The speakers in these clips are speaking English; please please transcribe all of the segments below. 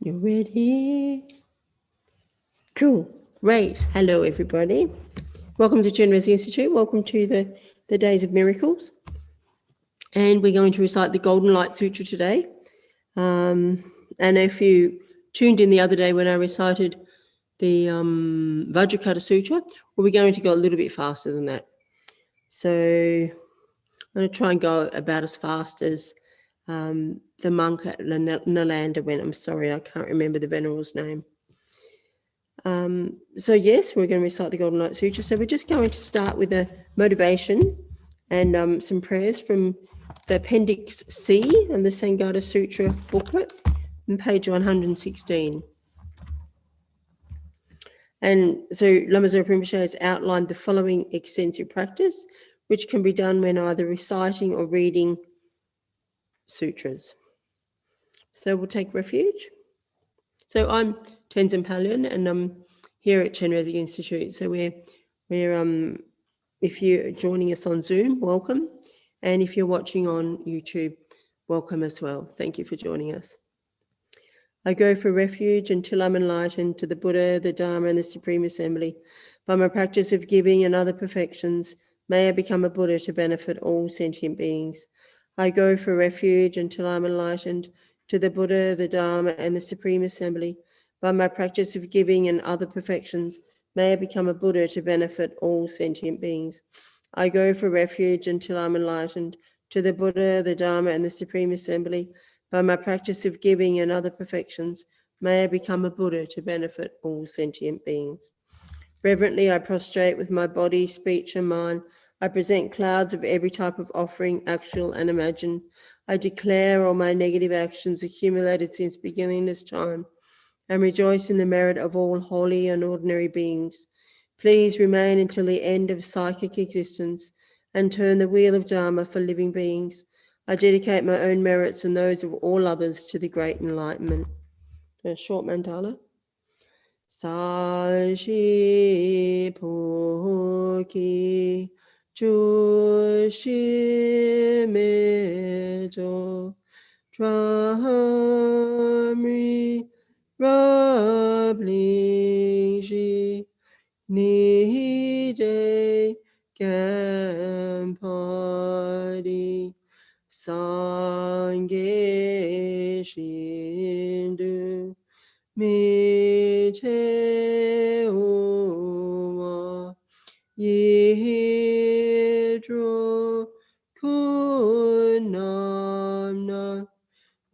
You ready? Cool. Great. Hello, everybody. Welcome to Reciting Institute. Welcome to the Days of Miracles. And we're going to recite the Golden Light Sutra today. And if you tuned in the other day when I recited the Vajrakata Sutra, we're going to go a little bit faster than that. So I'm going to try and go about as fast as the monk at Nalanda went. I'm sorry, I can't remember the Venerable's name. So yes, we're going to recite the Golden Light Sutra. So we're just going to start with a motivation and some prayers from the Appendix C and the Sangata Sutra booklet on page 116. And so Lama Zopa Rinpoche has outlined the following extensive practice, which can be done when either reciting or reading sutras. So we'll take refuge. So I'm Tenzin Palyon, and I'm here at Reciting Institute. So we're if you're joining us on Zoom, welcome, and if you're watching on YouTube, welcome as well. Thank you for joining us. I go for refuge until I'm enlightened to the Buddha, the Dharma, and the Supreme Assembly. By my practice of giving and other perfections, may I become a Buddha to benefit all sentient beings. I go for refuge until I'm enlightened to the Buddha, the Dharma, and the Supreme Assembly. By my practice of giving and other perfections, may I become a Buddha to benefit all sentient beings. I go for refuge until I'm enlightened to the Buddha, the Dharma, and the Supreme Assembly. By my practice of giving and other perfections, may I become a Buddha to benefit all sentient beings. Reverently, I prostrate with my body, speech, and mind. I present clouds of every type of offering, actual and imagined. I declare all my negative actions accumulated since beginning this time, and rejoice in the merit of all holy and ordinary beings. Please remain until the end of psychic existence, and turn the wheel of Dharma for living beings. I dedicate my own merits and those of all others to the great enlightenment. A short mandala. Sashi Poki Chushi Mejo Dramri Rablingji Nide Gampadi Sange Shindu Mite Uwa Yidro Kunamna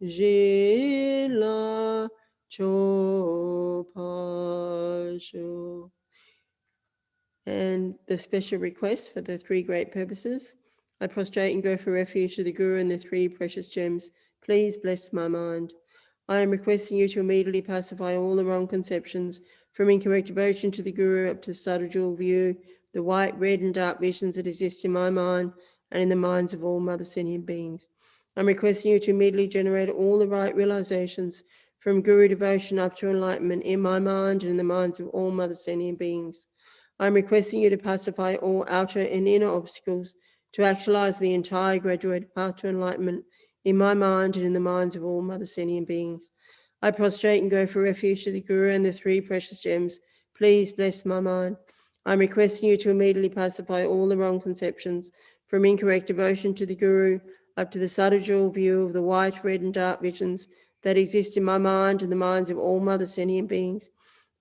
Jila Chopasho. And the special request for the three great purposes. I prostrate and go for refuge to the Guru and the three precious gems. Please bless my mind. I am requesting you to immediately pacify all the wrong conceptions, from incorrect devotion to the Guru up to subtle dual view, the white, red, and dark visions that exist in my mind and in the minds of all mother sentient beings. I'm requesting you to immediately generate all the right realizations, from Guru devotion up to enlightenment, in my mind and in the minds of all mother sentient beings. I'm requesting you to pacify all outer and inner obstacles to actualize the entire graduated path to enlightenment in my mind and in the minds of all mother sentient beings. I prostrate and go for refuge to the Guru and the three precious gems. Please bless my mind. I'm requesting you to immediately pacify all the wrong conceptions, from incorrect devotion to the Guru up to the subtle dual view of the white, red, and dark visions that exist in my mind and the minds of all mother sentient beings.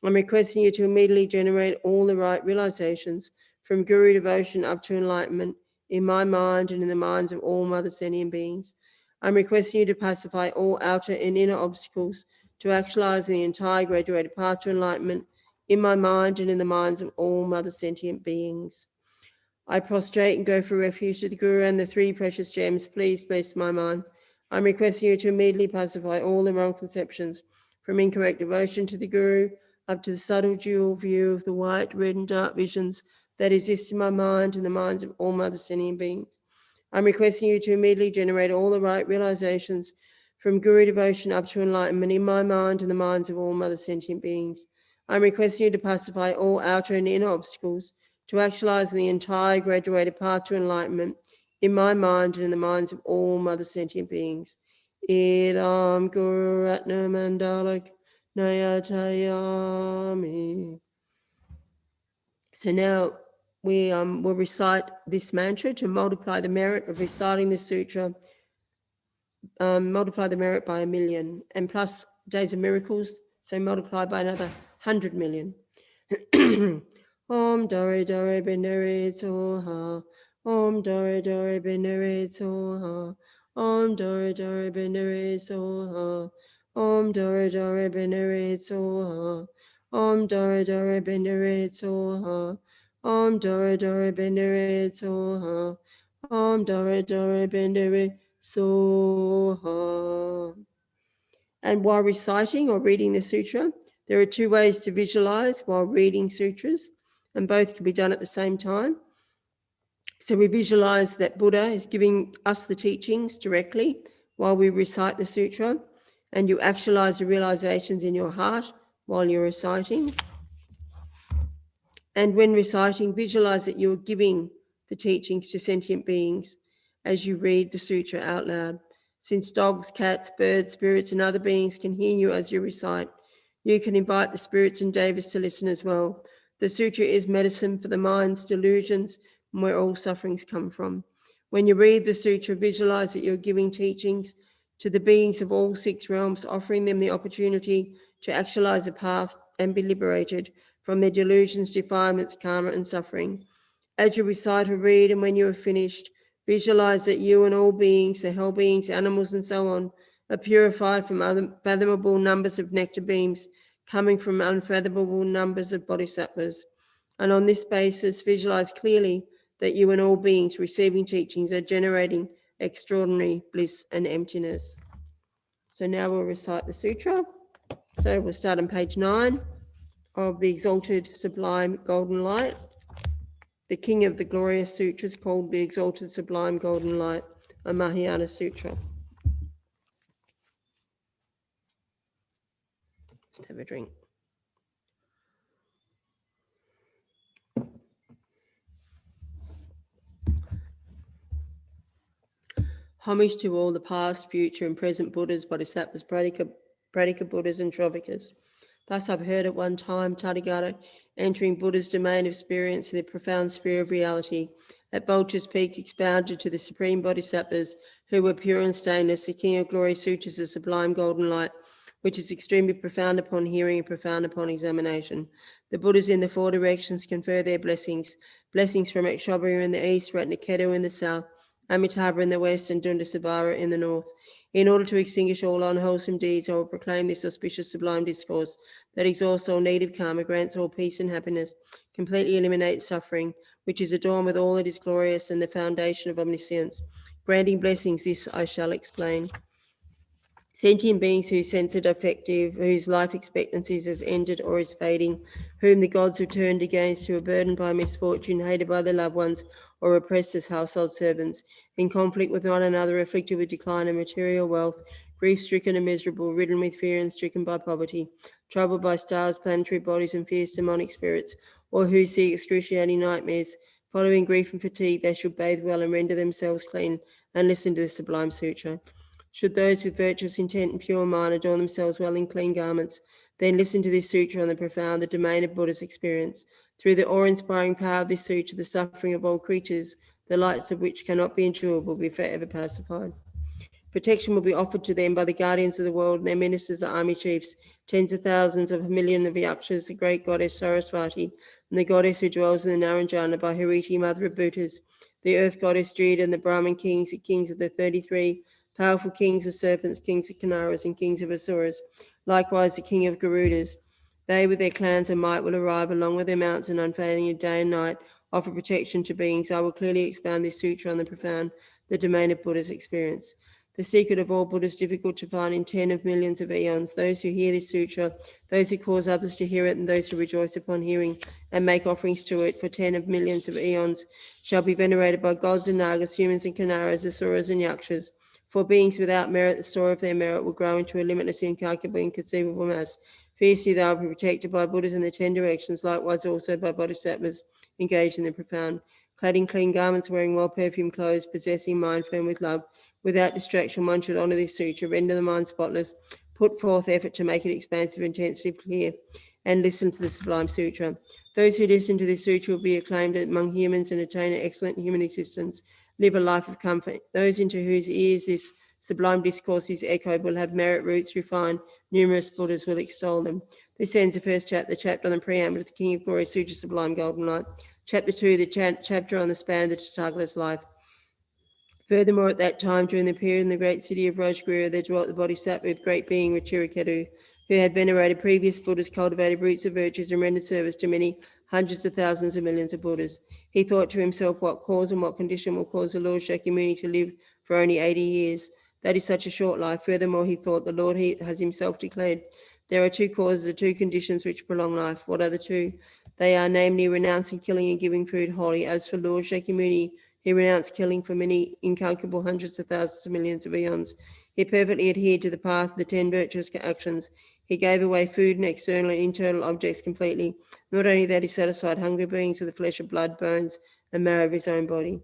I'm requesting you to immediately generate all the right realizations, from Guru devotion up to enlightenment, in my mind and in the minds of all mother sentient beings. I'm requesting you to pacify all outer and inner obstacles to actualize the entire graduated path to enlightenment, in my mind and in the minds of all mother sentient beings. I prostrate and go for refuge to the Guru and the three precious gems. Please bless my mind. I'm requesting you to immediately pacify all the wrong conceptions, from incorrect devotion to the Guru up to the subtle dual view of the white, red, and dark visions that exist in my mind and the minds of all mother sentient beings. I'm requesting you to immediately generate all the right realizations, from Guru devotion up to enlightenment, in my mind and the minds of all mother sentient beings. I'm requesting you to pacify all outer and inner obstacles to actualize the entire graduated path to enlightenment, in my mind and in the minds of all mother sentient beings. Idam Guru Ratna Mandalak Nayatayami. So now we will recite this mantra to multiply the merit of reciting the sutra, multiply the merit by 1,000,000, and plus days of miracles, so multiply by another 100 million. Om Dore Dore Benere Soha. Om Dore Dore Benere Soha. Om Dore Dore Benere Soha. Om Dore Dore Benere Soha. Om Dore Dore Benere Soha. Om Dore Dore Benere Soha. Om Dore Dore Benere Soha. And while reciting or reading the sutra, there are two ways to visualize while reading sutras, and both can be done at the same time. So we visualize that Buddha is giving us the teachings directly while we recite the sutra, and you actualize the realizations in your heart while you're reciting. And when reciting, visualize that you're giving the teachings to sentient beings as you read the sutra out loud. Since dogs, cats, birds, spirits, and other beings can hear you as you recite, you can invite the spirits and devas to listen as well. The sutra is medicine for the mind's delusions and where all sufferings come from. When you read the sutra, visualize that you're giving teachings to the beings of all 6 realms, offering them the opportunity to actualize the path and be liberated from their delusions, defilements, karma, and suffering. As you recite or read, and when you are finished, visualize that you and all beings, the hell beings, animals, and so on, are purified from unfathomable numbers of nectar beams coming from unfathomable numbers of bodhisattvas. And on this basis, visualize clearly that you and all beings receiving teachings are generating extraordinary bliss and emptiness. So now we'll recite the sutra. So we'll start on page 9 of the Exalted Sublime Golden Light. The king of the glorious sutras called the Exalted Sublime Golden Light, a Mahayana Sutra. Just have a drink. Homage to all the past, future, and present Buddhas, Bodhisattvas, Pradika Buddhas, and Trovikas. Thus I've heard at one time Tathagata entering Buddha's domain of experience in the profound sphere of reality. At Vulture's Peak, expounded to the Supreme Bodhisattvas, who were pure and stainless, the King of Glory Sutras, a sublime golden light, which is extremely profound upon hearing and profound upon examination. The Buddhas in the 4 directions confer their blessings from Akshobhya in the east, Ratnaketu in the south, Amitabha in the west, and Dundasabara in the north. In order to extinguish all unwholesome deeds, I will proclaim this auspicious sublime discourse that exhausts all need of karma, grants all peace and happiness, completely eliminates suffering, which is adorned with all that is glorious and the foundation of omniscience. Granting blessings, this I shall explain. Sentient beings whose sense are defective, whose life expectancies has ended or is fading, whom the gods have turned against, who are burdened by misfortune, hated by their loved ones, or oppressed as household servants, in conflict with one another, afflicted with decline of material wealth, grief-stricken and miserable, ridden with fear and stricken by poverty, troubled by stars, planetary bodies, and fierce demonic spirits, or who see excruciating nightmares, following grief and fatigue, they should bathe well and render themselves clean, and listen to the sublime sutra. Should those with virtuous intent and pure mind adorn themselves well in clean garments, then listen to this sutra on the profound, the domain of Buddha's experience. Through the awe-inspiring power of this sutra, the suffering of all creatures, the lights of which cannot be endured, will be forever pacified. Protection will be offered to them by the guardians of the world, and their ministers are army chiefs, tens of thousands of millions of yakshas, the great goddess Saraswati, and the goddess who dwells in the Naranjana, by Hariti, mother of Buddhas, the earth goddess Drida, and the Brahmin kings, the kings of the 33 powerful kings of serpents, kings of Kinaras, and kings of Asuras, likewise the king of Garudas. They with their clans and might will arrive along with their mounts and unfailing day and night, offer protection to beings. I will clearly expound this sutra on the profound, the domain of Buddha's experience. The secret of all Buddha is difficult to find in 10 of millions of eons. Those who hear this sutra, those who cause others to hear it, and those who rejoice upon hearing and make offerings to it for 10 of millions of eons shall be venerated by gods and nagas, humans and Kinaras, asuras and yakshas. For beings without merit, the store of their merit will grow into a limitless, incalculable, inconceivable mass. Fiercely they will be protected by Buddhas in the 10 directions, likewise also by bodhisattvas engaged in the profound. Clad in clean garments, wearing well-perfumed clothes, possessing mind firm with love, without distraction, one should honor this sutra, render the mind spotless, put forth effort to make it expansive, intensely clear, and listen to the Sublime Sutra. Those who listen to this sutra will be acclaimed among humans and attain an excellent human existence, live a life of comfort. Those into whose ears this sublime discourse is echoed will have merit roots refined. Numerous Buddhas will extol them. This ends the first chapter, the chapter on the preamble of the King of Glory Sutra, Sublime Golden Light. Chapter 2, the chapter on the span of the Tathagata's life. Furthermore, at that time, during the period in the great city of Rajguru, there dwelt the Bodhisattva with great being Recitic, who had venerated previous Buddhas, cultivated roots of virtues, and rendered service to many hundreds of thousands and millions of Buddhas. He thought to himself, what cause and what condition will cause the Lord Shakyamuni to live for only 80 years? That is such a short life. Furthermore, he thought, the Lord has himself declared, there are two causes or two conditions which prolong life. What are the two? They are, namely, renouncing, killing, and giving food wholly. As for Lord Shakyamuni, he renounced killing for many incalculable hundreds of thousands of millions of eons. He perfectly adhered to the path of the 10 virtuous actions. He gave away food and external and internal objects completely. Not only that, he satisfied hungry beings with the flesh of blood, bones, and marrow of his own body.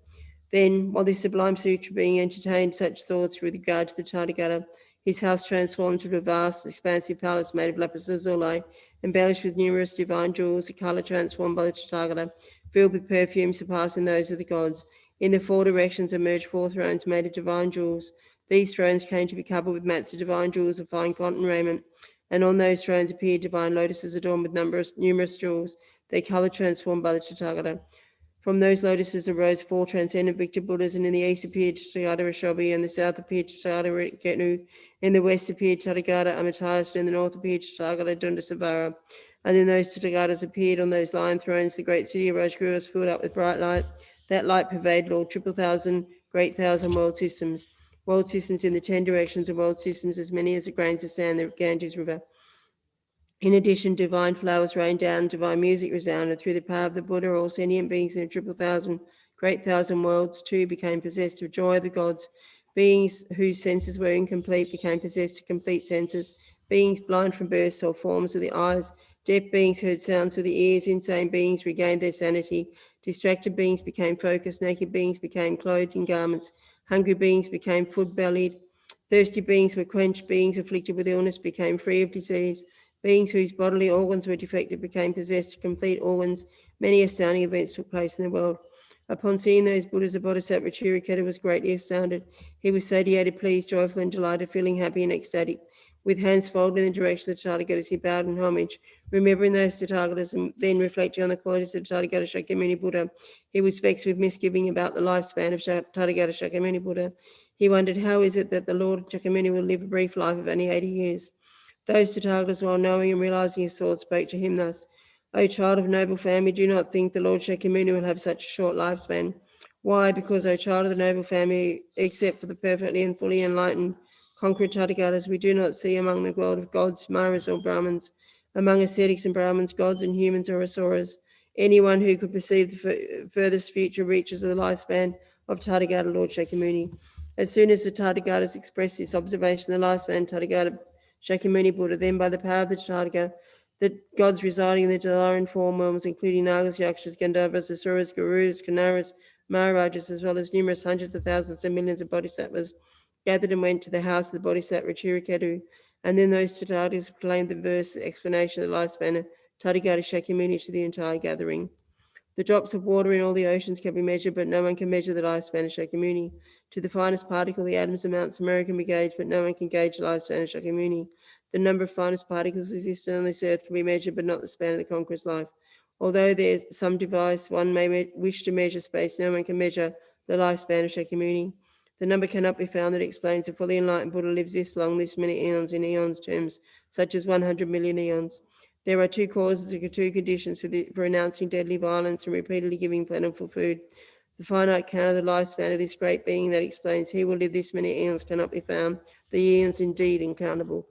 Then, while this sublime sutra being entertained such thoughts with regard to the Tathagata, his house transformed into a vast, expansive palace made of lapis lazuli, embellished with numerous divine jewels, the colour transformed by the Tathagata, filled with perfume surpassing those of the gods. In the four directions emerged 4 thrones made of divine jewels. These thrones came to be covered with mats of divine jewels of fine cotton raiment, and on those thrones appeared divine lotuses adorned with numerous jewels, their colour transformed by the Tathagata. From those lotuses arose 4 transcendent victor Buddhas, and in the east appeared Tathagata Rishabhi, in the south appeared Tathagata Ketnu, in the west appeared Tathagata Amitayas, and in the north appeared Tathagata Dundasavara. And then those Tathagatas appeared on those lion thrones. The great city of Rajguru was filled up with bright light. That light pervaded all 1,000 great thousand world systems in the 10 directions of world systems, as many as the grains of sand, the Ganges River. In addition, divine flowers rained down, and divine music resounded. Through the power of the Buddha, all sentient beings in the 1,000 great thousand worlds too became possessed of joy of the gods. Beings whose senses were incomplete became possessed of complete senses. Beings blind from birth saw forms with the eyes. Deaf beings heard sounds with the ears. Insane beings regained their sanity. Distracted beings became focused. Naked beings became clothed in garments. Hungry beings became full-bellied. Thirsty beings were quenched. Beings afflicted with illness became free of disease. Beings whose bodily organs were defective became possessed of complete organs. Many astounding events took place in the world. Upon seeing those Buddhas, the Bodhisattva Chiriketa was greatly astounded. He was satiated, pleased, joyful, and delighted, feeling happy and ecstatic. With hands folded in the direction of the Tathagatas, he bowed in homage, remembering those Tathagatas, and then reflecting on the qualities of Tathagata Shakyamuni Buddha. He was vexed with misgiving about the lifespan of Tathagata Shakyamuni Buddha. He wondered, how is it that the Lord Shakyamuni will live a brief life of only 80 years? Those Tathagatas, while knowing and realizing his thoughts, spoke to him thus: O child of noble family, do not think the Lord Shakyamuni will have such a short lifespan. Why? Because, O child of the noble family, except for the perfectly and fully enlightened conqueror Tathagatas, we do not see among the world of gods, Maras, or Brahmins, among ascetics and Brahmins, gods and humans or asuras, anyone who could perceive the furthest future reaches of the lifespan of Tathagata Lord Shakyamuni. As soon as the Tathagatas expressed this observation, the lifespan Tathagata Shakyamuni Buddha, then by the power of the Tathagata, the gods residing in the Dalaran form realms, including Nagas, Yakshas, Gandharvas, Asuras, Gurus, Kanaras, Maharajas, as well as numerous hundreds of thousands and millions of bodhisattvas, gathered and went to the house of the Bodhisattva Chiriketu, and then those Tathagatas proclaimed the verse explanation of the lifespan of Tathagata Shakyamuni to the entire gathering. The drops of water in all the oceans can be measured, but no one can measure the lifespan of Shakyamuni. To the finest particle, the atoms of Mount Samara can be gauged, but no one can gauge the lifespan of Shakyamuni. The number of finest particles existing on this earth can be measured, but not the span of the conqueror's life. Although there's some device one may wish to measure space, no one can measure the lifespan of Shakyamuni. The number cannot be found that explains the fully enlightened Buddha lives this long, this many eons in eons terms, such as 100 million eons. There are two causes or two conditions for renouncing deadly violence and repeatedly giving plentiful food. The finite count of the lifespan of this great being that explains he will live this many eons cannot be found. The eons indeed incountable.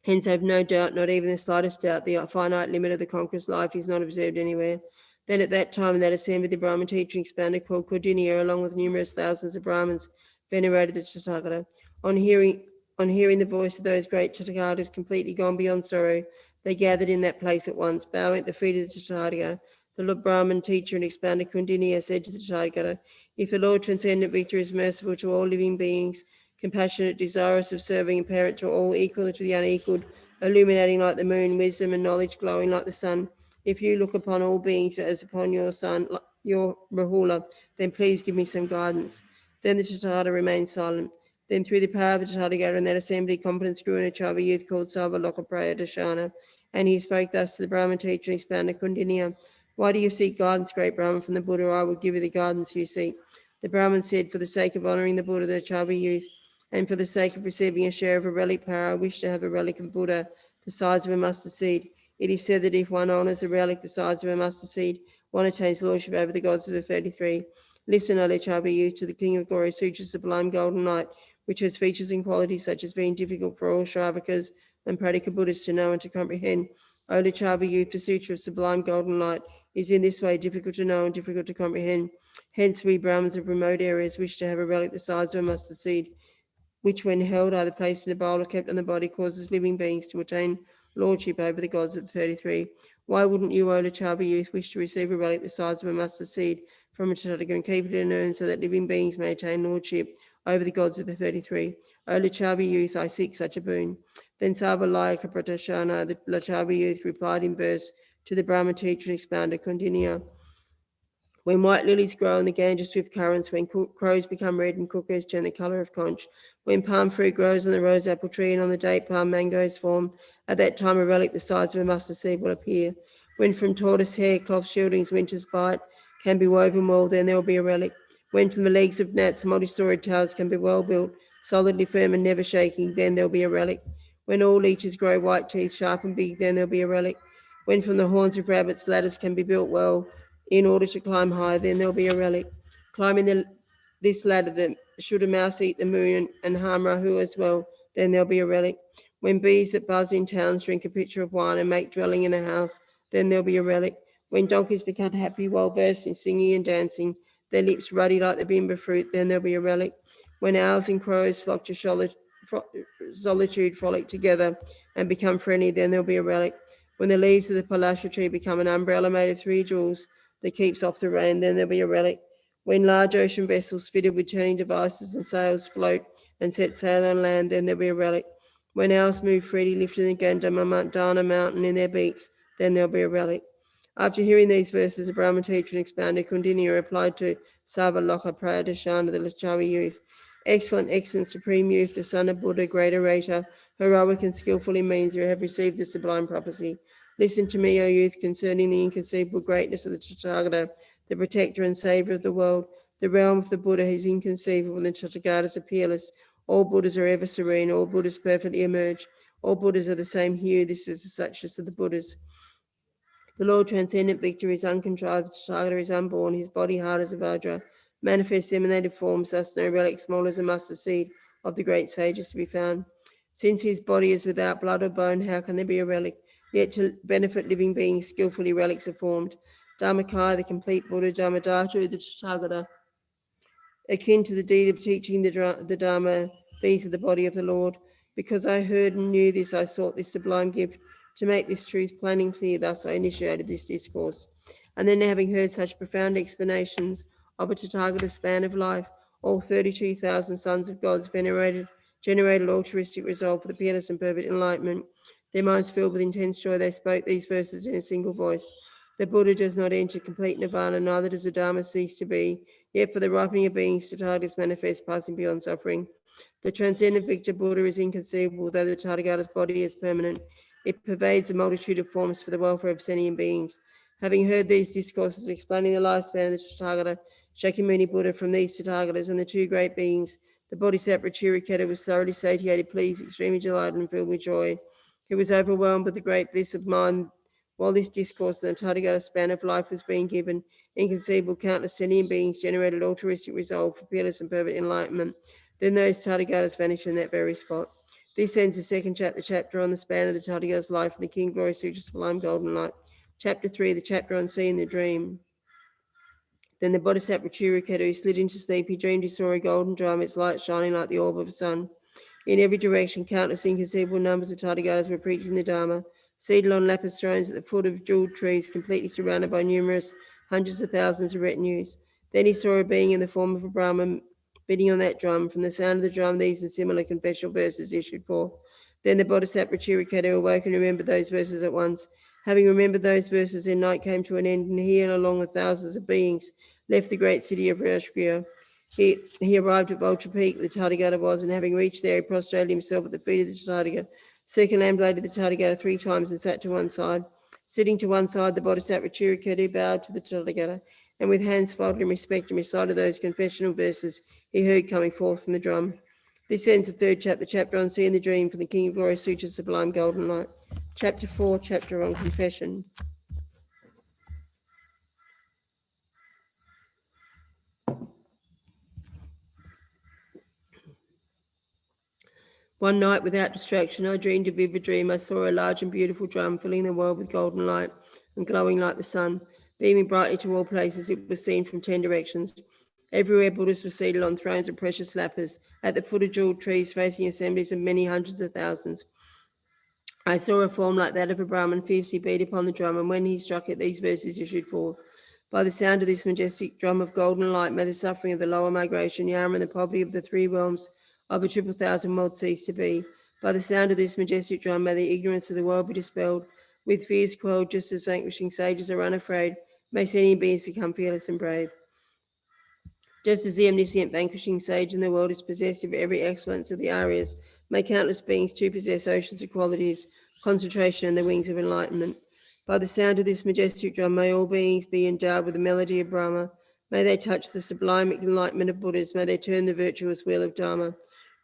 Hence, I have no doubt, not even the slightest doubt, the finite limit of the conqueror's life is not observed anywhere. Then at that time, in that assembly, the Brahmin teacher expounded called Kaudinya, along with numerous thousands of Brahmins, venerated the Tathagata. On hearing the voice of those great Tathagatas completely gone beyond sorrow, they gathered in that place at once, bowing at the feet of the Tathagata. The Brahmin teacher and expounded Kaudinya said to the Tathagata, if the Lord Transcendent Victor is merciful to all living beings, compassionate, desirous of serving, and parent to all, equal to the unequaled, illuminating like the moon, wisdom and knowledge glowing like the sun. If you look upon all beings as upon your son, your Rahula, then please give me some guidance. Then the Tathagata remained silent. Then through the power of the Tathagata and that assembly, confidence grew in a Chava youth called Sarvalokapraya Dashana. And he spoke thus to the Brahma teacher and expanded Kundiniya. Why do you seek guidance, great Brahman, from the Buddha? I will give you the guidance you seek. The Brahmin said, for the sake of honouring the Buddha, the Chava youth, and for the sake of receiving a share of a relic power, I wish to have a relic of Buddha the size of a mustard seed. It is said that if one honours a relic the size of a mustard seed, one attains lordship over the gods of the 33. Listen, O Chava youth, to the King of Glory, Sutra Sublime Golden Light, which has features and qualities such as being difficult for all Shravakas and Pradika Buddhists to know and to comprehend. O Chava youth, the Sutra of Sublime Golden Light is in this way difficult to know and difficult to comprehend. Hence, we Brahmins of remote areas wish to have a relic the size of a mustard seed, which when held either placed in a bowl or kept on the body causes living beings to attain lordship over the gods of the 33. Why wouldn't you, O Chava youth, wish to receive a relic the size of a mustard seed from a Tathagata and keep it in an urn so that living beings may attain lordship over the gods of the 33? O Chava youth, I seek such a boon. Then Sarvalayaka Pratashana, the Lachava youth, replied in verse to the Brahma teacher and expounded Kundiniya. When white lilies grow in the Ganges swift currents, when crows become red and cuckoos turn the colour of conch, when palm fruit grows on the rose apple tree and on the date palm mangoes form, at that time a relic the size of a mustard seed will appear. When from tortoise hair cloth shieldings winter's bite can be woven well, then there will be a relic. When from the legs of gnats multi-storied towers can be well built, solidly firm and never shaking, then there will be a relic. When all leeches grow white teeth sharp and big, then there will be a relic. When from the horns of rabbits ladders can be built well, in order to climb high, then there'll be a relic. Climbing this ladder, should a mouse eat the moon and harm Rahu as well, then there'll be a relic. When bees that buzz in towns drink a pitcher of wine and make dwelling in a house, then there'll be a relic. When donkeys become happy while bursting, singing and dancing, their lips ruddy like the bimba fruit, then there'll be a relic. When owls and crows flock to solitude, frolic together and become friendly, then there'll be a relic. When the leaves of the palasha tree become an umbrella made of 3 jewels, that keeps off the rain, then there'll be a relic. When large ocean vessels fitted with turning devices and sails float and set sail on land, then there'll be a relic. When owls move freely, lifting the Gandhana mountain in their beaks, then there'll be a relic. After hearing these verses, the Brahma teacher and expanded Kundiniya replied to Sarvaloka Pradashana, the Lachava youth. Excellent, excellent, supreme youth, the son of Buddha, great orator, heroic and skillful in means, you have received the sublime prophecy. Listen to me, O youth, concerning the inconceivable greatness of the Tathagata, the protector and savior of the world. The realm of the Buddha is inconceivable, and the Tathagatas are peerless. All Buddhas are ever serene, all Buddhas perfectly emerge. All Buddhas are the same hue, this is the suchness of the Buddhas. The Lord transcendent victor is uncontrived, the Tathagata is unborn, his body hard as a vajra, manifest emanated forms, thus no relic small as a mustard seed of the great sage is to be found. Since his body is without blood or bone, how can there be a relic? Yet to benefit living beings, skillfully relics are formed. Dharmakaya, the complete Buddha, Dharmadhatu, the Tathagata, akin to the deed of teaching the Dharma, these are the body of the Lord. Because I heard and knew this, I sought this sublime gift. To make this truth plain and clear, thus I initiated this discourse. And then, having heard such profound explanations of a Tathagata span of life, all 32,000 sons of gods generated altruistic resolve for the peerless and perfect enlightenment. Their minds filled with intense joy, they spoke these verses in a single voice. The Buddha does not enter complete nirvana, neither does the Dharma cease to be. Yet for the ripening of beings, Tathagatas manifest, passing beyond suffering. The transcendent victor Buddha is inconceivable, though the Tathagata's body is permanent. It pervades a multitude of forms for the welfare of sentient beings. Having heard these discourses explaining the lifespan of the Tathagata, Shakyamuni Buddha from these Tathagatas and the 2 great beings, the Bodhisattva Chiriketa was thoroughly satiated, pleased, extremely delighted, and filled with joy. He was overwhelmed with the great bliss of mind. While this discourse on the Tathagata span of life was being given, inconceivable countless sentient beings generated altruistic resolve for peerless and perfect enlightenment. Then those Tathagatas vanished in that very spot. This ends the 2nd chapter on the span of the Tathagata's life in the King Glory Sutra Sublime Golden Light. Chapter 3, the chapter on seeing the dream. Then the Bodhisattva Chiriketu slid into sleep. He dreamed he saw a golden drum, its light shining like the orb of a sun. In every direction, countless inconceivable numbers of Tathagatas were preaching the Dharma, seated on lapis thrones at the foot of jeweled trees, completely surrounded by numerous hundreds of thousands of retinues. Then he saw a being in the form of a Brahman beating on that drum. From the sound of the drum, these and similar confessional verses issued forth. Then the Bodhisattva Chiriketu awoke and remembered those verses at once. Having remembered those verses, then night came to an end, and he, along with thousands of beings, left the great city of Rashtriya. He arrived at Vulture Peak, the Tathagata was, and having reached there, he prostrated himself at the feet of the Tathagata, circumambulated the Tathagata 3 times, and sat to one side. Sitting to one side, the Bodhisattva Chiriketu bowed to the Tathagata, and with hands folded in respect and recited those confessional verses he heard coming forth from the drum. This ends the 3rd chapter, chapter on Seeing the Dream from the King of Glory Sutra, Sublime Golden Light. Chapter 4, chapter on Confession. One night, without distraction, I dreamed a vivid dream. I saw a large and beautiful drum filling the world with golden light and glowing like the sun. Beaming brightly to all places, it was seen from 10 directions. Everywhere Buddhists were seated on thrones of precious lapis, at the foot of jeweled trees facing assemblies of many hundreds of thousands. I saw a form like that of a Brahmin fiercely beat upon the drum, and when he struck it, these verses issued forth. By the sound of this majestic drum of golden light, may the suffering of the lower migration, Yama, and the poverty of the 3 realms of a 1,000,000 world cease to be. By the sound of this majestic drum, may the ignorance of the world be dispelled, with fears quelled, just as vanquishing sages are unafraid. May sentient beings become fearless and brave. Just as the omniscient vanquishing sage in the world is possessed of every excellence of the Aryas, may countless beings too possess oceans of qualities, concentration, and the wings of enlightenment. By the sound of this majestic drum, may all beings be endowed with the melody of Brahma. May they touch the sublime enlightenment of Buddhas. May they turn the virtuous wheel of Dharma.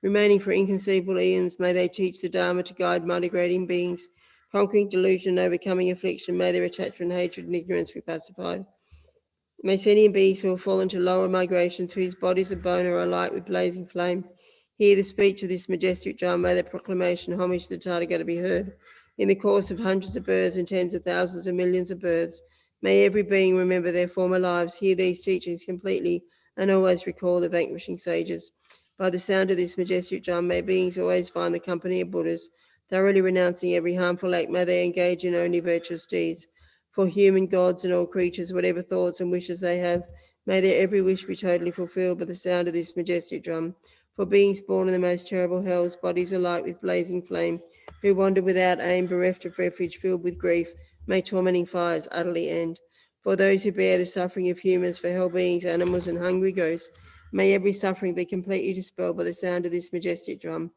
Remaining for inconceivable eons, may they teach the Dharma to guide migrating beings. Conquering delusion, overcoming affliction, may their attachment, hatred, and ignorance be pacified. May sentient beings who have fallen to lower migrations, whose bodies of bone are alight with blazing flame, hear the speech of this majestic drum. May the proclamation, homage to the Tathagata, be heard. In the course of hundreds of births and tens of thousands and millions of births, may every being remember their former lives, hear these teachings completely, and always recall the vanquishing sages. By the sound of this majestic drum, may beings always find the company of Buddhas, thoroughly renouncing every harmful act. May they engage in only virtuous deeds. For human gods and all creatures, whatever thoughts and wishes they have, may their every wish be totally fulfilled by the sound of this majestic drum. For beings born in the most terrible hells, bodies alight with blazing flame, who wander without aim, bereft of refuge, filled with grief, may tormenting fires utterly end. For those who bear the suffering of humans, for hell beings, animals, and hungry ghosts, may every suffering be completely dispelled by the sound of this majestic drum.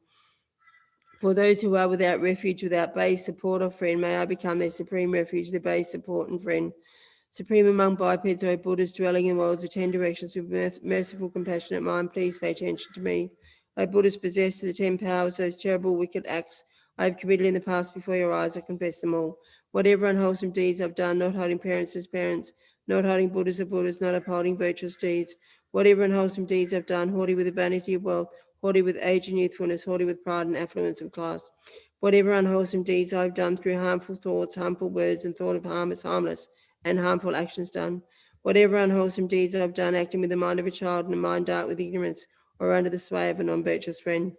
For those who are without refuge, without base, support, or friend, may I become their supreme refuge, their base, support, and friend. Supreme among bipeds, O Buddhas dwelling in worlds of 10 directions with merciful, compassionate mind, please pay attention to me. O Buddhas possessed of the 10 powers, those terrible, wicked acts I have committed in the past before your eyes, I confess them all. Whatever unwholesome deeds I've done, not holding parents as parents, not holding Buddhas as Buddhas, not upholding virtuous deeds. Whatever unwholesome deeds I've done, haughty with the vanity of wealth, haughty with age and youthfulness, haughty with pride and affluence of class. Whatever unwholesome deeds I've done through harmful thoughts, harmful words, and thought of harm as harmless, and harmful actions done. Whatever unwholesome deeds I've done, acting with the mind of a child and a mind dark with ignorance, or under the sway of a non-virtuous friend.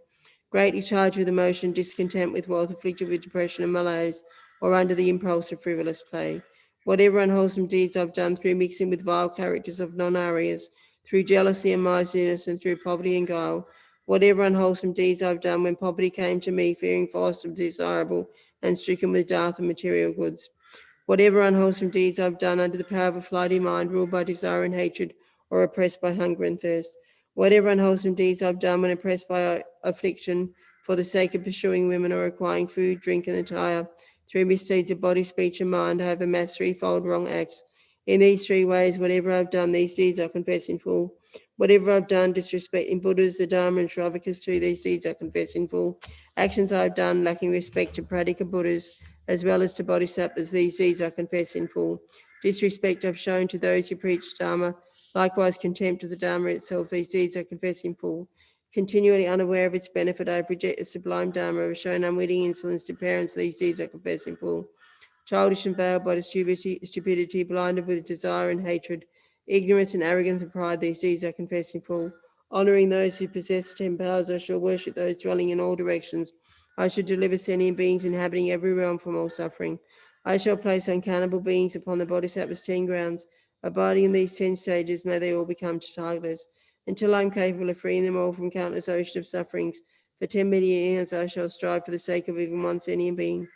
Greatly charged with emotion, discontent with wealth, afflicted with depression and malaise, or under the impulse of frivolous play. Whatever unwholesome deeds I've done through mixing with vile characters of non-Aryas, through jealousy and miserliness, and through poverty and guile. Whatever unwholesome deeds I've done when poverty came to me, fearing false and desirable, and stricken with dearth of material goods. Whatever unwholesome deeds I've done under the power of a flighty mind, ruled by desire and hatred, or oppressed by hunger and thirst. Whatever unwholesome deeds I've done when oppressed by affliction, for the sake of pursuing women or acquiring food, drink, and attire, through misdeeds of body, speech, and mind, I have amassed 3-fold wrong acts. In these 3 ways, whatever I've done, these deeds I confess in full. Whatever I've done, disrespecting Buddhas, the Dharma, and Shravakas too, these deeds I confess in full. Actions I've done, lacking respect to Pradika Buddhas, as well as to Bodhisattvas, these deeds I confess in full. Disrespect I've shown to those who preach Dharma, likewise contempt of the Dharma itself, these deeds I confess in full. Continually unaware of its benefit, I reject the sublime Dharma, have shown unwitting insolence to parents, these deeds I confess in full. Childish and veiled by the stupidity, blinded with desire and hatred, ignorance and arrogance and pride, these deeds I confess in full. Honouring those who possess 10 powers, I shall worship those dwelling in all directions. I shall deliver sentient beings inhabiting every realm from all suffering. I shall place uncountable beings upon the Bodhisattva's 10 grounds. Abiding in these 10 stages, may they all become Tathagatas. Until I am capable of freeing them all from countless ocean of sufferings, for 10 million years I shall strive for the sake of even one sentient being.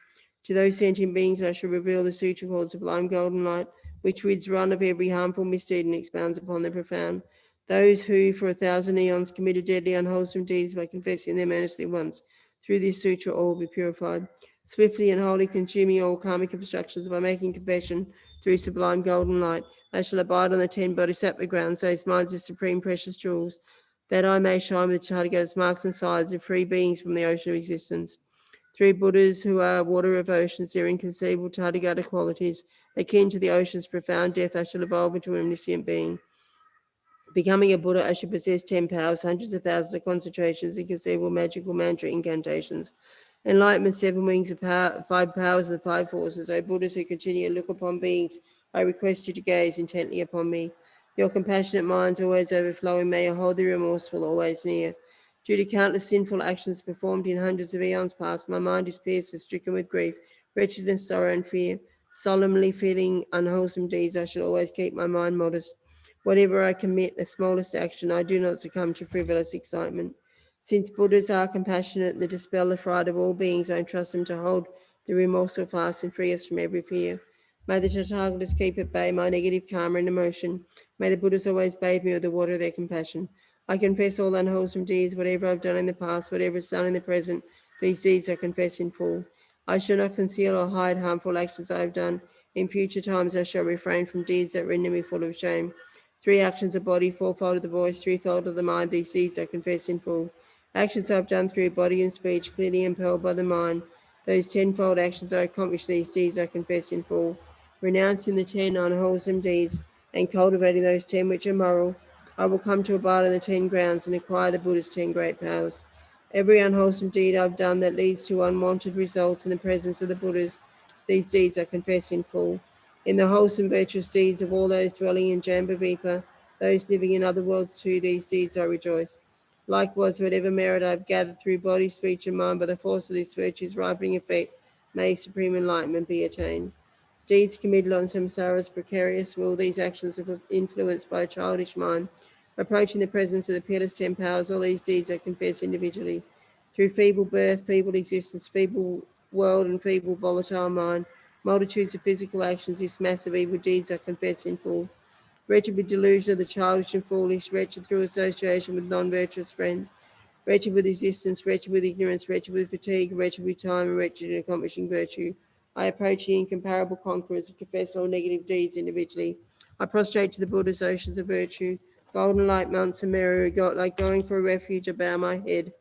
To those sentient beings I shall reveal the Sutra called Sublime Golden Light, which rids run of every harmful misdeed and expounds upon the profound. Those who for 1,000 eons committed deadly unwholesome deeds by confessing them earnestly once, through this Sutra all will be purified. Swiftly and wholly consuming all karmic obstructions by making confession through sublime golden light, I shall abide on the 10 bodhisattva grounds, those minds of supreme precious jewels, that I may shine with Tathagata's marks and signs of free beings from the ocean of existence. Through Buddhas who are water of oceans, their inconceivable Tathagata qualities, akin to the ocean's profound depth, I shall evolve into an omniscient being. Becoming a Buddha, I should possess 10 powers, hundreds of thousands of concentrations, inconceivable magical mantra incantations, enlightenment, 7 wings of power, 5 powers, and 5 forces. O Buddhas who continue to look upon beings, I request you to gaze intently upon me. Your compassionate minds always overflowing, may you hold the remorseful always near. Due to countless sinful actions performed in hundreds of eons past, my mind is pierced and stricken with grief, wretchedness, sorrow, and fear. Solemnly feeling unwholesome deeds, I shall always keep my mind modest. Whatever I commit, the smallest action, I do not succumb to frivolous excitement. Since Buddhas are compassionate and to dispel the fright of all beings, I entrust them to hold the remorseful fast and free us from every fear. May the Tathagatas keep at bay my negative karma and emotion. May the Buddhas always bathe me with the water of their compassion. I confess all unwholesome deeds, whatever I've done in the past, whatever is done in the present, these deeds I confess in full. I shall not conceal or hide harmful actions I have done. In future times I shall refrain from deeds that render me full of shame. 3 actions of body, 4-fold of the voice, 3-fold of the mind, these deeds I confess in full. Actions I've done through body and speech, clearly impelled by the mind. Those 10-fold actions I accomplish, these deeds I confess in full. Renouncing the 10 unwholesome deeds and cultivating those 10 which are moral, I will come to abide on the 10 grounds and acquire the Buddha's 10 great powers. Every unwholesome deed I've done that leads to unwanted results in the presence of the Buddhas, these deeds I confess in full. In the wholesome virtuous deeds of all those dwelling in Jambavipa, those living in other worlds too, these deeds I rejoice. Likewise, whatever merit I've gathered through body, speech, and mind by the force of this virtue's ripening effect, may supreme enlightenment be attained. Deeds committed on samsara's precarious will, these actions are influenced by a childish mind. Approaching the presence of the peerless 10 powers, all these deeds I confess individually. Through feeble birth, feeble existence, feeble world, and feeble volatile mind, multitudes of physical actions, this massive evil deeds I confess in full. Wretched with delusion of the childish and foolish, wretched through association with non-virtuous friends, wretched with existence, wretched with ignorance, wretched with fatigue, wretched with time, and wretched in accomplishing virtue. I approach the incomparable conquerors and confess all negative deeds individually. I prostrate to the Buddha's oceans of virtue. Golden light Mount Sumeru, like going for a refuge, I bow my head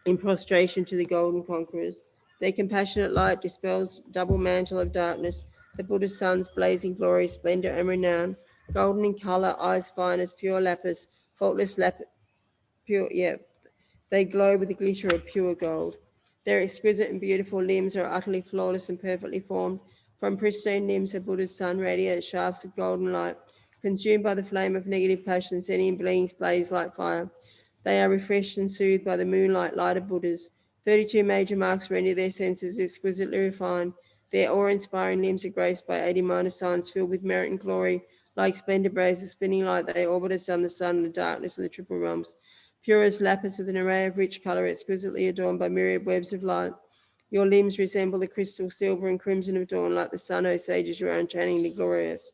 in prostration to the golden conquerors. Their compassionate light dispels double mantle of darkness, the Buddha's sun's blazing glory, splendor, and renown. Golden in color, eyes fine as pure lapis, faultless lapis, they glow with the glitter of pure gold. Their exquisite and beautiful limbs are utterly flawless and perfectly formed. From pristine limbs, the Buddha's sun radiates shafts of golden light. Consumed by the flame of negative passion, sentient beings blaze like fire. They are refreshed and soothed by the moonlight light of Buddhas. 32 major marks render their senses exquisitely refined. Their awe-inspiring limbs are graced by 80 minor signs filled with merit and glory. Like splendid rays of spinning light, they orbit us on the sun and the darkness of the triple realms. Pure as lapis with an array of rich colour, exquisitely adorned by myriad webs of light. Your limbs resemble the crystal, silver, and crimson of dawn, like the sun, O sages, you are unchainingly glorious.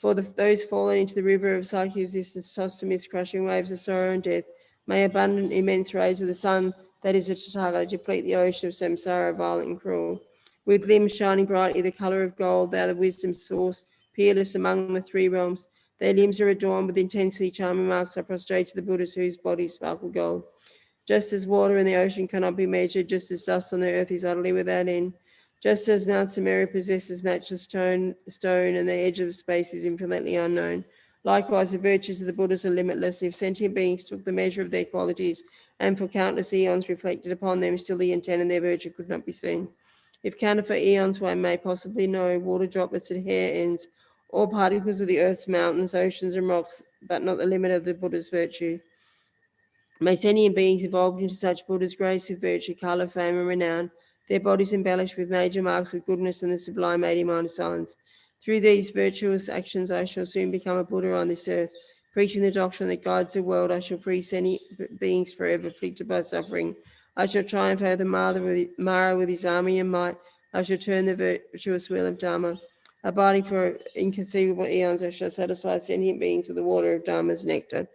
For those fallen into the river of psychic existence, tossed amidst crushing waves of sorrow and death, may abundant, immense rays of the sun, that is the Tathagata, deplete the ocean of samsara, violent and cruel. With limbs shining brightly, the colour of gold, thou the wisdom's source, peerless among the 3 realms. Their limbs are adorned with intensely charming marks. I prostrate to the Buddhas whose bodies sparkle gold. Just as water in the ocean cannot be measured, just as dust on the earth is utterly without end, just as Mount Sumeru possesses matchless stone and the edge of space is infinitely unknown. Likewise, the virtues of the Buddhas are limitless. If sentient beings took the measure of their qualities and for countless eons reflected upon them, still the intent and their virtue could not be seen. If counted for eons, one may possibly know water droplets at hair ends, or particles of the earth's mountains, oceans, and rocks, but not the limit of the Buddha's virtue. May sentient beings evolved into such Buddha's grace with virtue, colour, fame, and renown, their bodies embellished with major marks of goodness and the sublime 80 minor signs. Through these virtuous actions, I shall soon become a Buddha on this earth. Preaching the doctrine that guides the world, I shall free any beings forever afflicted by suffering. I shall triumph over the Mara with his army and might. I shall turn the virtuous wheel of Dharma. Abiding for inconceivable eons, I shall satisfy sentient beings with the water of Dharma's nectar.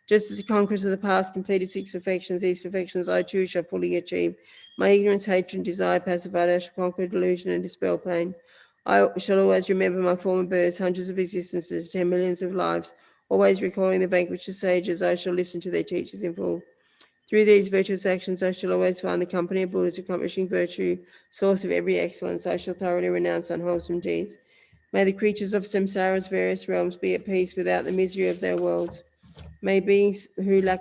Just as the conquerors of the past completed 6 perfections, these perfections I too shall fully achieve. My ignorance, hatred, and desire pacified, I shall conquer delusion and dispel pain. I shall always remember my former births, hundreds of existences, 10 millions of lives. Always recalling the vanquished sages, I shall listen to their teachers in full. Through these virtuous actions, I shall always find the company of Buddhas accomplishing virtue, source of every excellence. I shall thoroughly renounce unwholesome deeds. May the creatures of samsara's various realms be at peace without the misery of their worlds. May beings who lack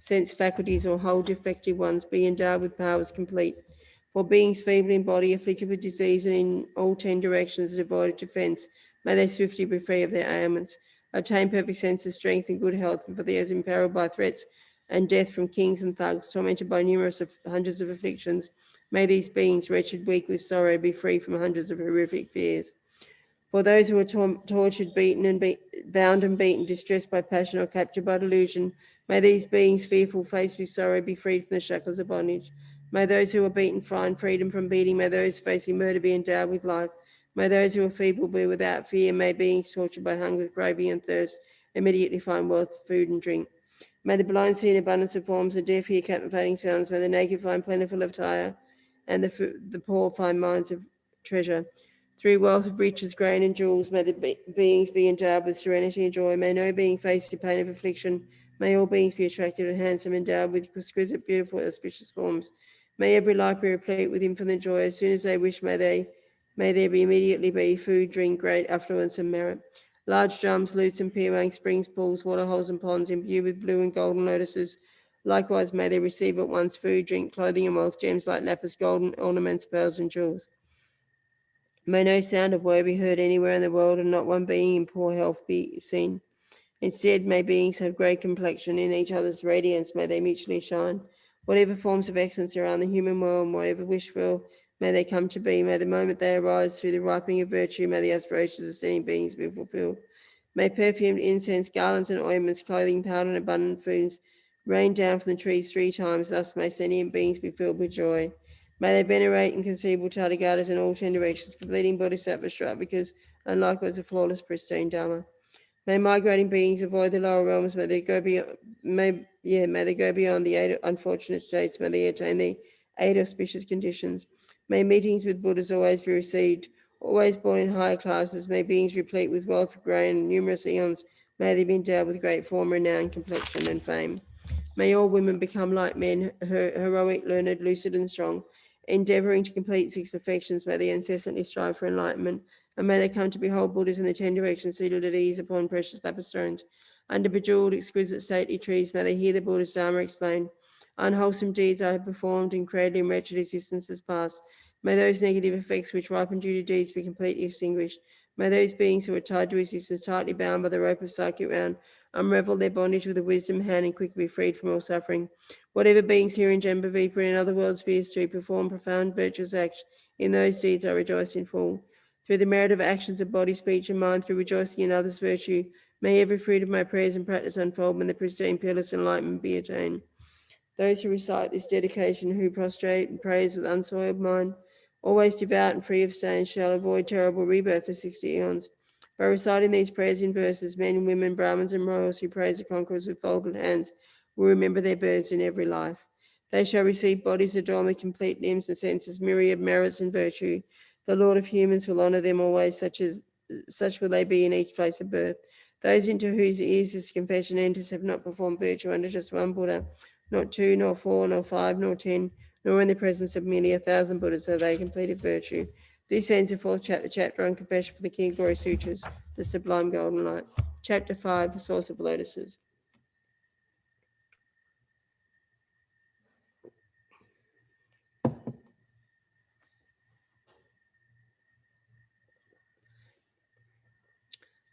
sense faculties or hold defective ones be endowed with powers complete. For beings feeble in body, afflicted with disease, and in all 10 directions devoid of defence, may they swiftly be free of their ailments, obtain perfect sense of strength and good health, and for those imperiled by threats and death from kings and thugs, tormented by hundreds of afflictions, may these beings, wretched, weak with sorrow, be free from hundreds of horrific fears. For those who are tortured, bound and beaten, distressed by passion or captured by delusion, may these beings, fearful, faced with sorrow, be freed from the shackles of bondage. May those who are beaten find freedom from beating. May those facing murder be endowed with life. May those who are feeble be without fear. May beings tortured by hunger, craving, and thirst immediately find wealth, food, and drink. May the blind see an abundance of forms, the deaf hear captivating sounds. May the naked find plentiful attire, and the poor find mines of treasure. Through wealth of riches, grain, and jewels, may the beings be endowed with serenity and joy. May no being face the pain of affliction. May all beings be attractive and handsome, endowed with exquisite, beautiful, auspicious forms. May every life be replete with infinite joy. As soon as they wish, may there be immediately be food, drink, great affluence, and merit. Large drums, lutes, and piwang, springs, pools, waterholes, and ponds imbued with blue and golden lotuses. Likewise, may they receive at once food, drink, clothing, and wealth, gems like lapis, golden ornaments, pearls, and jewels. May no sound of woe be heard anywhere in the world, and not one being in poor health be seen. Instead, may beings have great complexion in each other's radiance, may they mutually shine. Whatever forms of excellence are around the human world, and whatever wish will, may they come to be. May the moment they arise through the ripening of virtue, may the aspirations of seeing beings be fulfilled. May perfumed incense, garlands, and ointments, clothing, powder, and abundant foods rain down from the trees 3 times. Thus may sentient beings be filled with joy. May they venerate inconceivable Tathagatas in all 10 directions, completing Bodhisattva Shravikas, and likewise a flawless, pristine Dharma. May migrating beings avoid the lower realms. May they go beyond. May they go beyond the 8 unfortunate states. May they attain the 8 auspicious conditions. May meetings with Buddhas always be received. Always born in higher classes. May beings replete with wealth of grain and numerous eons. May they be endowed with great form, renown, complexion, and fame. May all women become like men, heroic, learned, lucid, and strong. Endeavoring to complete 6 perfections, may they incessantly strive for enlightenment, and may they come to behold Buddhas in the 10 directions, seated at ease upon precious lapis stones. Under bejeweled, exquisite, stately trees, may they hear the Buddha's Dharma explained. Unwholesome deeds I have performed, and cradling wretched existences past. May those negative effects which ripen due to deeds be completely extinguished. May those beings who are tied to existence, tightly bound by the rope of psychic round, unravel their bondage with a wisdom hand and quickly be freed from all suffering. Whatever beings here in Jambavipura and in other world spheres to perform profound virtuous acts, in those deeds I rejoice in full. Through the merit of actions of body, speech, and mind, through rejoicing in others' virtue, may every fruit of my prayers and practice unfold, and the pristine, peerless enlightenment be attained. Those who recite this dedication, who prostrate and praise with unsoiled mind, always devout and free of stains, shall avoid terrible rebirth for 60 eons. By reciting these prayers in verses, men, women, Brahmins, and royals who praise the conquerors with folded hands will remember their births in every life. They shall receive bodies adorned with complete limbs and senses, myriad merits and virtue. The Lord of humans will honor them always, such will they be in each place of birth. Those into whose ears this confession enters have not performed virtue under just one Buddha, not 2, nor 4, nor 5, nor 10, nor in the presence of merely 1,000 Buddhas have they completed virtue. This ends the 4th chapter on Confession for the King of Glory Sutras, the Sublime Golden Light. Chapter 5, Source of Lotuses.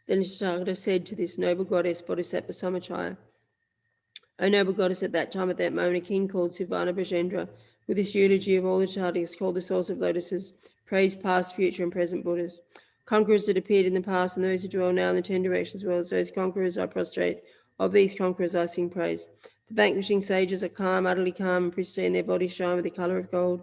Then Tathagata said to this noble goddess, Bodhisattva Samachaya, O noble goddess, at that time, at that moment, a king called Sivana Brajendra, with this eulogy of all the Tathagas called the Source of Lotuses, praised past, future, and present Buddhas. Conquerors that appeared in the past and those who dwell now in the 10 directions worlds, those conquerors I prostrate. Of these conquerors I sing praise. The vanquishing sages are calm, utterly calm and pristine. Their bodies shine with the color of gold.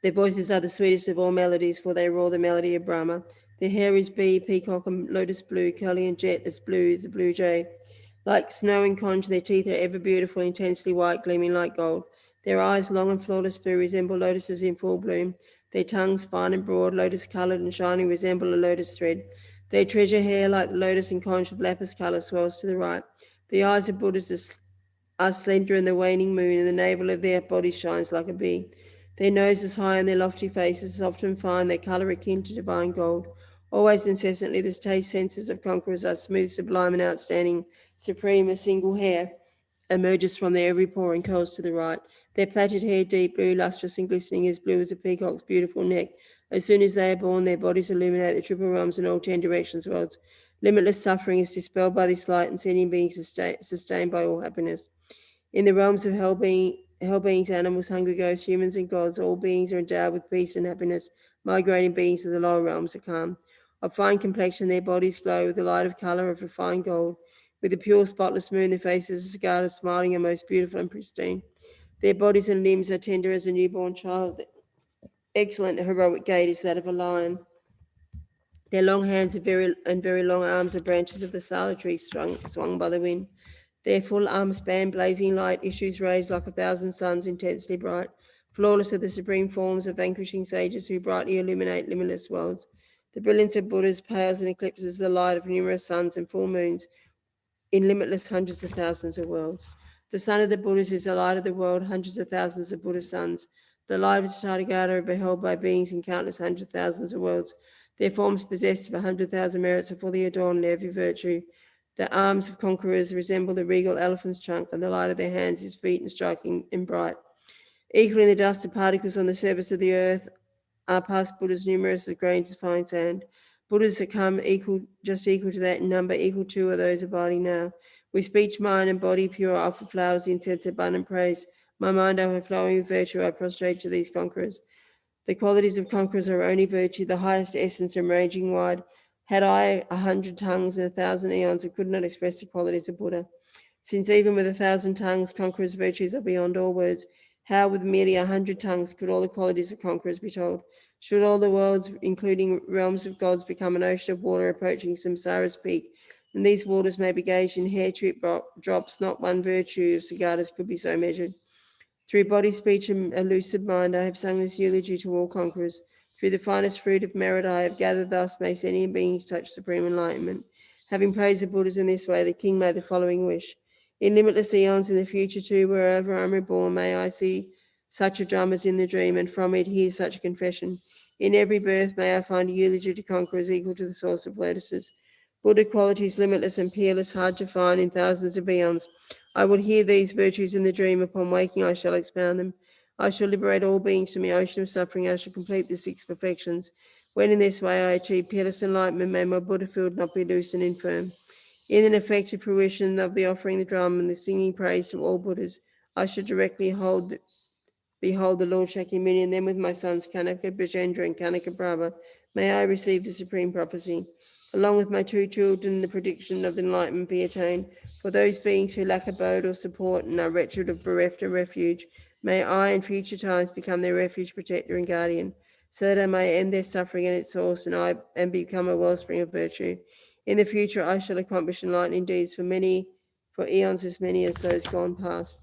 Their voices are the sweetest of all melodies, for they roar the melody of Brahma. Their hair is bee, peacock, and lotus blue, curly and jet as blue as the blue jay. Like snow and conch, their teeth are ever beautiful, intensely white, gleaming like gold. Their eyes, long and flawless blue, resemble lotuses in full bloom. Their tongues, fine and broad, lotus-coloured and shining, resemble a lotus thread. Their treasure hair, like the lotus and conch of lapis colour, swells to the right. The eyes of Buddhas are slender in the waning moon, and the navel of their body shines like a bee. Their noses high and their lofty faces, soft and fine, their colour akin to divine gold. Always incessantly, the taste senses of conquerors are smooth, sublime, and outstanding. Supreme, a single hair emerges from their every pore and curls to the right. Their plaited hair, deep blue, lustrous and glistening, as blue as a peacock's beautiful neck. As soon as they are born, their bodies illuminate the triple realms and all 10 directions worlds. Limitless suffering is dispelled by this light, and sentient beings sustained by all happiness. In the realms of hell beings, animals, hungry ghosts, humans, and gods, all beings are endowed with peace and happiness. Migrating beings of the lower realms are calm. Of fine complexion, their bodies glow with the light of colour of refined gold. With the pure, spotless moon, their faces are scarred, smiling, and most beautiful and pristine. Their bodies and limbs are tender as a newborn child. Excellent heroic gait is that of a lion. Their long hands and very long arms are branches of the sala tree swung by the wind. Their full arm span, blazing light, issues rays like 1,000 suns, intensely bright. Flawless are the supreme forms of vanquishing sages who brightly illuminate limitless worlds. The brilliance of Buddhas pales and eclipses the light of numerous suns and full moons in limitless hundreds of thousands of worlds. The sun of the Buddhas is the light of the world, hundreds of thousands of Buddha suns. The light of Tathagata are beheld by beings in countless hundreds of thousands of worlds. Their forms possessed of 100,000 merits are fully adorned in every virtue. The arms of conquerors resemble the regal elephant's trunk, and the light of their hands is sweet and striking and bright. Equally in the dust of particles on the surface of the earth are past Buddhas numerous as grains of fine sand. Buddhas that come just equal to that in number, equal to are those abiding now. With speech, mind, and body pure, I offer flowers, incense, abundant praise. My mind overflowing with virtue, I prostrate to these conquerors. The qualities of conquerors are only virtue, the highest essence and raging wide. Had I 100 tongues and 1,000 eons, I could not express the qualities of Buddha. Since even with 1,000 tongues, conquerors' virtues are beyond all words, how with merely 100 tongues could all the qualities of conquerors be told? Should all the worlds, including realms of gods, become an ocean of water approaching Samsara's peak, and these waters may be gauged in hair-trip drops, not one virtue of Siddhartha's could be so measured. Through body, speech, and a lucid mind, I have sung this eulogy to all conquerors. Through the finest fruit of merit I have gathered, thus may sentient beings touch supreme enlightenment. Having praised the Buddhas in this way, the king made the following wish. In limitless eons in the future too, wherever I am reborn, may I see such a drum as in the dream, and from it hear such a confession. In every birth may I find a eulogy to conquerors equal to the source of lotuses. Buddha qualities limitless and peerless, hard to find in thousands of eons. I will hear these virtues in the dream. Upon waking, I shall expound them. I shall liberate all beings from the ocean of suffering. I shall complete the 6 perfections. When in this way I achieve peerless enlightenment, may my Buddha field not be loose and infirm. In an effective fruition of the offering the drum and the singing praise to all Buddhas, I should directly behold the Lord Shakyamuni, and then with my sons Kanaka, Bajendra, and Kanaka Prabha, may I receive the supreme prophecy. Along with my 2 children, the prediction of enlightenment be attained. For those beings who lack abode or support and are wretched or bereft of refuge, may I in future times become their refuge, protector, and guardian, so that I may end their suffering at its source and become a wellspring of virtue. In the future, I shall accomplish enlightening deeds for eons as many as those gone past.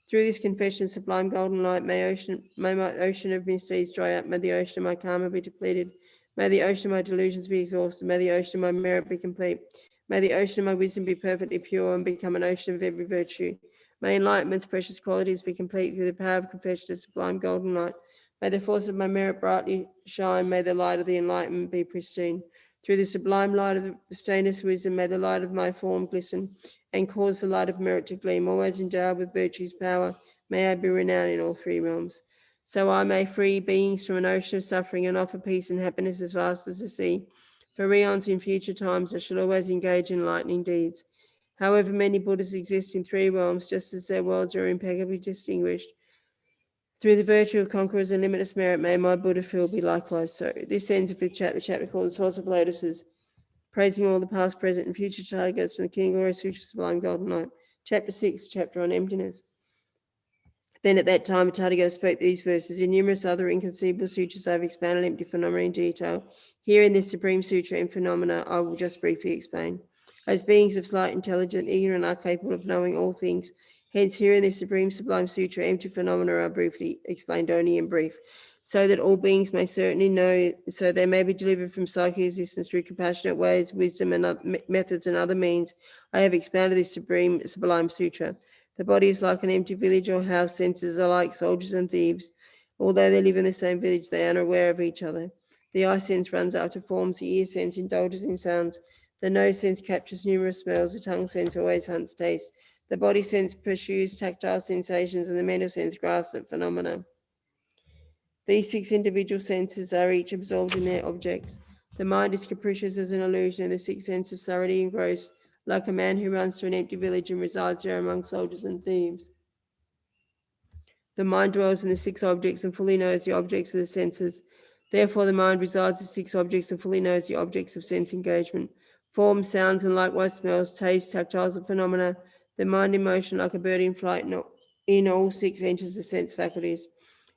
Through this confession, sublime golden light, may my ocean of misdeeds dry up, may the ocean of my karma be depleted, may the ocean of my delusions be exhausted, may the ocean of my merit be complete, may the ocean of my wisdom be perfectly pure and become an ocean of every virtue. May enlightenment's precious qualities be complete through the power of confession of sublime golden light. May the force of my merit brightly shine, may the light of the enlightenment be pristine. Through the sublime light of the stainless wisdom, may the light of my form glisten and cause the light of merit to gleam. Always endowed with virtue's power, may I be renowned in all 3 realms. So I may free beings from an ocean of suffering and offer peace and happiness as vast as the sea. For eons in future times, I shall always engage in enlightening deeds. However many Buddhas exist in 3 realms, just as their worlds are impeccably distinguished, Through the virtue of conquerors and limitless merit, may my Buddha feel be likewise so. This ends the 5th chapter, chapter called The Source of Lotuses, praising all the past, present, and future targets from the King Glorious Sutra Sublime Golden Light. Chapter 6, chapter on emptiness. Then at that time, Tathagata spoke these verses. In numerous other inconceivable sutras, I have expounded empty phenomena in detail. Here in this Supreme Sutra and phenomena, I will just briefly explain. As beings of slight intelligence, ignorant are capable of knowing all things. Hence, here in this Supreme Sublime Sutra, empty phenomena are briefly explained only in brief, so that all beings may certainly know, so they may be delivered from psychic existence through compassionate ways, wisdom, and methods and other means. I have expounded this Supreme Sublime Sutra. The body is like an empty village or house. Senses are like soldiers and thieves. Although they live in the same village, they are unaware of each other. The eye sense runs after forms. The ear sense indulges in sounds. The nose sense captures numerous smells. The tongue sense always hunts taste. The body sense pursues tactile sensations, and the mental sense grasps at phenomena. These 6 individual senses are each absorbed in their objects. The mind is capricious as an illusion, and the 6 senses thoroughly engrossed, like a man who runs to an empty village and resides there among soldiers and thieves. The mind dwells in the 6 objects and fully knows the objects of the senses. Therefore, the mind resides in 6 objects and fully knows the objects of sense engagement. Forms, sounds, and likewise smells, tastes, tactiles, and phenomena. The mind in motion like a bird in flight in all 6 enters the sense faculties.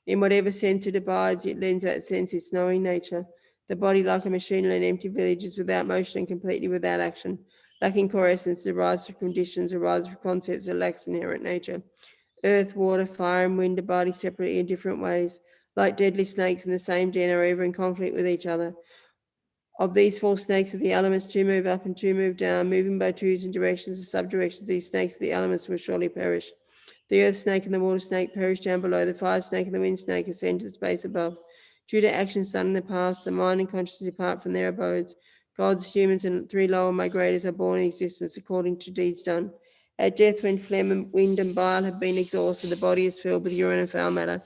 In whatever sense it abides, it lends that sense its knowing nature. The body, like a machine in an empty village, is without motion and completely without action. Lacking core essence, arises from conditions, arises from concepts that lacks inherent nature. Earth, water, fire, and wind abiding separately in different ways. Like deadly snakes in the same den are ever in conflict with each other. Of these 4 snakes of the elements, 2 move up and 2 move down, moving by twos in directions and subdirections. These snakes of the elements will surely perish. The earth snake and the water snake perish down below. The fire snake and the wind snake ascend to the space above. Due to actions done in the past, the mind and consciousness depart from their abodes. Gods, humans, and 3 lower migrators are born in existence according to deeds done. At death, when phlegm, wind, and bile have been exhausted, the body is filled with urine and foul matter.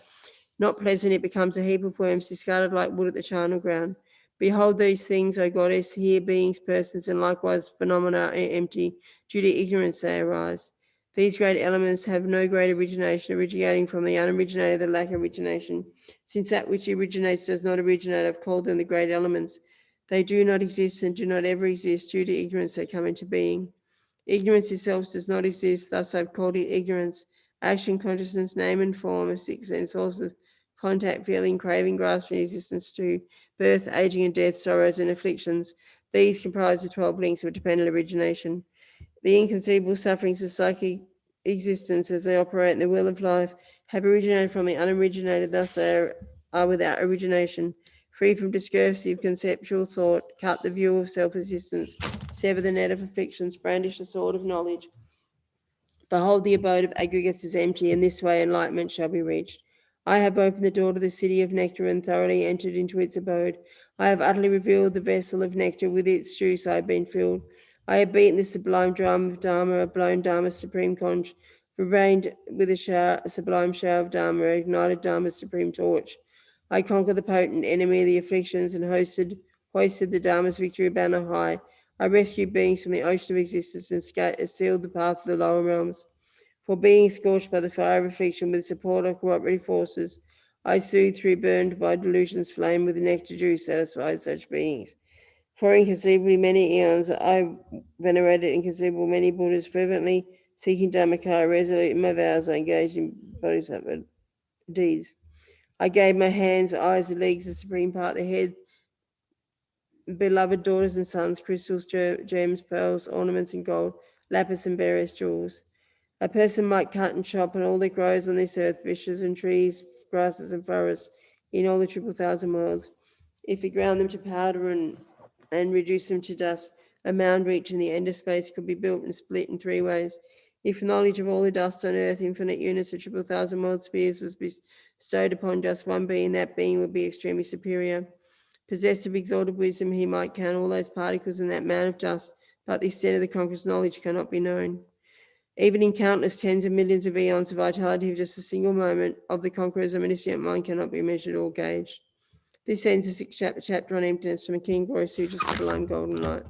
Not pleasant, it becomes a heap of worms discarded like wood at the charnel ground. Behold these things, O goddess, here beings, persons, and likewise phenomena are empty. Due to ignorance they arise. These great elements have no great origination, originating from the unoriginated, the lack of origination. Since that which originates does not originate, I've called them the great elements. They do not exist and do not ever exist. Due to ignorance they come into being. Ignorance itself does not exist, thus I've called it ignorance. Action, consciousness, name, and form are 6 sense sources. Contact, feeling, craving, grasping, existence to birth, aging, and death, sorrows, and afflictions. These comprise the 12 links of dependent origination. The inconceivable sufferings of psychic existence as they operate in the wheel of life have originated from the unoriginated, thus they are without origination. Free from discursive conceptual thought, cut the view of self-existence, sever the net of afflictions, brandish the sword of knowledge. Behold, the abode of aggregates is empty, and this way enlightenment shall be reached. I have opened the door to the city of nectar and thoroughly entered into its abode. I have utterly revealed the vessel of nectar, with its juice I have been filled. I have beaten the sublime drum of Dharma, blown Dharma's supreme conch, rained with a sublime shower of Dharma, ignited Dharma's supreme torch. I conquered the potent enemy of the afflictions and hoisted the Dharma's victory banner high. I rescued beings from the ocean of existence and sealed the path of the lower realms. For being scorched by the fire of affliction with the support of cooperative forces, I soothed through burned by delusion's flame with the nectar juice satisfied such beings. For inconceivably many eons, I venerated inconceivable many Buddhas fervently, seeking Dhammakaya, resolute in my vows, I engaged in bodhisattva deeds. I gave my hands, eyes, and legs the supreme part, the head, beloved daughters and sons, crystals, gems, pearls, ornaments, and gold, lapis, and various jewels. A person might cut and chop on all that grows on this earth, bushes and trees, grasses and forests, in all the 1,000 worlds. If he ground them to powder and reduced them to dust, a mound reaching the end of space could be built and split in 3 ways. If knowledge of all the dust on earth, infinite units of 1,000 world spheres, was bestowed upon just one being, that being would be extremely superior. Possessed of exalted wisdom, he might count all those particles in that mound of dust, but the extent of the conqueror's knowledge cannot be known. Even in countless tens of millions of eons, the vitality of just a single moment of the conqueror's omniscient mind cannot be measured or gauged. This ends the 6th chapter on emptiness from a King Glorious Sutra Sublime Golden Light.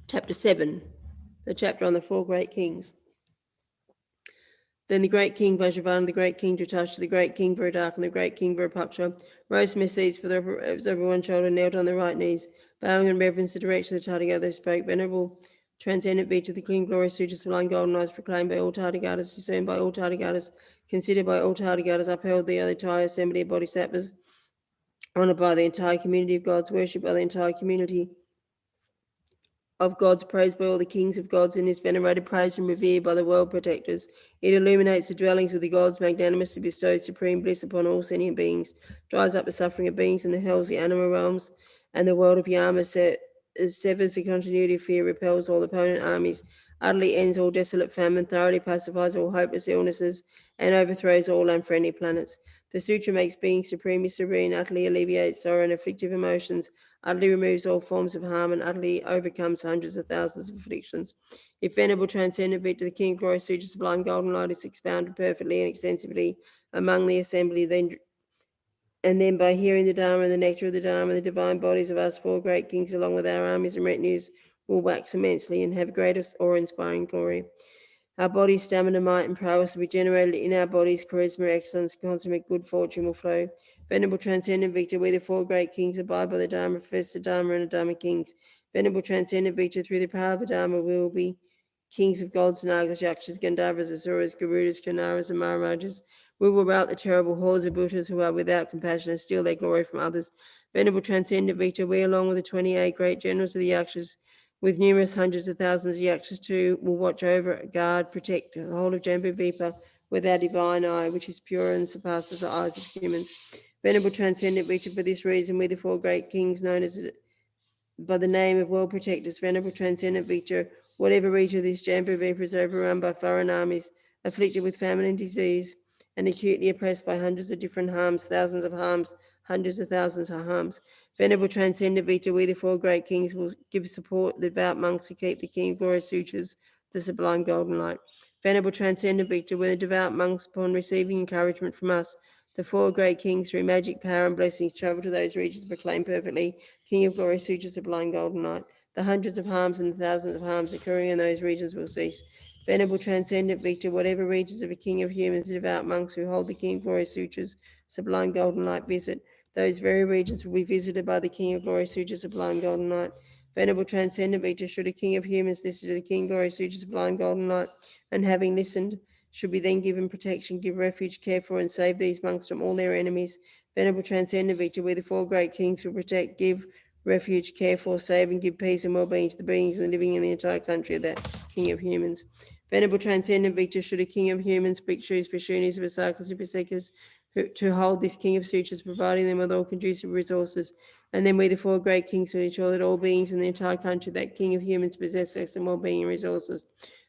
Chapter 7. The chapter on the four great kings. Then the great king Vajravana, the great king Jyotisha, the great king Viradak, and the great king Virupaksha rose from their seats with over one shoulder, knelt on their right knees, bowing in reverence the direction of the Tathagata. They spoke, Venerable, transcendent Vita, the clean, glorious Sutra, sublime golden eyes, proclaimed by all Tathagatas, discerned by all Tathagatas, considered by all Tathagatas, upheld by the entire assembly of bodhisattvas, honored by the entire community of gods, worshipped by the entire community of gods, praised by all the kings of gods, and is venerated, praised, and revered by the world protectors. It illuminates the dwellings of the gods, magnanimously bestows supreme bliss upon all sentient beings, dries up the suffering of beings in the hells, the animal realms, and the world of Yama, severs the continuity of fear, repels all opponent armies, utterly ends all desolate famine, thoroughly pacifies all hopeless illnesses, and overthrows all unfriendly planets. The Sutra makes beings supremely serene, utterly alleviates sorrow and afflictive emotions, utterly removes all forms of harm, and utterly overcomes hundreds of thousands of afflictions. If Venerable Transcendent Victor, the King of Glory, Sutra Sublime Golden Light is expounded perfectly and extensively among the assembly, then by hearing the Dharma and the nectar of the Dharma, the divine bodies of us four great kings, along with our armies and retinues, will wax immensely and have greatest awe-inspiring glory. Our bodies' stamina, might, and prowess will be generated in our bodies. Charisma, excellence, consummate good fortune will flow. Venerable Transcendent Victor, we the four great kings abide by the Dharma, profess the Dharma, and the Dharma kings. Venerable Transcendent Victor, through the power of the Dharma, we will be kings of gods, Nagas, Yakshas, Gandharvas, Asuras, Garudas, Kanaras, and Maharajas. We will rout the terrible hordes of Bhuttas who are without compassion and steal their glory from others. Venerable Transcendent Victor, we, along with the 28 great generals of the Yakshas, with numerous hundreds of thousands of yakshas too, will watch over, guard, protect the whole of Jambudvipa with our divine eye, which is pure and surpasses the eyes of humans. Venerable Transcendent Victor, for this reason, we the four great kings, known as by the name of world protectors, Venerable Transcendent Victor, whatever region of this Jambudvipa is overrun by foreign armies, afflicted with famine and disease, and acutely oppressed by hundreds of different harms, thousands of harms, hundreds of thousands of harms. Venerable Transcendent Victor, we the four great kings will give support the devout monks who keep the King of Glory Sutras, the sublime golden light. Venerable Transcendent Victor, when the devout monks, upon receiving encouragement from us, the four great kings, through magic power and blessings, travel to those regions, proclaim perfectly, King of Glory Sutras, sublime golden light. The hundreds of harms and the thousands of harms occurring in those regions will cease. Venerable Transcendent Victor, whatever regions of a king of humans, the devout monks who hold the King of Glory Sutras, sublime golden light visit, those very regions will be visited by the King of Glory Sutra, sublime golden light. Venerable Transcendent Victor, should a king of humans listen to the King of Glory Sutra, sublime golden light, and having listened, should be then given protection, give refuge, care for, and save these monks from all their enemies. Venerable Transcendent Victor, we the four great kings will protect, give refuge, care for, save, and give peace and well-being to the beings and living in the entire country of that King of humans. Venerable Transcendent Victor, should a king of humans, bhikshus, bhikshunis, visakas, and visakas, to hold this King of Sutras, providing them with all conducive resources. And then we, the four great kings, will ensure that all beings in the entire country, that King of humans, possess excellent well-being and resources.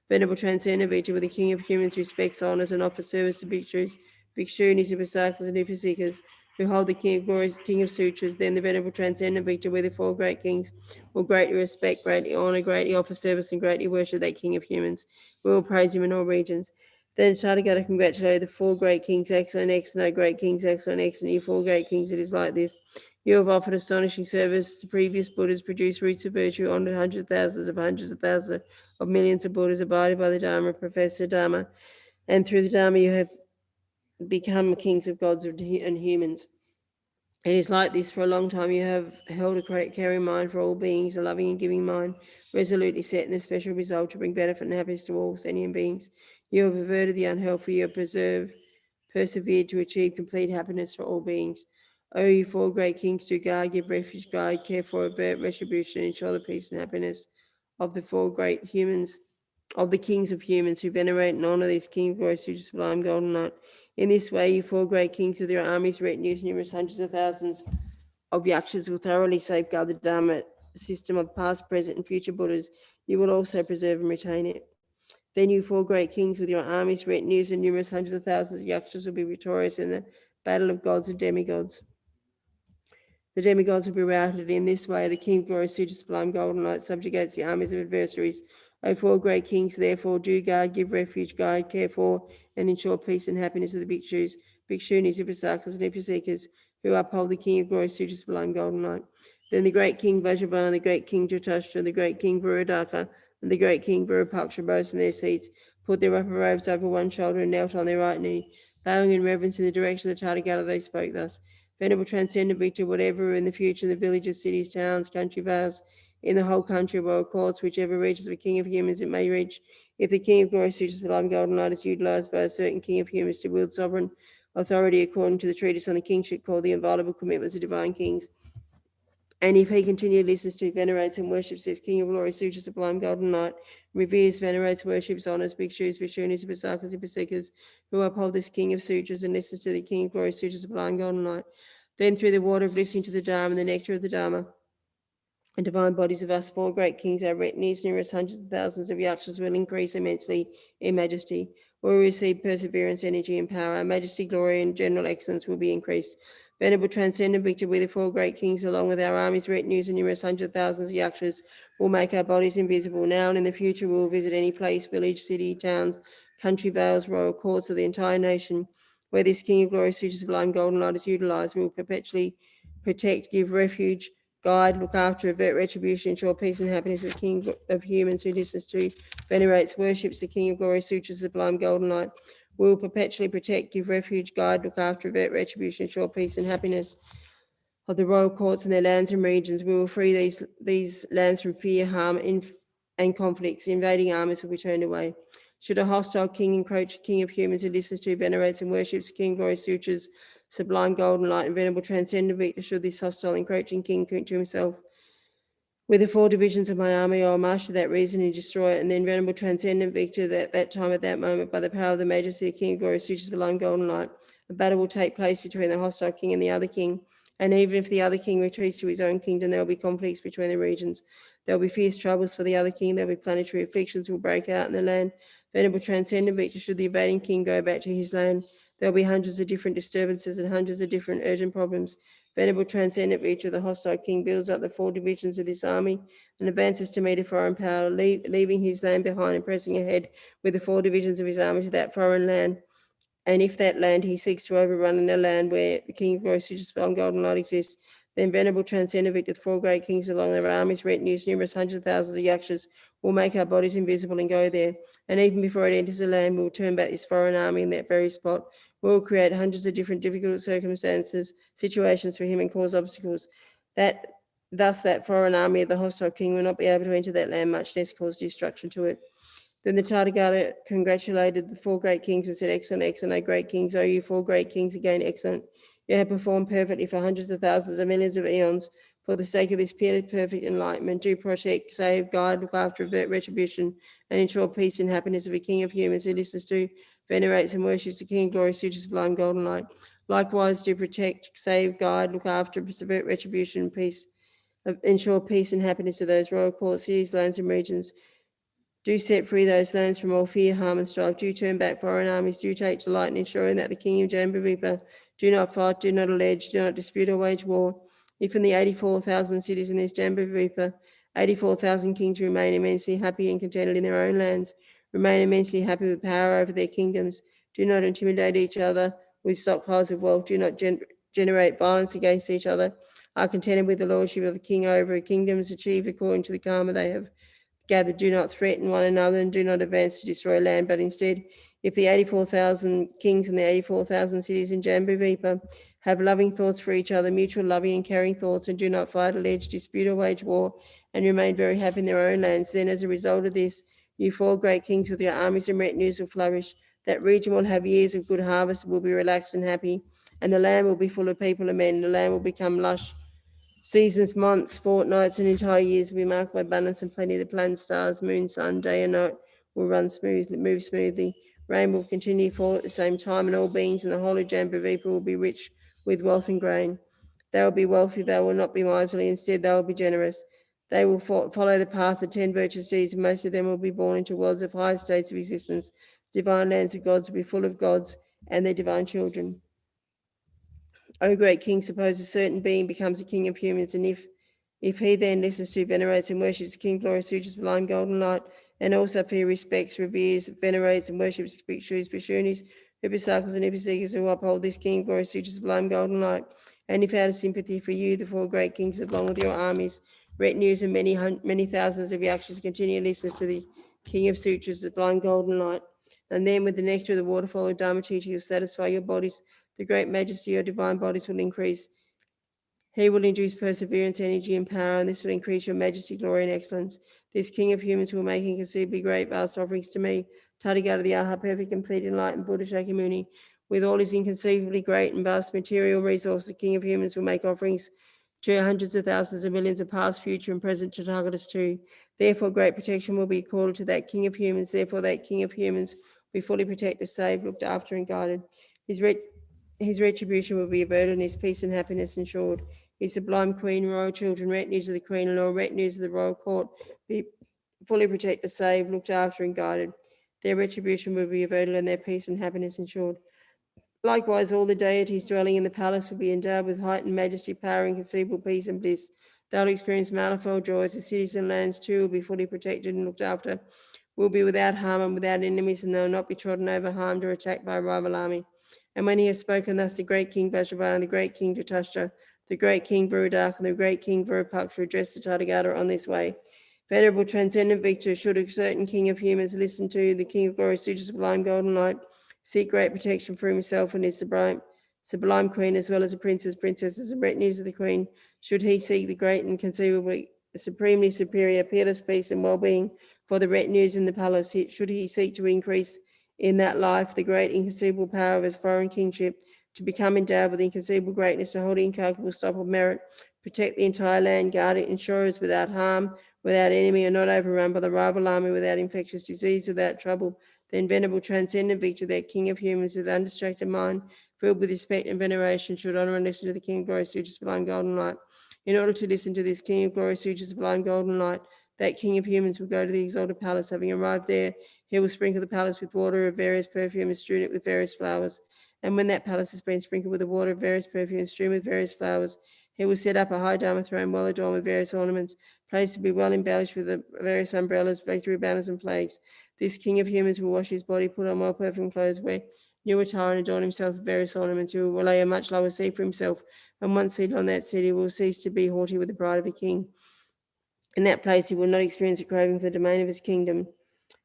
Venerable Transcendent Victor, with the King of humans, respects, honors, and offers service to bhikshus, bhikshunis, upasakas, and upasikas, who hold the King of Glory, King of Sutras. Then the Venerable Transcendent Victor, with the four great kings, will greatly respect, greatly honor, greatly offer service, and greatly worship that King of humans. We will praise him in all regions. Then Tathagata congratulated the four great kings, excellent, excellent, great kings, excellent, excellent. You four great kings, it is like this. You have offered astonishing service to previous Buddhas, produced roots of virtue, honored hundreds of thousands of millions of Buddhas, abided by the Dharma, professed the Dharma, and through the Dharma you have become kings of gods and humans. It is like this. For a long time you have held a great caring mind for all beings, a loving and giving mind, resolutely set in the special resolve to bring benefit and happiness to all sentient beings. You have averted the unhealthy, you have persevered to achieve complete happiness for all beings. O you four great kings, to guard, give refuge, guide, care for, avert retribution, ensure the peace and happiness of the four great humans, of the kings of humans who venerate and honor this King of Glory, Sutra Sublime Golden Light. In this way, you four great kings with your armies, retinues, numerous hundreds of thousands of yakshas will thoroughly safeguard the Dharma system of past, present, and future Buddhas. You will also preserve and retain it. Then you four great kings with your armies, retinues, and numerous hundreds of thousands of yakshas will be victorious in the battle of gods and demigods. The demigods will be routed in this way. The King of Glory, Sutra Sublime Golden Light, subjugates the armies of adversaries. O four great kings, therefore, do guard, give refuge, guide, care for, and ensure peace and happiness of the bhikshus, bhikshunis, upasakas, and upasikas, who uphold the King of Glory, Sutra Sublime Golden Light. Then the great king Vajravana, the great king Jyotisha, the great king Viradaka, And the great king Virupaksha rose from their seats, put their upper robes over one shoulder, and knelt on their right knee. Bowing in reverence in the direction of the Tathagata, they spoke thus: Venerable Transcendent Victor, whatever in the future the villages, cities, towns, country vales, in the whole country, world courts, whichever reaches the king of humans it may reach, if the king of glory suitures the light golden light is utilized by a certain king of humans to wield sovereign authority according to the treatise on the kingship called the Inviolable Commitments of Divine Kings, and if he continually listens to, venerates, and worships this King of Glory, Sutra, Sublime Golden Light, reveres, venerates, worships, honors, bhikshus, bhikshunis, upasakas, upasikas, who uphold this King of Sutras, and listens to the King of Glory, Sutra, Sublime Golden Light, then through the water of listening to the Dharma and the nectar of the Dharma, and divine bodies of us four great kings, our retinues, numerous hundreds of thousands of yakshas, will increase immensely in majesty. Will receive perseverance, energy, and power. Our majesty, glory, and general excellence will be increased. Venerable Transcendent Victor, we the four great kings, along with our armies, retinues, and numerous hundred thousands of yakshas, will make our bodies invisible. Now and in the future, we will visit any place, village, city, towns, country, vales, royal courts of the entire nation, where this King of Glory, Sutra, Sublime Golden Light is utilized. We will perpetually protect, give refuge, guide, look after, avert retribution, ensure peace and happiness of the King of humans who listens to, venerates, worships the King of Glory, Sutra, Sublime Golden Light. We will perpetually protect, give refuge, guide, look after, avert retribution, ensure peace and happiness of the royal courts and their lands and regions. We will free these lands from fear, harm, and conflicts. The invading armies will be turned away. Should a hostile king encroach, King of humans who listens to, venerates, and worships the King of Glory, Sutras, Sublime Golden Light, and Venerable Transcendent Victor, should this hostile encroaching king commit to himself with the four divisions of my army, I will master that reason and destroy it. And then Venerable Transcendent Victor, at that time, at that moment, by the power of the majesty of the King of Glory, Sutra, Sublime Golden Light, a battle will take place between the hostile king and the other king. And even if the other king retreats to his own kingdom, there will be conflicts between the regions. There will be fierce troubles for the other king. There will be planetary afflictions will break out in the land. Venerable Transcendent Victor, should the invading king go back to his land, there will be hundreds of different disturbances and hundreds of different urgent problems. Venerable Transcendent Victor, the hostile king, builds up the four divisions of this army and advances to meet a foreign power, leaving his land behind and pressing ahead with the four divisions of his army to that foreign land. And if that land he seeks to overrun in a land where the King of Glory, Sutra, Sublime Golden Light exists, then Venerable Transcendent Victor, the four great kings along their armies, retinues, numerous hundreds of thousands of yakshas, will make our bodies invisible and go there. And even before it enters the land, we will turn back this foreign army in that very spot. We will create hundreds of different difficult circumstances, situations for him, and cause obstacles. Thus that foreign army of the hostile king will not be able to enter that land, much less cause destruction to it. Then the Tathagata congratulated the four great kings and said, Excellent, excellent, O great kings, O you four great kings, again, excellent. You have performed perfectly for hundreds of thousands of millions of eons for the sake of this purely perfect enlightenment. Do protect, save, guide, look after, avert retribution, and ensure peace and happiness of a king of humans who listens to, venerates, and worships the King of Glory, Sutra, Sublime Golden Light. Likewise, do protect, save, guide, look after, avert retribution, peace, ensure peace and happiness of those royal courts, cities, lands, and regions. Do set free those lands from all fear, harm, and strife. Do turn back foreign armies. Do take delight in ensuring that the King of Jambuvipa do not fight, do not allege, do not dispute or wage war. If in the 84,000 cities in this Jambuvipa, 84,000 kings remain immensely happy and contented in their own lands, remain immensely happy with power over their kingdoms, do not intimidate each other with stockpiles of wealth, do not generate violence against each other, are contented with the lordship of a king over kingdoms achieved according to the karma they have gathered, do not threaten one another and do not advance to destroy land, but instead, if the 84,000 kings and the 84,000 cities in Jambuvipa have loving thoughts for each other, mutual loving and caring thoughts, and do not fight, allege, dispute, or wage war, and remain very happy in their own lands, then as a result of this, you four great kings with your armies and retinues will flourish. That region will have years of good harvest, will be relaxed and happy, and the land will be full of people and men. The land will become lush. Seasons, months, fortnights, and entire years will be marked by abundance and plenty. The planets, stars, moon, sun, day and night will move smoothly. Rain will continue to fall at the same time, and all beings in the whole of Jambuvipa will be rich with wealth and grain. They will be wealthy, they will not be miserly, instead they will be generous. They will follow the path of 10 virtuous deeds, and most of them will be born into worlds of higher states of existence. Divine lands of gods will be full of gods and their divine children. O great king, suppose a certain being becomes a king of humans, and if he then listens to, venerates, and worships the King, glorious Sutras, blind golden light, and also if he respects, reveres, venerates, and worships bhikshus, bhikshunis, upasakas, and upasikas who uphold this King, glorious Sutras, blind golden light, and if out of sympathy for you, the four great kings, along with your armies, Retinues and many thousands of yakshas continue to listen to the King of Sutras, the blind golden light. And then with the nectar of the waterfall of Dharma teaching will satisfy your bodies, the great majesty of your divine bodies will increase. He will induce perseverance, energy, and power, and this will increase your majesty, glory, and excellence. This King of humans will make inconceivably great, vast offerings to me, Tathagata, the Arhat, perfect, complete, enlightened Buddha Shakyamuni. With all his inconceivably great and vast material resources, the King of humans will make offerings to hundreds of thousands of millions of past, future, and present Tathagatas too. Therefore, great protection will be accorded to that King of humans. Therefore, that King of humans will be fully protected, saved, looked after, and guided. His retribution will be averted, and his peace and happiness ensured. His sublime queen, royal children, retinues of the queen, and all retinues of the royal court be fully protected, saved, looked after, and guided. Their retribution will be averted, and their peace and happiness ensured. Likewise, all the deities dwelling in the palace will be endowed with heightened majesty, power, inconceivable peace, and bliss. They'll experience manifold joys. The cities and lands, too, will be fully protected and looked after, will be without harm and without enemies, and they will not be trodden over, harmed, or attacked by a rival army. And when he has spoken thus, the great King Vajravana, the great King Jatashta, the great King Virudak, and the great King Virupaksha addressed the Tathagata on this way. Venerable Transcendent Victor, should a certain King of humans listen to the King of Glory, Suture, sublime golden light, seek great protection for himself and his sublime queen, as well as the princesses, and retinues of the queen, should he seek the great and conceivably supremely superior peerless peace and well-being for the retinues in the palace, should he seek to increase in that life the great inconceivable power of his foreign kingship, to become endowed with inconceivable greatness, to hold incalculable stock of merit, protect the entire land, guard it, ensure us without harm, without enemy, and not overrun by the rival army, without infectious disease, without trouble, then Venerable Transcendent Victor, that King of humans with undistracted mind, filled with respect and veneration, should honor and listen to the King of Glory, Suture, sublime golden light. In order to listen to this King of Glory, Suture, sublime golden light, that King of humans will go to the exalted palace. Having arrived there, he will sprinkle the palace with water of various perfume and strew it with various flowers. And when that palace has been sprinkled with the water of various perfume and strewn with various flowers, he will set up a high Dharma throne well adorned with various ornaments, placed to be well embellished with the various umbrellas, victory banners, and flags. This King of humans will wash his body, put on well perfumed clothes, wear new attire, and adorn himself with various ornaments. He will lay a much lower seat for himself, and once seated on that seat, he will cease to be haughty with the pride of a king. In that place, he will not experience a craving for the domain of his kingdom.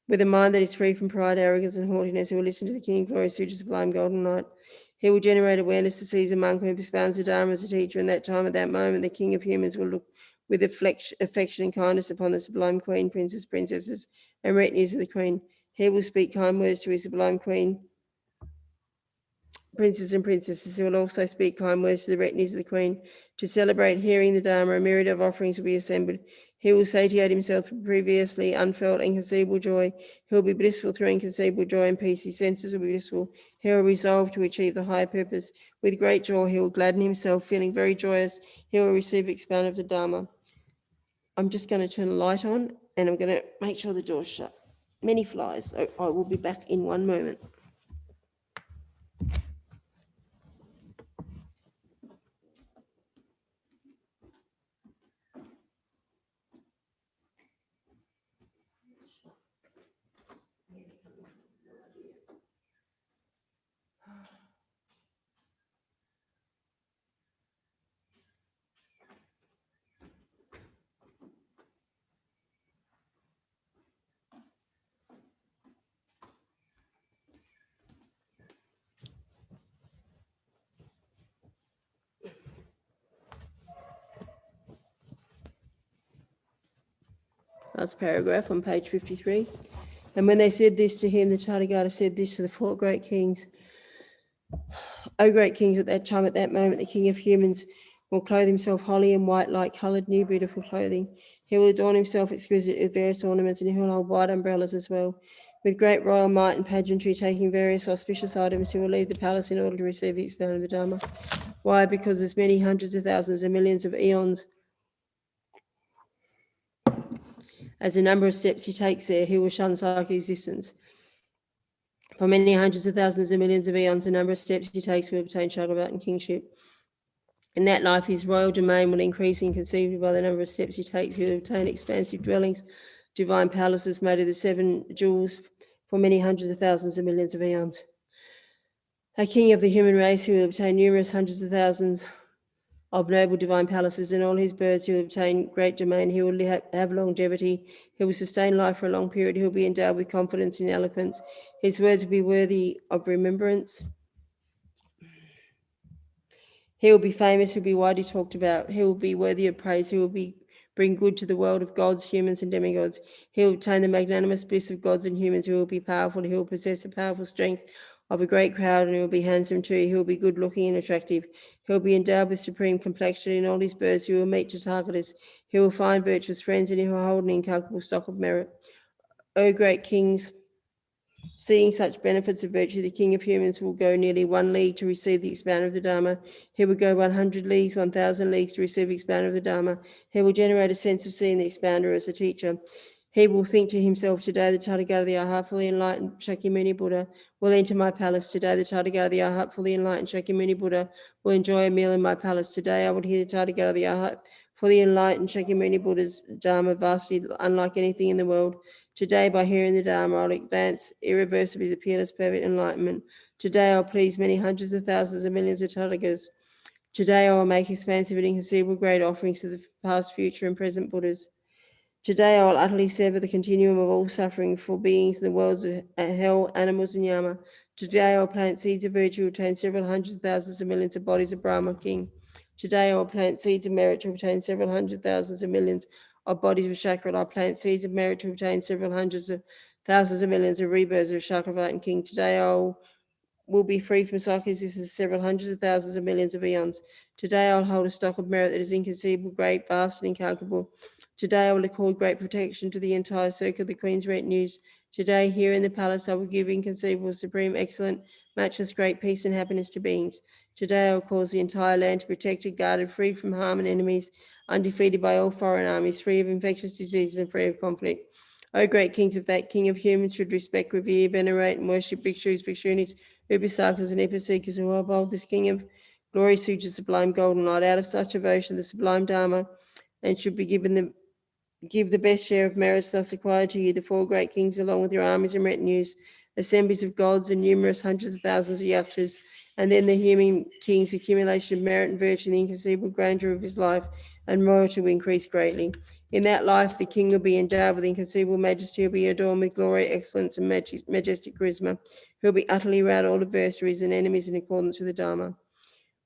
With a mind that is free from pride, arrogance, and haughtiness, he will listen to the King of Glory, Suture, sublime golden light. He will generate awareness to seize a monk who expounds the Dharma as a teacher. In that time, at that moment, the King of humans will look with affection and kindness upon the sublime queen, princesses, and retinues of the queen. He will speak kind words to his sublime queen, princes and princesses. He will also speak kind words to the retinues of the queen. To celebrate hearing the Dharma, a myriad of offerings will be assembled. He will satiate himself with previously unfelt inconceivable joy. He will be blissful through inconceivable joy and peace. His senses will be blissful. He will resolve to achieve the higher purpose. With great joy, he will gladden himself, feeling very joyous. He will receive expound of the Dharma. I'm just going to turn the light on, and I'm going to make sure the door's shut. Many flies. I will be back in one moment. Last paragraph on page 53. And when they said this to him, the Tathagata said this to the four great kings. O great kings, at that time, at that moment, the King of humans will clothe himself wholly in white, light-coloured, new, beautiful clothing. He will adorn himself exquisite with various ornaments, and he will hold white umbrellas as well. With great royal might and pageantry, taking various auspicious items, he will leave the palace in order to receive the expounding of the Dharma. Why? Because as many hundreds of thousands and millions of eons as the number of steps he takes there, he will shun psychic existence. For many hundreds of thousands and millions of eons, the number of steps he takes will obtain Chakravartin kingship. In that life, his royal domain will increase inconceivably by the number of steps he takes. He will obtain expansive dwellings, divine palaces made of the 7 jewels for many hundreds of thousands and millions of eons. A king of the human race, he will obtain numerous hundreds of thousands of noble divine palaces, and all his birds. He will obtain great domain. He will have longevity. He will sustain life for a long period. He will be endowed with confidence and eloquence. His words will be worthy of remembrance. He will be famous. He will be widely talked about. He will be worthy of praise. He will bring good to the world of gods, humans, and demigods. He will obtain the magnanimous bliss of gods and humans. He will be powerful. He will possess the powerful strength of a great crowd, and he will be handsome too. He will be good looking and attractive. He will be endowed with supreme complexion. In all his births he will meet Tathagatas. He will find virtuous friends, and he will hold an incalculable stock of merit. O great kings, seeing such benefits of virtue, the king of humans will go nearly 1 league to receive the expound of the Dharma. He will go 100 leagues, 1,000 leagues to receive the expound of the Dharma. He will generate a sense of seeing the expounder as a teacher. He will think to himself, today the Tathagata, the Arhat, fully enlightened Shakyamuni Buddha, will enter my palace. Today the Tathagata, the Arhat, fully enlightened Shakyamuni Buddha, will enjoy a meal in my palace. Today I would hear the Tathagata, the Arhat, fully enlightened Shakyamuni Buddha's Dharma, vastly unlike anything in the world. Today, by hearing the Dharma, I'll advance irreversibly to peerless perfect enlightenment. Today, I'll please many hundreds of thousands and millions of Tathagatas. Today, I will make expansive and inconceivable great offerings to the past, future, and present Buddhas. Today, I will utterly sever the continuum of all suffering for beings in the worlds of hell, animals, and yama. Today, I will plant seeds of virtue to obtain several hundreds of thousands of millions of bodies of Brahma King. Today, I will plant seeds of merit to obtain several hundred thousands of millions of bodies of Chakra. I plant seeds of merit to obtain several hundreds of thousands of millions of rebirths of Chakravartin King. Today, I will be free from cycle existence several hundreds of thousands of millions of eons. Today, I'll hold a stock of merit that is inconceivable, great, vast, and incalculable. Today, I will accord great protection to the entire circle of the Queen's retinues. Today, here in the palace, I will give inconceivable, supreme, excellent, matchless, great peace and happiness to beings. Today, I will cause the entire land to be protected, guarded, free from harm and enemies, undefeated by all foreign armies, free of infectious diseases and free of conflict. O great kings, if that king of humans should respect, revere, venerate, and worship bhikshus, bhikshunis, upasakas, and upaseekas who uphold this king of glory, Suture, sublime golden light, out of such devotion, the sublime Dharma, and should be give the best share of merits thus acquired to you, the four great kings, along with your armies and retinues, assemblies of gods and numerous hundreds of thousands of yakshas, and then the human king's accumulation of merit and virtue, and the inconceivable grandeur of his life and royalty will increase greatly. In that life, the king will be endowed with inconceivable majesty, he'll be adorned with glory, excellence, and majestic charisma. He'll be utterly routed all adversaries and enemies in accordance with the Dharma.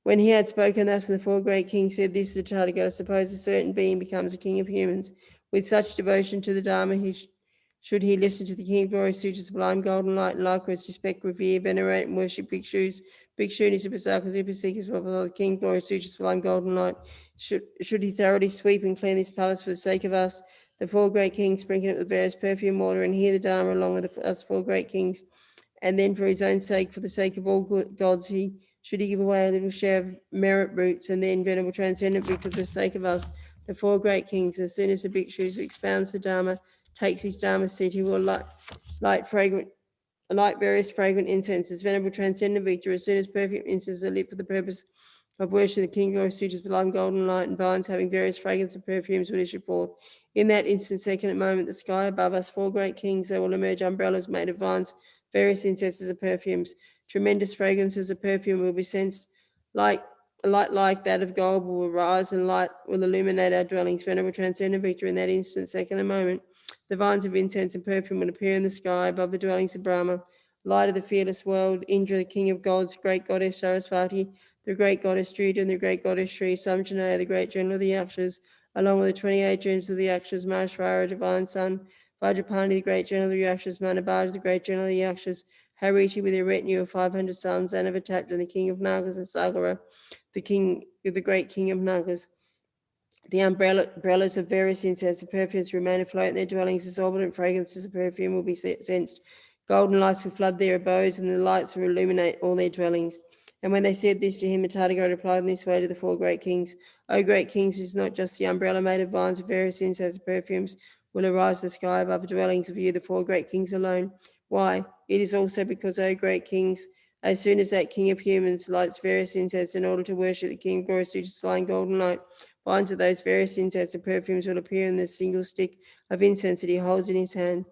When he had spoken thus, and the four great kings said this to Tathagata, suppose a certain being becomes a king of humans. With such devotion to the Dharma, should he listen to the King of Glory, Suture, sublime golden light, and likewise respect, revere, venerate, and worship bhikshus, bhikshunis, upasakas, upaseekas, the King of Glory, Suture, sublime golden light. Should he thoroughly sweep and clean this palace for the sake of us, the four great kings, sprinkle it with various perfume water, and hear the Dharma along with us four great kings, and then for his own sake, for the sake of all gods, should he give away a little share of merit roots, and then Venerable Transcendent Victor for the sake of us, the four great kings, as soon as the bhikshus who expounds the Dharma takes his Dharma seat, he will light various fragrant incenses. Venerable Transcendent Victor, as soon as perfume incenses are lit for the purpose of worship, the King of Sutras, beloved golden light and vines having various fragrances and perfumes will issue forth. In that instant, second at moment, the sky above us, four great kings, there will emerge umbrellas made of vines, various incenses and perfumes. Tremendous fragrances of perfume will be sensed, like a light like that of gold will arise, and light will illuminate our dwellings. Venerable Transcendent Victor, in that instant, second a moment, the vines of incense and perfume will appear in the sky above the dwellings of Brahma. Light of the fearless world, Indra, the king of gods, great goddess Sarasvati, the great goddess Judha, and the great goddess Sri, Samjanaya, the great general of the Yakshas, along with the 28 generals of the Yakshas, Maheshwara, divine son, Vajrapani, the great general of the Yakshas, Manabhaja, the great general of the Yakshas, Hariti with a retinue of 500 sons, Anavatabta, the king of Nagas, and Sagara, the great king of Nagas. The umbrellas of various incense and perfumes remain afloat in their dwellings. Exorbitant fragrances of perfume will be sensed. Golden lights will flood their abodes, and the lights will illuminate all their dwellings. And when they said this to him, Tathagata replied in this way to the four great kings: O great kings, it is not just the umbrella made of vines of various incense and perfumes will arise to the sky above the dwellings of you, the four great kings alone. Why? It is also because, O great kings, as soon as that king of humans lights various incense in order to worship the king of glory, Suture, flying golden light, vines of those various incense and perfumes will appear in the single stick of incense that he holds in his hand.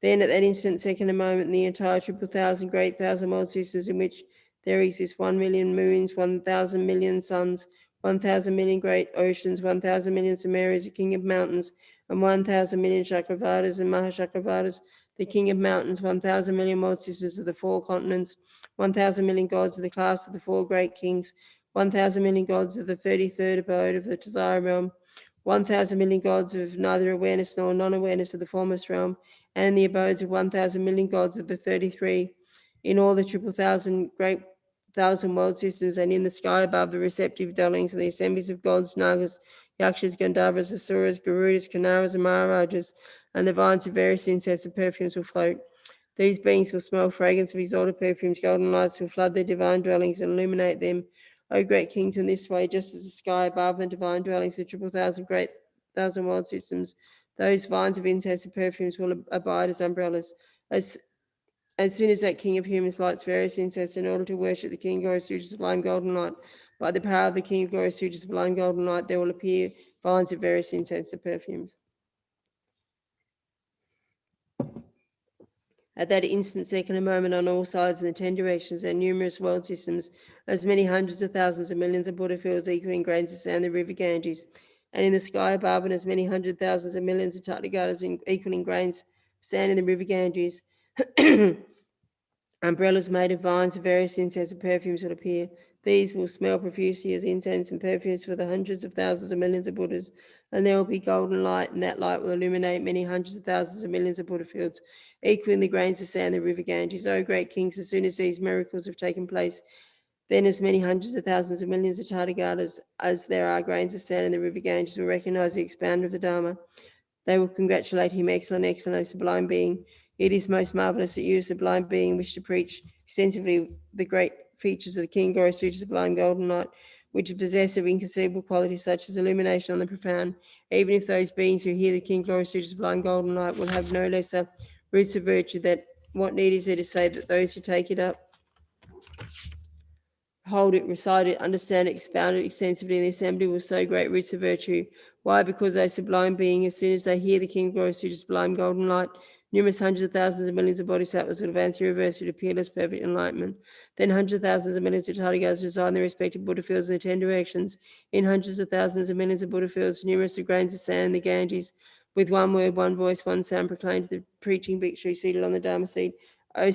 Then at that instant, second a moment, in the entire triple thousand great thousand world systems in which there exist 1,000,000 moons, 1,000,000,000 suns, 1,000 million great oceans, 1,000 million Samaras, the king of mountains, and 1,000 million Chakravatas and Mahachakravas, the king of mountains, 1,000 million world sisters of the four continents, 1,000 million gods of the class of the four great kings, 1,000 million gods of the 33rd abode of the desire realm, 1,000 million gods of neither awareness nor non-awareness of the formless realm, and the abodes of 1,000 million gods of the 33, in all the triple thousand great thousand world systems, and in the sky above the receptive dwellings and the assemblies of gods, Nagas, Yakshas, Gandharvas, Asuras, Garudas, Kanaras, and Maharajas, and the vines of various incense and perfumes will float. These beings will smell fragrance of exalted perfumes, golden lights will flood their divine dwellings and illuminate them. O great kings, in this way, just as the sky above the divine dwellings, the triple thousand great thousand world systems, those vines of incense and perfumes will abide as umbrellas. As soon as that king of humans lights various incense in order to worship the king of glory, Suture, sublime golden light, by the power of the king of glory, Suture, sublime golden light, there will appear vines of various incense and perfumes. At that instant, second, a moment on all sides in the 10 directions and numerous world systems, as many hundreds of thousands of millions of Buddha fields equaling grains of sand the river Ganges, and in the sky above, and as many hundred thousands of millions of Tathagatas equaling grains of sand in the river Ganges. Umbrellas made of vines of various incense and perfumes will appear. These will smell profusely as incense and perfumes for the hundreds of thousands of millions of Buddhas, and there will be golden light, and that light will illuminate many hundreds of thousands of millions of Buddha fields, equaling the grains of sand in the river Ganges. O great kings, as soon as these miracles have taken place, then as many hundreds of thousands of millions of Tathagatas as there are grains of sand in the river Ganges will recognize the expounder of the Dharma. They will congratulate him, excellent, excellent, O sublime being. It is most marvelous that you, sublime being, wish to preach extensively the great features of the King Glory Sutra, sublime golden light, which is possessed of inconceivable qualities such as illumination on the profound. Even if those beings who hear the King Glory Sutra, sublime golden light, will have no lesser roots of virtue, that what need is there to say that those who take it up, hold it, recite it, understand it, expound it extensively in the assembly will sow great roots of virtue. Why? Because they sublime being, as soon as they hear the King Glory Sutra, sublime golden light, numerous hundreds of thousands of millions of bodhisattvas will advance irreversibly to peerless perfect enlightenment. Then hundreds of thousands of millions of Tathagatas reside in their respective Buddha fields in the 10 directions. In hundreds of thousands of millions of Buddha fields, numerous of grains of sand in the Ganges, with one word, one voice, one sound proclaimed to the preaching bhikshu seated on the Dharma seat. O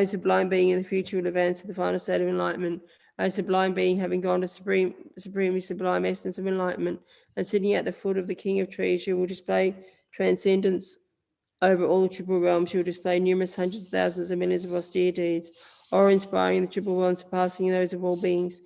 sublime being, in the future will advance to the final state of enlightenment. O sublime being, having gone to supremely sublime essence of enlightenment, and sitting at the foot of the King of Trees, you will display transcendence over all the triple realms. You will display numerous hundreds of thousands of millions of austere deeds, awe-inspiring the triple worlds, surpassing those of all beings.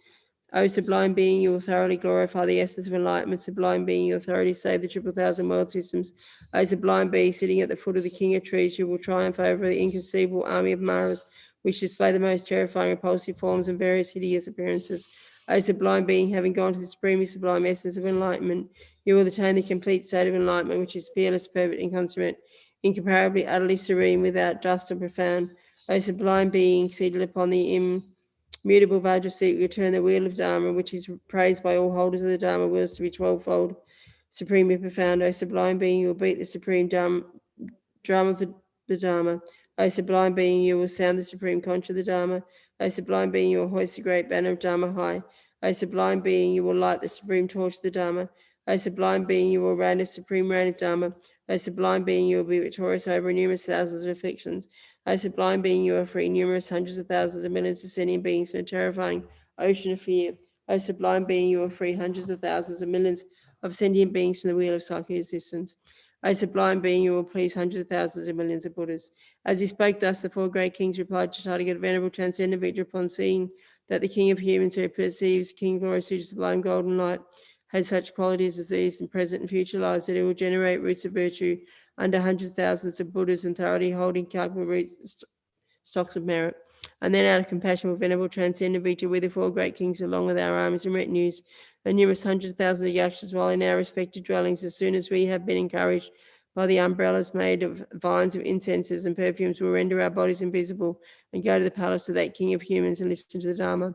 O sublime being, you will thoroughly glorify the essence of enlightenment. Sublime being, you will thoroughly save the triple thousand world systems. O sublime being, sitting at the foot of the King of Trees, you will triumph over the inconceivable army of Maras, which display the most terrifying repulsive forms and various hideous appearances. O sublime being, having gone to the supremely sublime essence of enlightenment, you will attain the complete state of enlightenment, which is fearless, perfect, and consummate, incomparably, utterly serene, without just and profound. O sublime being, seated upon the immutable Vajra seat, we turn the wheel of Dharma, which is praised by all holders of the Dharma wheels to be 12-fold, supremely profound. O sublime being, you will beat the supreme drum of the Dharma. O sublime being, you will sound the supreme conch of the Dharma. O sublime being, you will hoist the great banner of Dharma high. O sublime being, you will light the supreme torch of the Dharma. O sublime being, you will reign the supreme reign of Dharma. O sublime being, you will be victorious over numerous thousands of afflictions. O sublime being, you are free numerous hundreds of thousands of millions of sentient beings from a terrifying ocean of fear. O sublime being, you are free hundreds of thousands of millions of sentient beings from the wheel of psychic existence. O sublime being, you will please hundreds of thousands of millions of Buddhas. As he spoke thus, the four great kings replied to Tathagata, Venerable, transcendent victor, upon seeing that the King of humans who perceives King Glory Sutra, sublime golden light, has such qualities as these in present and future lives, that it will generate roots of virtue under hundreds of thousands of Buddhas and thoroughly holding calculable roots, stocks of merit. And then out of compassion will Venerable transcendent victor with the four great kings along with our armies and retinues and numerous hundreds of thousands of yakshas while in our respective dwellings, as soon as we have been encouraged by the umbrellas made of vines of incenses and perfumes, will render our bodies invisible and go to the palace of that King of humans and listen to the Dharma.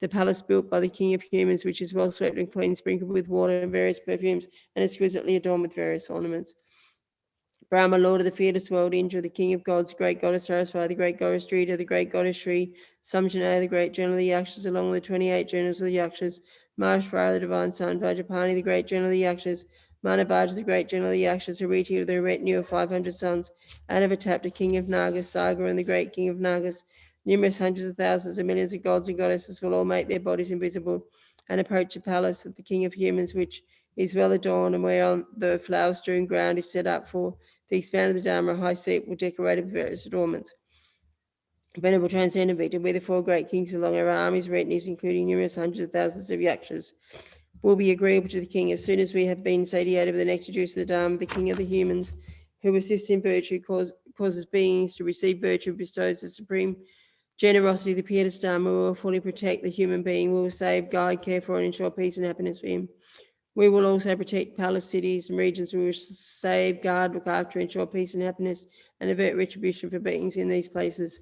The palace built by the King of humans, which is well swept and clean, sprinkled with water and various perfumes, and exquisitely adorned with various ornaments. Brahma, Lord of the fearless world, Indra, the king of gods, the great goddess Saraswati, the great goddess Drita, the great goddess Shri, Samjana, the great general of the Yakshas, along with the 28 generals of the Yakshas, Maheshwara, the divine son, Vajrapani, the great general of the Yakshas, Manabhaja, the great general of the Yakshas, Hariti, the retinue of 500 sons, Anavatap, the king of Nagas, Sagar, and the great king of Nagas. Numerous hundreds of thousands and millions of gods and goddesses will all make their bodies invisible and approach the palace of the king of humans, which is well adorned, and whereon the flower-strewn ground is set up for the expanded the Dharma high seat will decorate with various adornments. Venerable Transcendent Victor, we the four great kings along our armies, retinues, including numerous hundreds of thousands of yakshas, will be agreeable to the king as soon as we have been satiated with the nectar juice of the Dharma, the king of the humans, who assists in virtue, causes beings to receive virtue, bestows the supreme generosity, the pietist Dharma will fully protect the human being, will save, guide, care for, and ensure peace and happiness for him. We will also protect palace cities and regions. We will save, guard, look after, ensure peace and happiness, and avert retribution for beings in these places.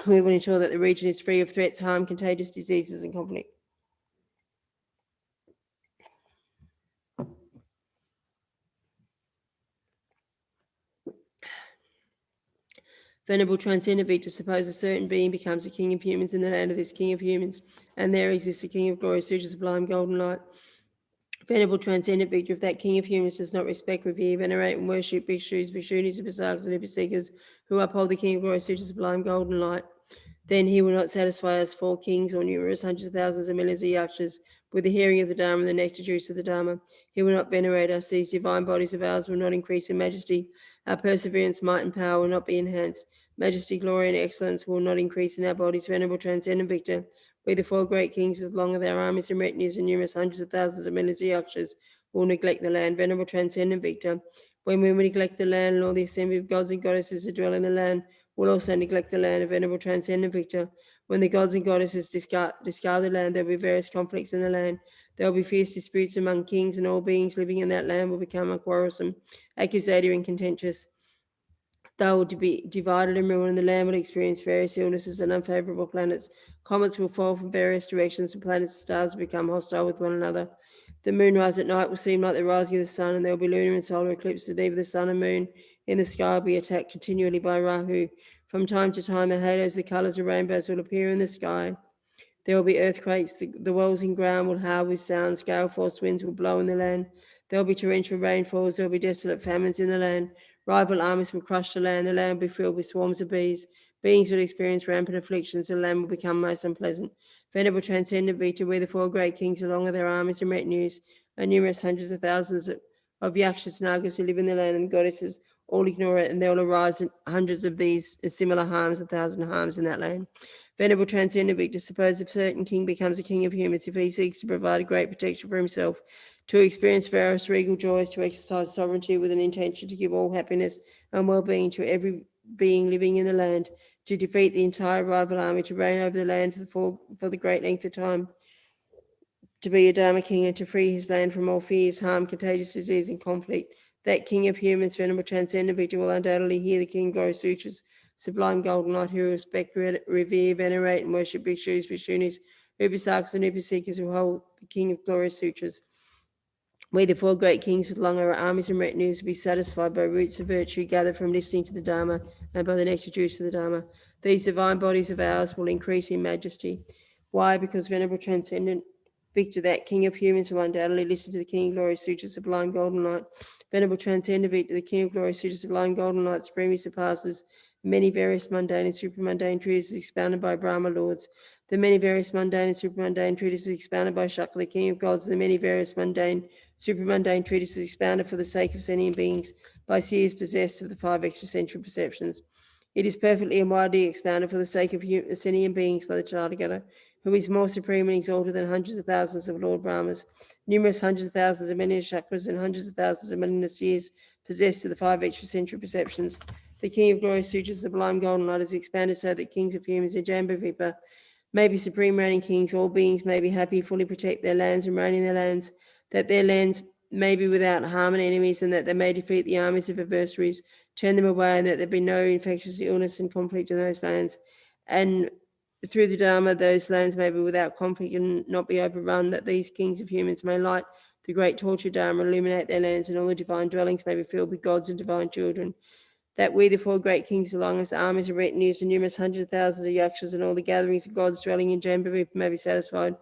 We will ensure that the region is free of threats, harm, contagious diseases, and conflict. Venerable Transcendent Victor, suppose a certain being becomes a king of humans in the land of this king of humans, and there exists a king of glory, Suture, sublime, golden light. Venerable Transcendent Victor, if that king of humans does not respect, revere, venerate, and worship bhikshus, bhikshunis, upasakas, and upasekas who uphold the king of glory, Suture, sublime, golden light, then he will not satisfy us four kings or numerous hundreds of thousands and millions of yakshas with the hearing of the Dharma and the nectar juice of the Dharma. He will not venerate us. These divine bodies of ours will not increase in majesty. Our perseverance, might, and power will not be enhanced. Majesty, glory, and excellence will not increase in our bodies. Venerable Transcendent Victor, we the four great kings, along with our armies and retinues and numerous hundreds of thousands and millions of yakshas, will neglect the land. Venerable Transcendent Victor, when we neglect the land and all the assembly of gods and goddesses who dwell in the land, will also neglect the land of Venerable Transcendent Victor. When the gods and goddesses discard the land, there will be various conflicts in the land. There will be fierce disputes among kings, and all beings living in that land will become quarrelsome, accusatory, and contentious. They will be divided and ruined, and the land will experience various illnesses and unfavorable planets. Comets will fall from various directions, and planets and stars will become hostile with one another. The moonrise at night will seem like the rising of the sun, and there will be lunar and solar eclipses. Neither the sun and moon in the sky will be attacked continually by Rahu. From time to time, the halos, the colors of rainbows will appear in the sky. There will be earthquakes. The walls and ground will howl with sounds. Gale force winds will blow in the land. There will be torrential rainfalls. There will be desolate famines in the land. Rival armies will crush the land. The land will be filled with swarms of bees. Beings will experience rampant afflictions. The land will become most unpleasant. Venerable Transcendent Victor, we the four great kings, along with their armies and retinues, and numerous hundreds of thousands of yakshas, nagas who live in the land, and goddesses, all ignore it, and there will arise hundreds of these similar harms, 1,000 harms in that land. Venerable Transcendent Victor, suppose a certain king becomes a king of humans if he seeks to provide a great protection for himself, to experience various regal joys, to exercise sovereignty with an intention to give all happiness and well-being to every being living in the land, to defeat the entire rival army, to reign over the land for the great length of time, to be a Dharma king, and to free his land from all fears, harm, contagious disease, and conflict. That king of humans, Venerable Transcendent Victor, will undoubtedly hear the king glory sutras, sublime golden light, who respect, revere, venerate, and worship bhikshus, bhikshunis, upasakas, and upasekas who hold the king of glory sutras. We, the four great kings, along our armies and retinues, will be satisfied by roots of virtue gathered from listening to the Dharma and by the nectar juice of the Dharma. These divine bodies of ours will increase in majesty. Why? Because Venerable Transcendent Victor, that king of humans, will undoubtedly listen to the king of glory sutras, sublime golden light. Venerable Transcendent Victor, the king of glory sutras, sublime golden light, supremely surpasses many various mundane and supramundane treatises expounded by Brahma lords, the many various mundane and supramundane treatises expounded by Shakla, the king of gods, and the many various mundane, supramundane treatises expounded for the sake of sentient beings by seers possessed of the five extrasensual perceptions. It is perfectly and widely expounded for the sake of sentient beings by the Tathagata, who is more supreme and exalted than hundreds of thousands of Lord Brahmas, numerous hundreds of thousands of million chakras, and hundreds of thousands of million seers possessed of the five extrasensual perceptions. The King of Glory Sutras, the sublime golden light, is expanded so that kings of humans in Jambudvipa may be supreme reigning kings. All beings may be happy, fully protect their lands and reign in their lands, that their lands may be without harm and enemies, and that they may defeat the armies of adversaries, turn them away, and that there be no infectious illness and conflict in those lands. And through the Dharma, those lands may be without conflict and not be overrun, that these kings of humans may light the great torture Dharma illuminate their lands, and all the divine dwellings may be filled with gods and divine children. That we, the four great kings, along with armies and retinues and numerous hundreds of thousands of yakshas and all the gatherings of gods dwelling in Jambavipa may be satisfied.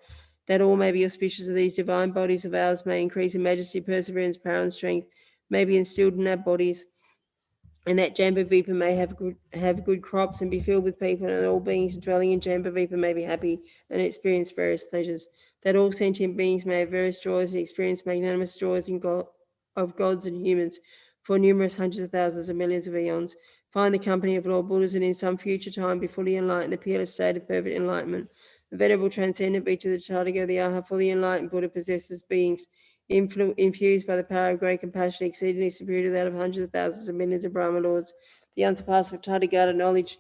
That all may be auspicious of these divine bodies of ours may increase in majesty, perseverance, power, and strength, may be instilled in our bodies, and that Jambavipa may have good crops and be filled with people, and that all beings dwelling in Jambavipa may be happy and experience various pleasures. That all sentient beings may have various joys and experience magnanimous joys of gods and humans for numerous hundreds of thousands and millions of eons. Find the company of Lord Buddhas, and in some future time be fully enlightened, the peerless state of perfect enlightenment. The venerable transcendent Victor, the Chaitanya, the Arhat, fully enlightened Buddha possesses beings infused by the power of great compassion, exceedingly superior to that of hundreds of thousands and millions of Brahma lords. The unsurpassable Tathagata knowledge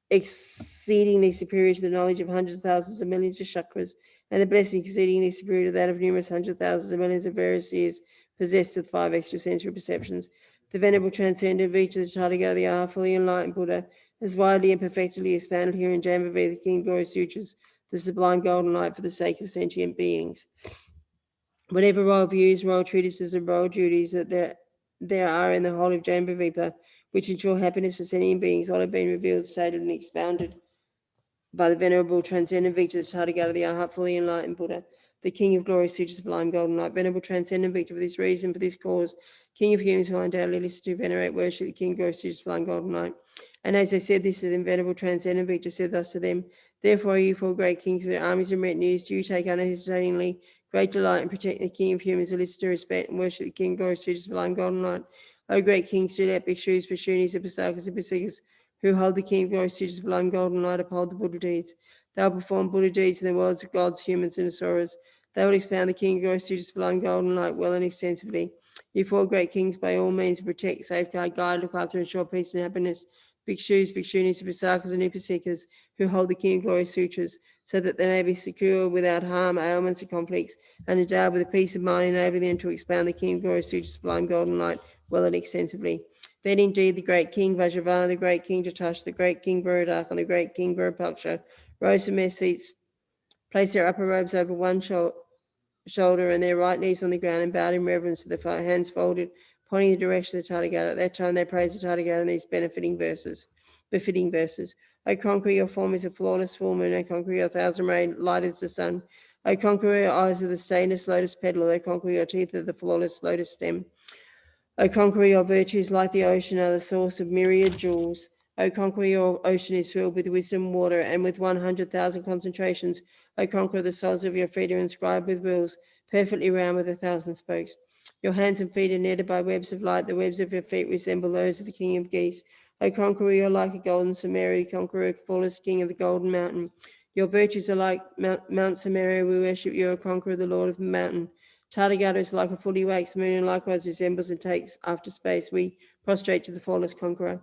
exceedingly superior to the knowledge of hundreds of thousands and millions of chakras, and the blessing exceedingly superior to that of numerous hundreds of thousands and millions of various seers possessed of 5 extrasensory perceptions. The venerable transcendent Victor, the Tathagata, the Arhat, fully enlightened Buddha, has widely and perfectly expounded here in Jambaveda, the King Glory Sutras, the sublime golden light for the sake of sentient beings. Whatever royal views, royal treatises, and royal duties that there are in the whole of Jambavipa, which ensure happiness for sentient beings, all have been revealed, stated, and expounded by the Venerable Transcendent Victor, the Tathagata, the Arhat, fully enlightened Buddha, the King of Glory, Sutra, sublime golden light. Venerable Transcendent Victor, for this reason, for this cause, King of humans will undoubtedly listen to, venerate, worship the King of Glory, Sutra, sublime golden light. And as they said this to them, Venerable Transcendent Victor said thus to them: Therefore, you four great kings with their armies and retinues, do you take unhesitatingly great delight in protecting the King of humans, who listen to, respect, and worship the King of Glory, Sutra, sublime golden light. O great kings, do let bhikshus, bhikshunis, and pasakas, and pasikas, who hold the King of Glory, Sutra, sublime golden light, uphold the Buddha deeds. They will perform Buddha deeds in the worlds of gods, humans, and asuras. They will expound the King of Glory, Sutra, sublime golden light well and extensively. You four great kings, by all means, protect, safeguard, guide, look after, ensure peace and happiness. Bhikshus, bhikshunis, upasakas, and upasikas, who hold the King of Glory Sutras, so that they may be secure without harm, ailments, and conflicts, and endowed with a peace of mind, enabling them to expound the King of Glory Sutras, sublime golden light well and extensively. Then indeed the great King Vajravana, the great King Jatash, the great King Virudak, and the great King Virupaksha rose from their seats, placed their upper robes over one shoulder and their right knees on the ground, and bowed in reverence with their hands folded, pointing the direction of the Tathagata. At that time they praised the Tathagata in these befitting verses. O conqueror, your form is a flawless full moon. O conqueror, your thousand-rayed light is the sun. O conqueror, your eyes are the stainless lotus petal. O conqueror, your teeth are the flawless lotus stem. O conqueror, your virtues like the ocean are the source of myriad jewels. O conqueror, your ocean is filled with wisdom, water, and with 100,000 concentrations. O conqueror, the soles of your feet are inscribed with wheels, perfectly round with 1,000 spokes. Your hands and feet are netted by webs of light. The webs of your feet resemble those of the king of geese. O conqueror, you are like a golden Samaria, conqueror, flawless king of the golden mountain. Your virtues are like Mount Samaria. We worship you, O conqueror, the Lord of the mountain. Tathagata is like a fully waxed moon, and likewise resembles and takes after space. We prostrate to the flawless conqueror.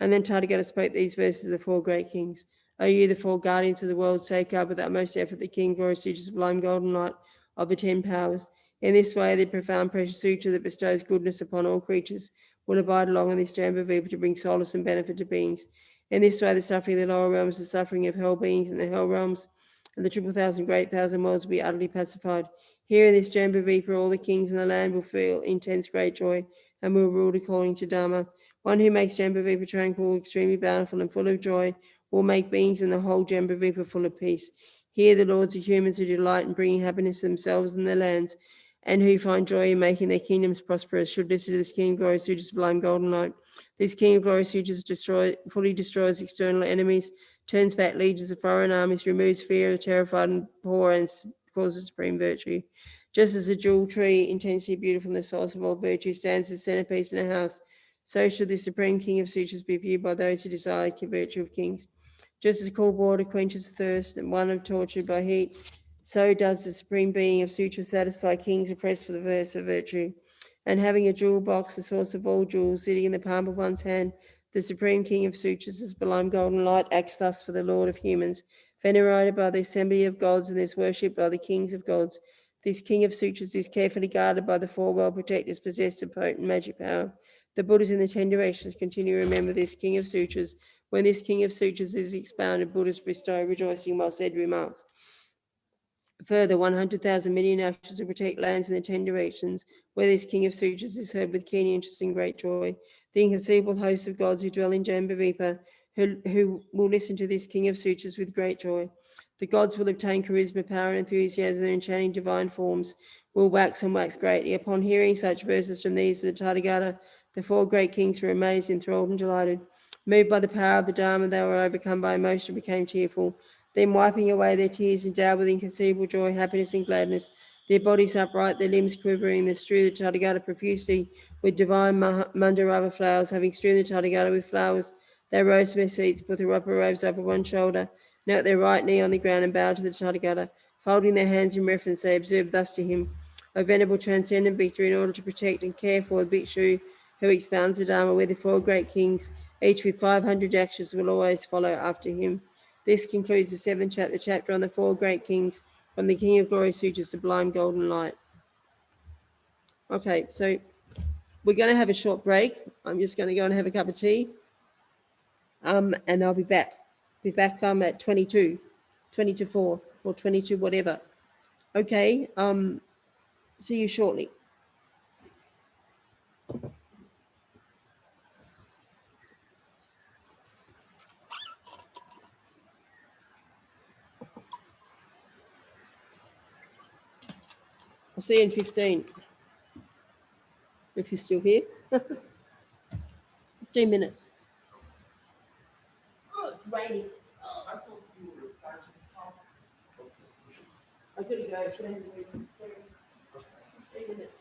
And then Tathagata spoke these verses of the four great kings. O you, the four guardians of the world, safeguard with utmost effort the King, Glory, Sutra, sublime golden light of the 10 powers. In this way, the profound precious Sutra that bestows goodness upon all creatures will abide along in this Jambavipa to bring solace and benefit to beings. In this way, the suffering of the lower realms, the suffering of hell beings in the hell realms, and the 1,000 great thousand worlds will be utterly pacified. Here in this Jambavipa, all the kings in the land will feel intense great joy and will rule according to Dharma. One who makes Jambavipa tranquil, extremely bountiful, and full of joy will make beings in the whole Jambavipa full of peace. Here the lords of humans who delight in bringing happiness to themselves and their lands, and who find joy in making their kingdoms prosperous, should listen to this King of Glory, Sutra, sublime golden light. This King of Glory, Sutra fully destroys external enemies, turns back legions of foreign armies, removes fear, terrified and poor, and causes supreme virtue. Just as a jewel tree, intensely beautiful in the source of all virtue, stands as centerpiece in a house, so should the Supreme King of Sutras be viewed by those who desire the virtue of kings. Just as cold water quenches thirst and one of tortured by heat, so does the Supreme Being of Sutras satisfy kings oppressed for the verse of virtue. And having a jewel box, the source of all jewels, sitting in the palm of one's hand, the Supreme King of Sutras, the sublime golden light, acts thus for the Lord of humans, venerated by the assembly of gods and is worshipped by the kings of gods. This King of Sutras is carefully guarded by the four world protectors possessed of potent magic power. The Buddhas in the 10 directions continue to remember this King of Sutras. When this King of Sutras is expounded, Buddhas bestow rejoicing while said remarks. Further, 100,000 million actions to protect lands in the 10 directions, where this king of sutras is heard with keen interest and great joy. The inconceivable host of gods who dwell in Jambavipa, who will listen to this king of sutras with great joy. The gods will obtain charisma, power, and enthusiasm, and enchanting divine forms will wax and wax greatly. Upon hearing such verses from these of the Tathagata, the four great kings were amazed, enthralled, and delighted. Moved by the power of the Dharma, they were overcome by emotion and became tearful. Then, wiping away their tears, endowed with inconceivable joy, happiness, and gladness, their bodies upright, their limbs quivering, they strew the Tathagata profusely with divine mandarava flowers. Having strewn the Tathagata with flowers, they rose from their seats, put their upper robes over one shoulder, knelt their right knee on the ground, and bowed to the Tathagata. Folding their hands in reverence, they observed thus to him: O venerable transcendent victor, in order to protect and care for the bhikshu who expounds the Dharma, where the four great kings, each with 500 yakshas, will always follow after him. This concludes the 7th chapter on the four great kings, from the King of Glory Sutra, Sublime Golden Light. Okay, so we're going to have a short break. I'm just going to go and have a cup of tea, and I'll be back. At 22 to 4 or 22 whatever. Okay, see you shortly. I'll see you in 15, if you're still here. 15 minutes. Oh, it's raining. Oh, I thought you were reciting. I gotta go. It's gonna have to wait 15 minutes.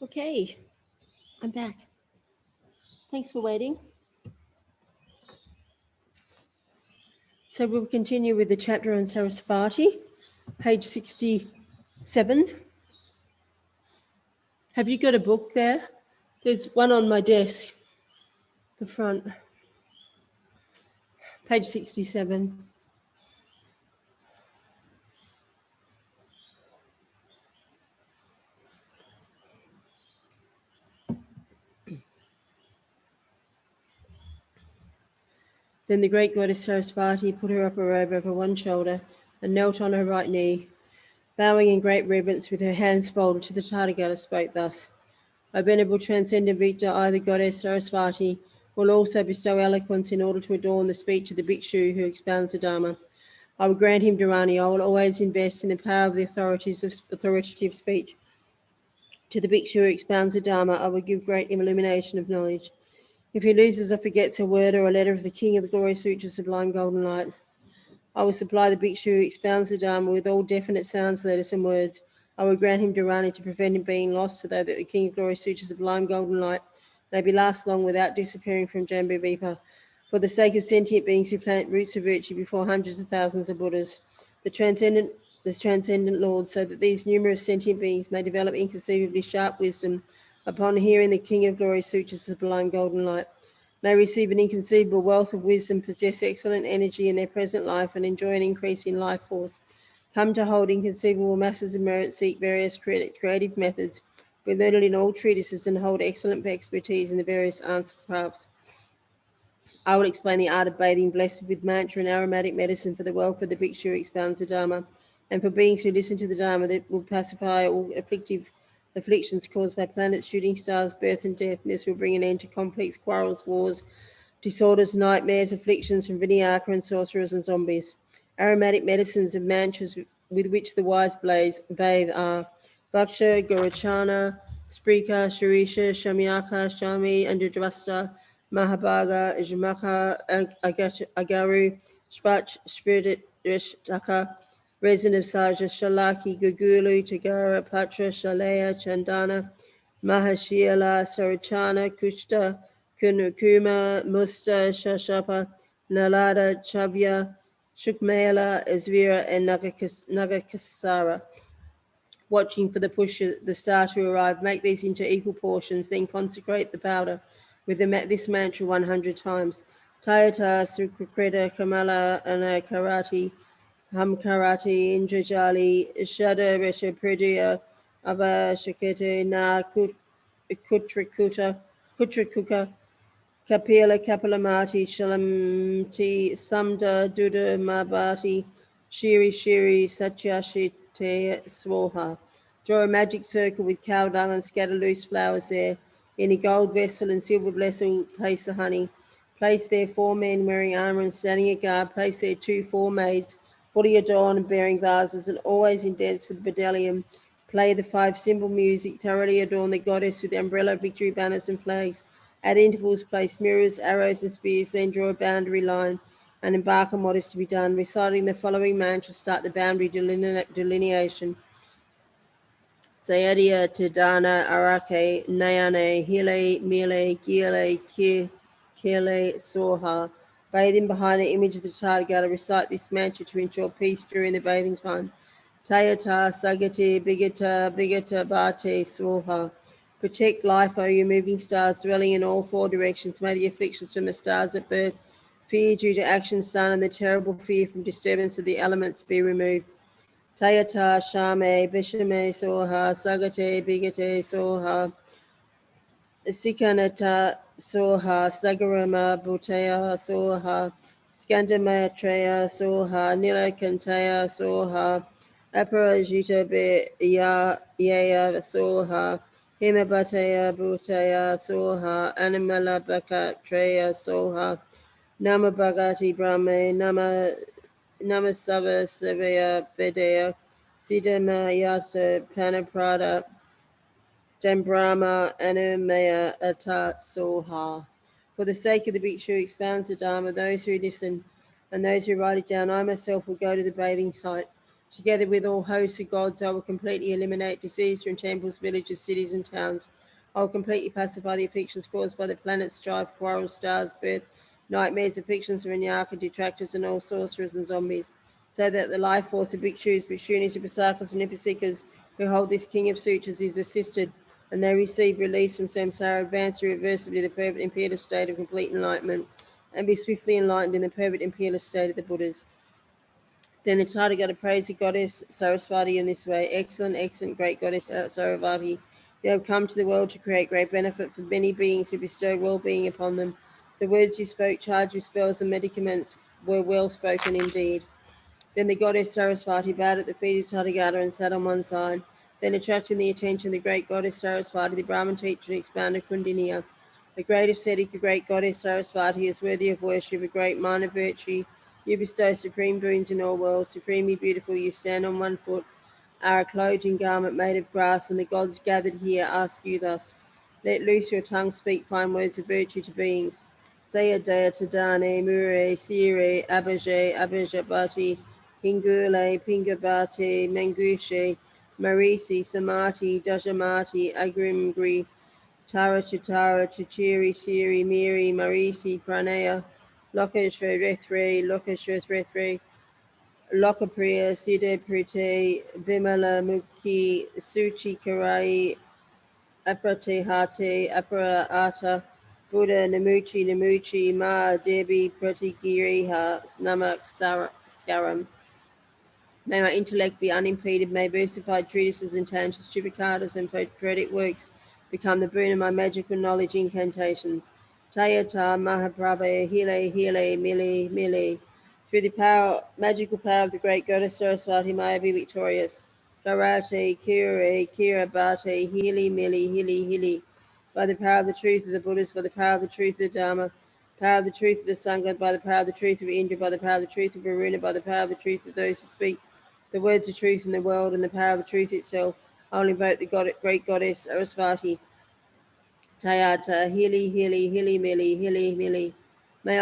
Okay, I'm back. Thanks for waiting. So we'll continue with the chapter on Sarasvati, page 67. Have you got a book there? There's one on my desk, the front. Page 67. Then the great goddess Sarasvati put her upper robe over one shoulder and knelt on her right knee. Bowing in great reverence with her hands folded to the Tathagata, spoke thus: O venerable transcendent victor, I, the goddess Sarasvati, will also bestow eloquence in order to adorn the speech of the bhikshu who expounds the Dharma. I will grant him Dharani. I will always invest in the power of the authoritative speech. To the bhikshu who expounds the Dharma, I will give great illumination of knowledge. If he loses or forgets a word or a letter of the King of the Glory Sutra, sublime golden light, I will supply the bhikshu who expounds the Dharma with all definite sounds, letters, and words. I will grant him Dharani to prevent him being lost, so that the King of Glory Sutra, sublime golden light, may be last long without disappearing from Jambudvipa. For the sake of sentient beings who plant roots of virtue before hundreds of thousands of Buddhas, the transcendent Lord, so that these numerous sentient beings may develop inconceivably sharp wisdom upon hearing the King of Glory Sutra, sublime golden light, may receive an inconceivable wealth of wisdom, possess excellent energy in their present life, and enjoy an increase in life force. Come to hold inconceivable masses of merit, seek various creative methods, be learned in all treatises, and hold excellent expertise in the various arts and crafts. I will explain the art of bathing, blessed with mantra and aromatic medicine, for the welfare of the bhikshu who expounds the Dharma, and for beings who listen to the Dharma, that will pacify all afflictions caused by planets, shooting stars, birth and death, and this will bring an end to complex quarrels, wars, disorders, nightmares, afflictions from Vinyaka and sorcerers and zombies. Aromatic medicines of mantras with which the wise bathe are Vaksha, Gorachana, Sprika, Shirisha, Shamyaka, Shami, Andradvasta, Mahabhaga, Jamaka, Agaru, Svach, Shvirishtaka, Resin of Saja, Shalaki, Gugulu, Tagara, Patra, Shalaya, Chandana, Mahashila, Sarachana, Kushta, Kunukuma, Musta, Shashapa, Nalada, Chavya, Shukmela, Ezvira, and Nagakasara. Watching for the star to arrive, make these into equal portions, then consecrate the powder with this mantra 100 times. Tayata, Sukrikrita, Kamala, Anakarati, Hamkarati, Indrajali, Shada, Resha, Pridya, Ava, Shakete, Na, Kutrikuka, Kapila, Kapilamati, Shalamti, Samda, Duda, Mabati, Shiri, Satyashite, Swaha. Draw a magic circle with cow dung and scatter loose flowers there. In a gold vessel and silver vessel, place the honey. Place there 4 men wearing armor and standing at guard. Place there 4 maids, fully adorned and bearing vases, and always in dance with bdellium. Play the 5 symbol music. Thoroughly adorn the goddess with umbrella, victory banners, and flags. At intervals, place mirrors, arrows, and spears, then draw a boundary line and embark on what is to be done. Reciting the following mantra, start the boundary delineation. Sayadya Tidana Arake Nayane Hile Mile Gile Kile Soha. Bathing behind the image of the Tathagata, recite this mantra to ensure peace during the bathing time. Tayata Sagati Bigata Bate Soha. Protect life, O you moving stars, dwelling in all 4 directions. May the afflictions from the stars at birth, fear due to actions done, and the terrible fear from disturbance of the elements be removed. Tayata Shame Bishame Soha Sagate Bigate Soha Sikanata Soha Sagarama Bhutaya Soha Skandamatraya Soha Nilakantaya Soha Aparajita Yaya Soha Himabhataya Bhutaya Soha Animala Bhakatraya Soha Nama Bhagati Brahme Namasava Savaya Vedaya Siddhama Yata Panaprada Jambrahma Anumaya Atat Soha. For the sake of the bhikshu who expounds the Dharma, those who listen, and those who write it down, I myself will go to the bathing site. Together with all hosts of gods, I will completely eliminate disease from temples, villages, cities, and towns. I will completely pacify the afflictions caused by the planets, strife, quarrels, stars, birth, nightmares, afflictions of Vinyaka, detractors, and all sorcerers and zombies, so that the life force of bhikshus, bhikshunis, upasakas, and upasikas who hold this king of sutras is assisted, and they receive release from samsara, advance irreversibly to the perfect and peerless state of complete enlightenment, and be swiftly enlightened in the perfect and peerless state of the Buddhas. Then the Tathagata praised the goddess Sarasvati in this way: Excellent, excellent, great goddess Sarasvati, you have come to the world to create great benefit for many beings who bestow well-being upon them. The words you spoke, charged with spells and medicaments, were well spoken indeed. Then the goddess Sarasvati bowed at the feet of Tathagata and sat on one side. Then, attracting the attention of the great goddess Sarasvati, the Brahman teacher expounded Kundiniya. A great ascetic, a great goddess Sarasvati is worthy of worship, a great minor virtue. You bestow supreme boons in all worlds, supremely beautiful. You stand on one foot, are a clothing garment made of grass, and the gods gathered here ask you thus: Let loose your tongue, speak fine words of virtue to beings. Saya Daya Tadane, Mure, Sire, Abaje, Abajabati, Pingule, Pingabati, Mangushe, Marisi, Samati, Dajamati, Agrimgri, Tara Chitara, Chichiri, Siri, Miri, Marisi, Pranaya, Lokeshre Rethre, Lokeshre Rethre, Lokapriya, Siddha Prite, Bimala Mukhi, Suchi Karai, Aprate Hate, Apara Ata, Buddha Namuchi Namuchi, Ma Devi Pratigiriha, Namak Skaram. May my intellect be unimpeded, may versified treatises and tantrums, tripicatas and poetic works become the boon of my magical knowledge incantations. Tayata Mahaprabha Hile Hile Mili Mili. Through the magical power of the great goddess Saraswati, may I be victorious. Karate, Kire, Kirabate, Hili Mili Hili Hili. By the power of the truth of the Buddhas, by the power of the truth of the Dharma, power of the truth of the Sangha, by the power of the truth of Indra, by the power of the truth of Varuna, by the power of the truth of those who speak the words of truth in the world and the power of truth itself, I will invoke the great goddess Sarasvati. Tayata, Hili, Hili, Hili, Mili, Hili, Mili. May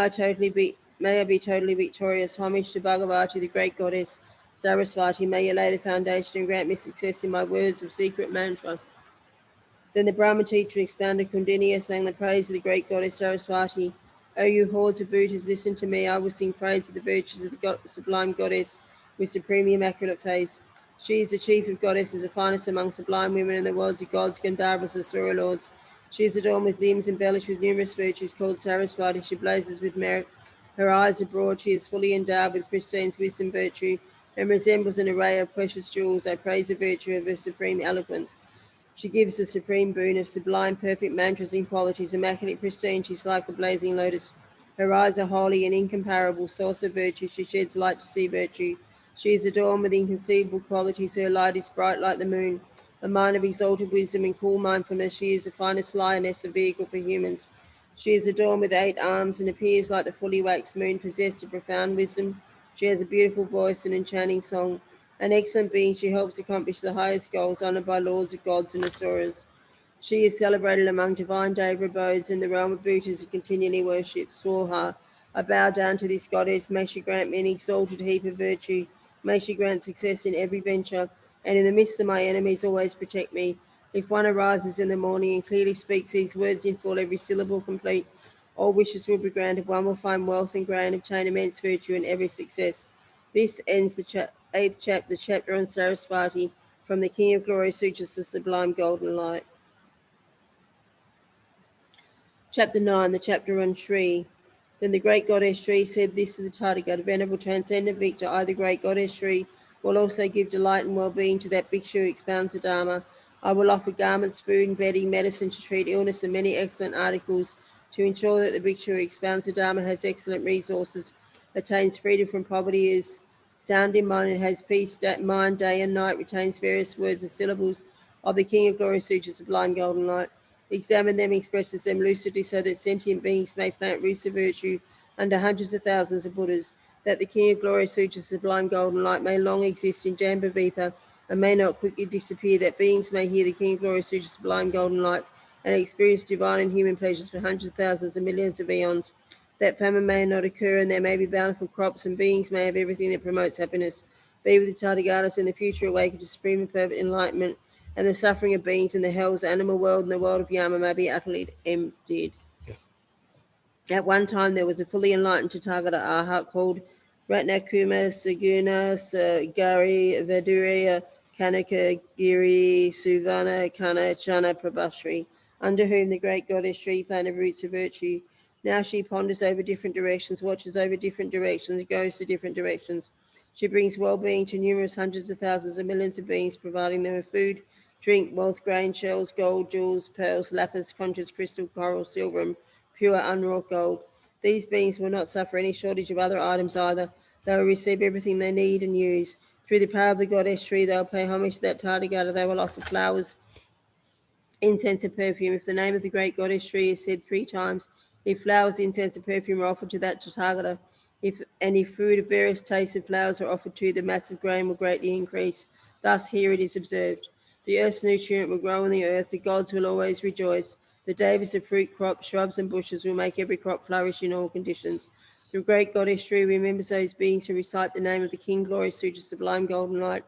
I be totally victorious. Homage to Bhagavati, the great goddess Sarasvati. May you lay the foundation and grant me success in my words of secret mantra. Then the Brahma teacher expounded Kundiniya, sang the praise of the great goddess Sarasvati. O you hordes of Bhutas, listen to me. I will sing praise of the virtues of the sublime goddess with supremely immaculate face. She is the chief of goddesses, the finest among sublime women in the worlds of gods, Gandharvas, and Sura lords. She is adorned with limbs embellished with numerous virtues, called Sarasvati. She blazes with merit. Her eyes are broad. She is fully endowed with Christine's wisdom virtue, and resembles an array of precious jewels. I praise the virtue of her supreme eloquence. She gives the supreme boon of sublime, perfect mantras and qualities, immaculate, pristine. She's like a blazing lotus. Her eyes are holy and incomparable, source of virtue. She sheds light to see virtue. She is adorned with inconceivable qualities. Her light is bright like the moon. A mind of exalted wisdom and cool mindfulness. She is the finest lioness, a vehicle for humans. She is adorned with 8 arms and appears like the fully waxed moon, possessed of profound wisdom. She has a beautiful voice and enchanting song. An excellent being, she helps accomplish the highest goals, honored by lords of gods and asuras. She is celebrated among divine deva abodes in the realm of Bhutas and continually worshipped. Swaha. I bow down to this goddess. May she grant me an exalted heap of virtue. May she grant success in every venture, and in the midst of my enemies always protect me. If one arises in the morning and clearly speaks these words in full, every syllable complete, all wishes will be granted. One will find wealth and gain, obtain immense virtue and every success. This ends the 8th chapter, the chapter on Sarasvati, from the King of Glory Sutras, the Sublime Golden Light. Chapter 9, the chapter on Shri. Then the great goddess Shri said this to the Tathagata: Venerable transcendent victor, I, the great goddess Shri, will also give delight and well-being to that bhikshu who expounds the Dharma. I will offer garments, food, bedding, medicine to treat illness, and many excellent articles to ensure that the bhikshu who expounds the Dharma has excellent resources, attains freedom from poverty, is sound in mind, and has peace mind day and night, retains various words and syllables of the King of Glory Sutra, sublime golden light. Examine them, expresses them lucidly, so that sentient beings may plant roots of virtue under hundreds of thousands of Buddhas, that the King of Glory Sutra, sublime golden light, may long exist in Jambavīpa and may not quickly disappear, that beings may hear the King of Glory Sutra, sublime golden light, and experience divine and human pleasures for hundreds of thousands and millions of eons, that famine may not occur, and there may be bountiful crops, and beings may have everything that promotes happiness. Be with the Tathagatas in the future, awaken to supreme and perfect enlightenment, and the suffering of beings in the hells, animal world, and the world of Yama may be utterly emptied. At one time, there was a fully enlightened Tathagata Arhat called Ratnakuma Saguna Sagari Veduriya Kanaka Giri Suvana Kana Chana Prabhashri, under whom the great goddess Sri planted roots of virtue. Now she ponders over different directions, watches over different directions, goes to different directions. She brings well-being to numerous hundreds of thousands and millions of beings, providing them with food, drink, wealth, grain, shells, gold, jewels, pearls, lapis, conches, crystal, coral, silver, and pure unwrought gold. These beings will not suffer any shortage of other items either. They will receive everything they need and use. Through the power of the goddess Sri, they will pay homage to that Tathagata. They will offer flowers, incense, and perfume. If the name of the great goddess Sri is said 3 times, if flowers, incense, and perfume are offered to that Tathagata, if food of various tastes of flowers are offered to, the mass of grain will greatly increase. Thus here it is observed. The earth's nutrient will grow in the earth, the gods will always rejoice. The devas of fruit crops, shrubs, and bushes will make every crop flourish in all conditions. The great goddess Sri remembers those beings who recite the name of the King, glorious Sutra, sublime golden light.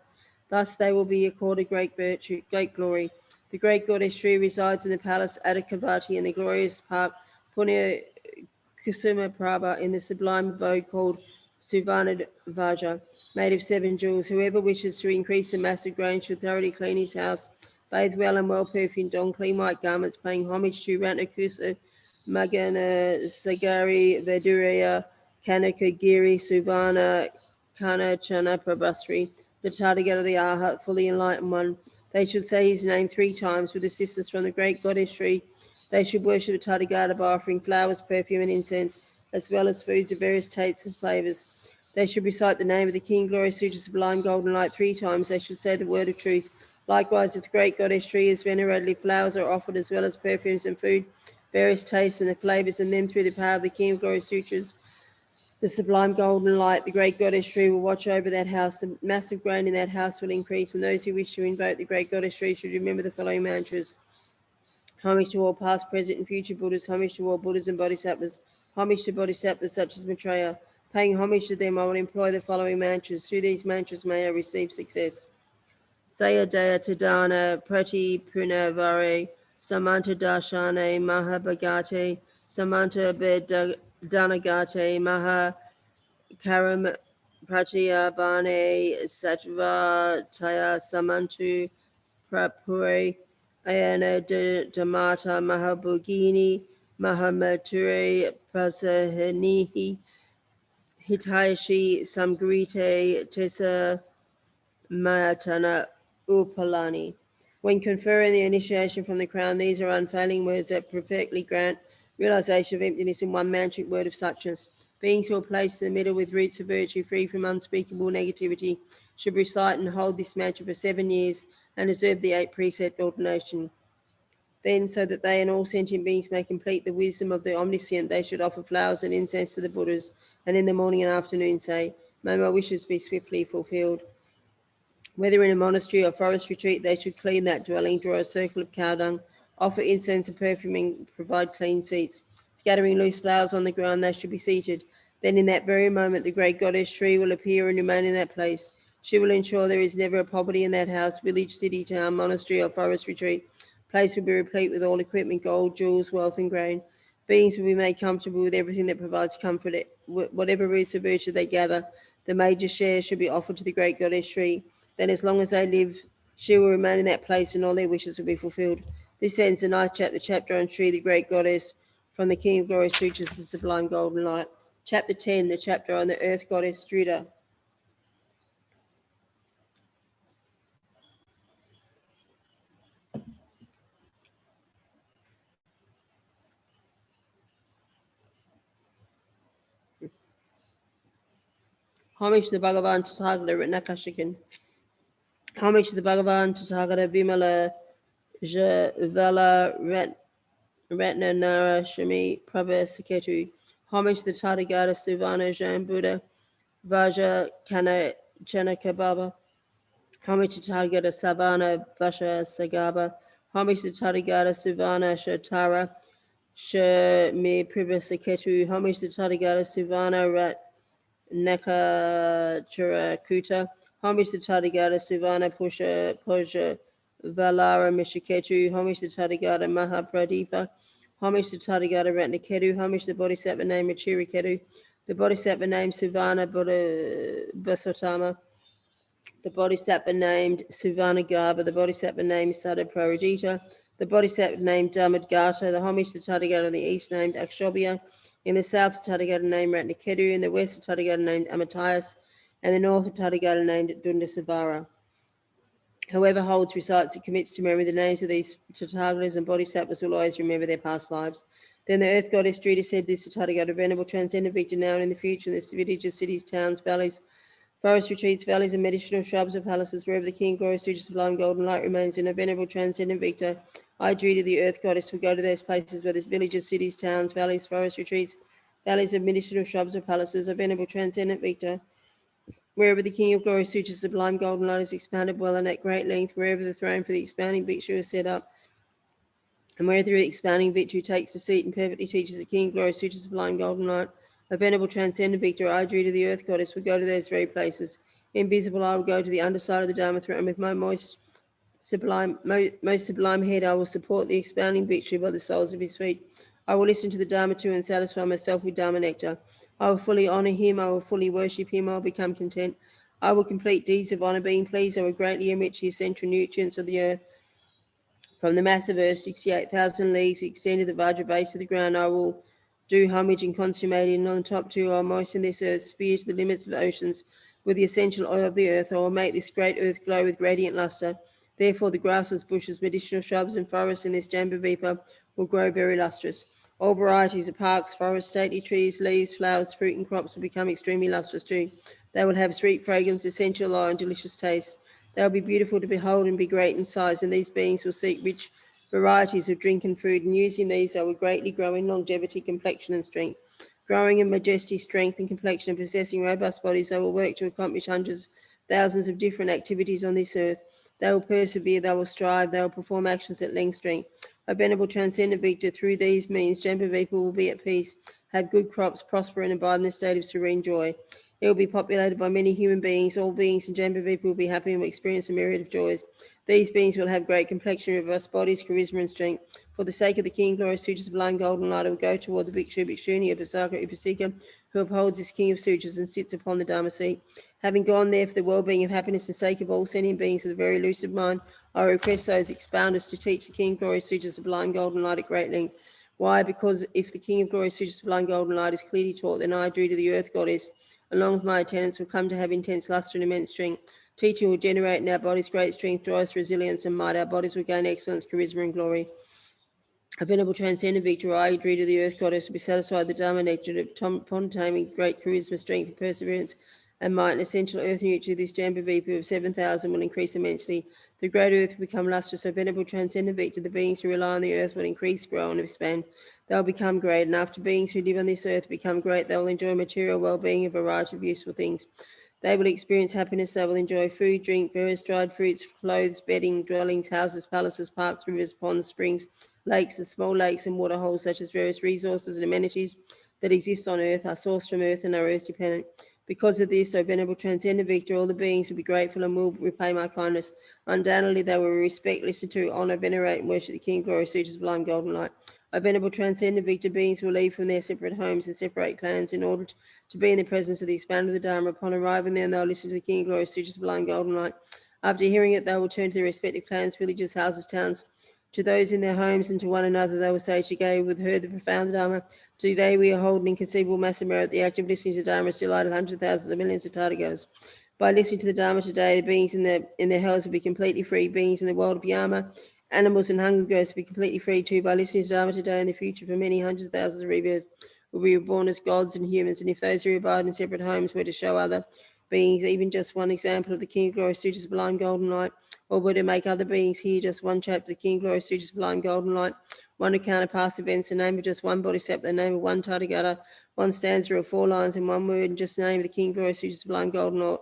Thus they will be accorded great virtue, great glory. The great goddess Sri resides in the palace Adikavati in the glorious park Punya Kusuma Prabha in the sublime abode called Suvarna Vaja, made of 7 jewels. Whoever wishes to increase the mass of grain should thoroughly clean his house, bathe well and well perfumed, don clean white garments, paying homage to Ratnakusa, Magana, Sagari, Vedureya, Kanakagiri, Suvarna, Kana, Chana, Prabhasri, the Tathagata, the Arhat, fully enlightened one. They should say his name 3 times with assistance from the great goddess Sri. They should worship the Tathagata by offering flowers, perfume, and incense, as well as foods of various tastes and flavors. They should recite the name of the King, glorious Sutra, sublime golden light 3 times. They should say the word of truth. Likewise, if the great goddess Sri is venerated, flowers are offered as well as perfumes and food, various tastes and the flavors, and then through the power of the King of Glorious Sutras, the sublime golden light, the great goddess Sri will watch over that house. The massive grain in that house will increase, and those who wish to invoke the great goddess Sri should remember the following mantras. Homage to all past, present, and future Buddhas. Homage to all Buddhas and Bodhisattvas. Homage to Bodhisattvas such as Maitreya. Paying homage to them, I will employ the following mantras. Through these mantras may I receive success. Sayadaya Tadana Prati Punavare Samanta Darshane Mahabhagate Samanta Bedanagate Maha Karam Pratyabane Satvataya Samantu Prapure Ayana Damata Mahabhogini Mahamature Prasahanihi Hitayashi Samgrite Tesa Mayatana Upalani. When conferring the initiation from the crown, these are unfailing words that perfectly grant realization of emptiness in one mantric word of suchness. Beings who are placed in the middle with roots of virtue free from unspeakable negativity should recite and hold this mantra for 7 years and observe the 8 precept ordination. Then, so that they and all sentient beings may complete the wisdom of the omniscient, they should offer flowers and incense to the Buddhas, and in the morning and afternoon say, "May my wishes be swiftly fulfilled." Whether in a monastery or forest retreat, they should clean that dwelling, draw a circle of cow dung, offer incense and perfume, and provide clean seats. Scattering loose flowers on the ground, they should be seated. Then in that very moment, the great goddess Sri will appear and remain in that place. She will ensure there is never a poverty in that house, village, city, town, monastery, or forest retreat. Place will be replete with all equipment, gold, jewels, wealth, and grain. Beings will be made comfortable with everything that provides comfort. Whatever roots of virtue they gather, the major share should be offered to the great goddess Sri. Then as long as they live, she will remain in that place and all their wishes will be fulfilled. This ends the 9th chapter on Sri, the great goddess, from the King of Glory Sutras, the sublime golden light. Chapter 10, the chapter on the earth goddess Sutra. Homage to the Bhagavan Tathagata Ratnakashikan. Homage to the Bhagavan Tathagata Vimala Javala Ratnanara Shami Prabha Saketu. Homage to the Tathagata Suvana Jan Buddha Vaja Kana Chanaka Baba. Homage to Tathagata Savana Vasha Sagaba. Homage to Tathagata Suvana Shatara Shami Prabha Saketu. Homage to Tathagata Suvana Rat Nakachara Kuta. Homage to Tathagata Sivana Puja Valara Mishiketu. Homage to Tathagata Mahapradipa. Homage to Tathagata Ratnaketu. Homage to the Bodhisattva named Machiriketu. The Bodhisattva named Sivana Basotama. The Bodhisattva named Suvanagarbha, the Bodhisattva named Sada Praradita, the Bodhisattva named Dhammadgata, the homage to Tathagata in the east named Akshobhya, in the south Tathagata named Ratnaketu, in the west Tathagata named Amatayas, and the north Tathagata named Dundasavara. Whoever holds, recites, and commits to memory the names of these Tathagatas and Bodhisattvas will always remember their past lives. Then the earth goddess Drita said this to Tathagata, Venerable, transcendent victor now and in the future, in the villages, cities, towns, valleys, forest retreats, valleys, and medicinal shrubs or palaces, wherever the king, glorious, sutures, sublime, golden light remains in a venerable, transcendent victor, I, Drita, the earth goddess, will go to those places where there's villages, cities, towns, valleys, forest retreats, valleys of medicinal shrubs or palaces, a venerable, transcendent victor, wherever the king of glory, sutures, sublime, golden light is expounded well and at great length, wherever the throne for the expanding victory is set up, and wherever the expanding victory takes a seat and perfectly teaches the king, glory, sutures, sublime, golden light, a venerable, transcendent victor, I, Drita, the earth goddess, will go to those very places. Invisible, I will go to the underside of the Dharma throne with my most sublime head. I will support the expounding victory by the soles of his feet. I will listen to the Dharma too and satisfy myself with Dharma nectar. I will fully honor him. I will fully worship him. I will become content. I will complete deeds of honor. Being pleased, I will greatly enrich the essential nutrients of the earth. From the massive earth, 68,000 leagues extended the Vajra base of the ground, I will do homage and consummate it, and on top too, I will moisten this earth sphere to the limits of oceans with the essential oil of the earth. I will make this great earth glow with radiant luster. Therefore, the grasses, bushes, medicinal shrubs, and forests in this Jambavipa will grow very lustrous. All varieties of parks, forests, stately trees, leaves, flowers, fruit, and crops will become extremely lustrous too. They will have sweet fragrance, essential oil, and delicious taste. They will be beautiful to behold and be great in size, and these beings will seek rich varieties of drink and food, and using these they will greatly grow in longevity, complexion, and strength. Growing in majesty, strength, and complexion, and possessing robust bodies, they will work to accomplish hundreds, thousands of different activities on this earth. They will persevere, they will strive, they will perform actions at length strength. A venerable transcendent victor, through these means, Jambavipa will be at peace, have good crops, prosper, and abide in a state of serene joy. It will be populated by many human beings. All beings in Jambavipa will be happy and will experience a myriad of joys. These beings will have great complexion, robust bodies, charisma, and strength. For the sake of the king, glorious sutures, sublime golden light, I will go toward the Bhikshu, Bhikshuni, Upasaka, Upasika, who upholds this king of sutures and sits upon the Dharma seat. Having gone there for the well-being of happiness and sake of all sentient beings of the very lucid mind, I request those expounders to teach the king, glorious sutures, sublime golden light at great length. Why? Because if the king of glory, sutures, sublime golden light is clearly taught, then I, Drita, the earth goddess, along with my attendants, will come to have intense luster and immense strength. Teaching will generate in our bodies great strength, joyous resilience, and might. Our bodies will gain excellence, charisma, and glory. A venerable transcendent victor, I, Drita, the earth goddess, will be satisfied with the Dharma nectar upon taming great charisma, strength, and perseverance, and might. An essential earth nutrient, this Jambavipa of 7,000 will increase immensely. The great earth will become lustrous. So venerable transcendent victor, the beings who rely on the earth will increase, grow, and expand. They will become great, and after beings who live on this earth become great, they will enjoy material well-being, a variety of useful things. They will experience happiness. They will enjoy food, drink, various dried fruits, clothes, bedding, dwellings, houses, palaces, parks, rivers, ponds, springs, lakes, and small lakes and waterholes, such as various resources and amenities that exist on earth, are sourced from earth and are earth dependent. Because of this, O venerable transcendent victor, all the beings will be grateful and will repay my kindness. Undoubtedly, they will respect, listen to, honor, venerate, and worship the King, glory, sutures, sublime, golden light. O venerable transcendent victor, beings will leave from their separate homes and separate clans in order to be in the presence of the expounder of the Dharma. Upon arriving there, they'll listen to the King, glory, sutures, sublime, golden light. After hearing it, they will turn to their respective clans, villages, houses, towns, to those in their homes and to one another. They will say, today we've heard the profound Dharma. Today we are holding inconceivable massive merit. The act of listening to Dharma has delighted hundreds of thousands of millions of Tathagatas. By listening to the Dharma today, the beings in their hells will be completely free. Beings in the world of Yama, animals and hunger ghosts will be completely free too. By listening to Dharma today, in the future, for many hundreds of thousands of rebirths, will be reborn as gods and humans. And if those who abide in separate homes were to show other beings even just one example of the King of Glory, Suture, sublime, golden light, or were to make other beings hear just one chapter of the King, glory, Suture, sublime, golden light, one account of past events, the name of just one bodhisattva, the name of one Tathagata, one stanza of 4 lines in one word, and just the name of the King, glory, Suture, sublime, golden light,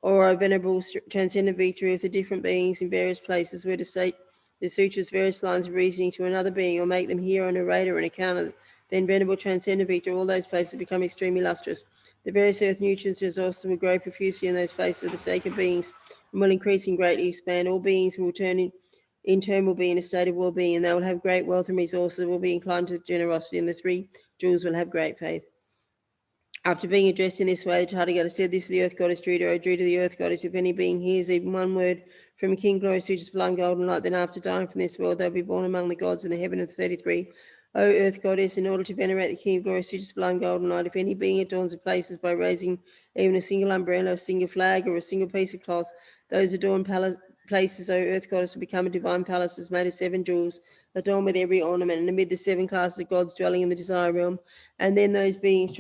or a venerable transcendent victory of the different beings in various places were to say the sutras, various lines of reasoning to another being, or make them hear or narrate or an account of, then venerable transcendent victor, all those places become extremely lustrous. The various earth nutrients resources will grow profusely in those places of the sacred beings and will increase and greatly expand. All beings will in turn will be in a state of well-being, and they will have great wealth and resources, will be inclined to generosity, and the three jewels will have great faith. After being addressed in this way, the Tathagata said this to the earth goddess Drita: O Drita, the earth goddess, if any being hears even one word from a king, glorious Suture's blind golden light, then after dying from this world, they'll be born among the gods in the heaven of the 33. O earth goddess, in order to venerate the king of glory, Suture's blind golden light, if any being adorns the places by raising even a single umbrella, a single flag, or a single piece of cloth, those adorned places, O earth goddess, will become a divine palaces made of 7 jewels, adorned with every ornament, and amid the 7 classes of gods dwelling in the desire realm. And then those beings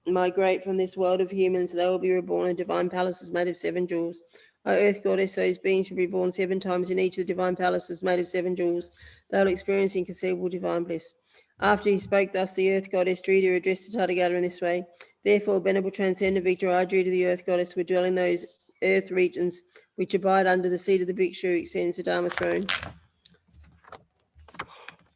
migrate from this world of humans, they will be reborn in divine palaces made of 7 jewels. O earth goddess, those beings will be born 7 times in each of the divine palaces made of 7 jewels. They will experience inconceivable divine bliss. After he spoke thus, the earth goddess Drita addressed the Tathagata in this way: Therefore, Venerable Transcendent Victor, I, Drita, the earth goddess, will dwell in those earth regions which abide under the seat of the bhikshu who extends the Dharma throne,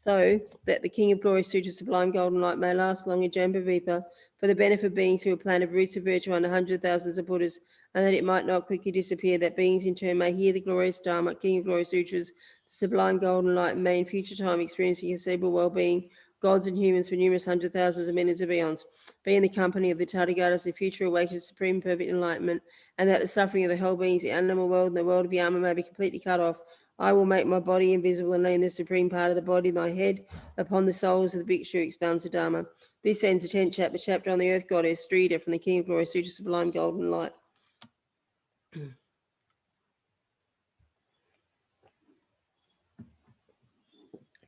so that the King of Glory Suture's sublime golden light may last long in Jambavipa, for the benefit of beings who have planted roots of virtue under hundreds of thousands of Buddhas, and that it might not quickly disappear, that beings in turn may hear the glorious Dharma, King of Glory Sutras, the sublime golden light, and may in future time experience inconceivable well-being, gods and humans for numerous hundred thousands of millions of eons, be in the company of the Tathagatas, the future awakened supreme perfect enlightenment, and that the suffering of the whole beings, the animal world, and the world of Yama may be completely cut off. I will make my body invisible and lay in the supreme part of the body, my head, upon the souls of the bhikshu who expounds the Dharma. This ends the 10th chapter, chapter on the earth goddess, Drita, from the King of Glory, Sutra Sublime Golden Light.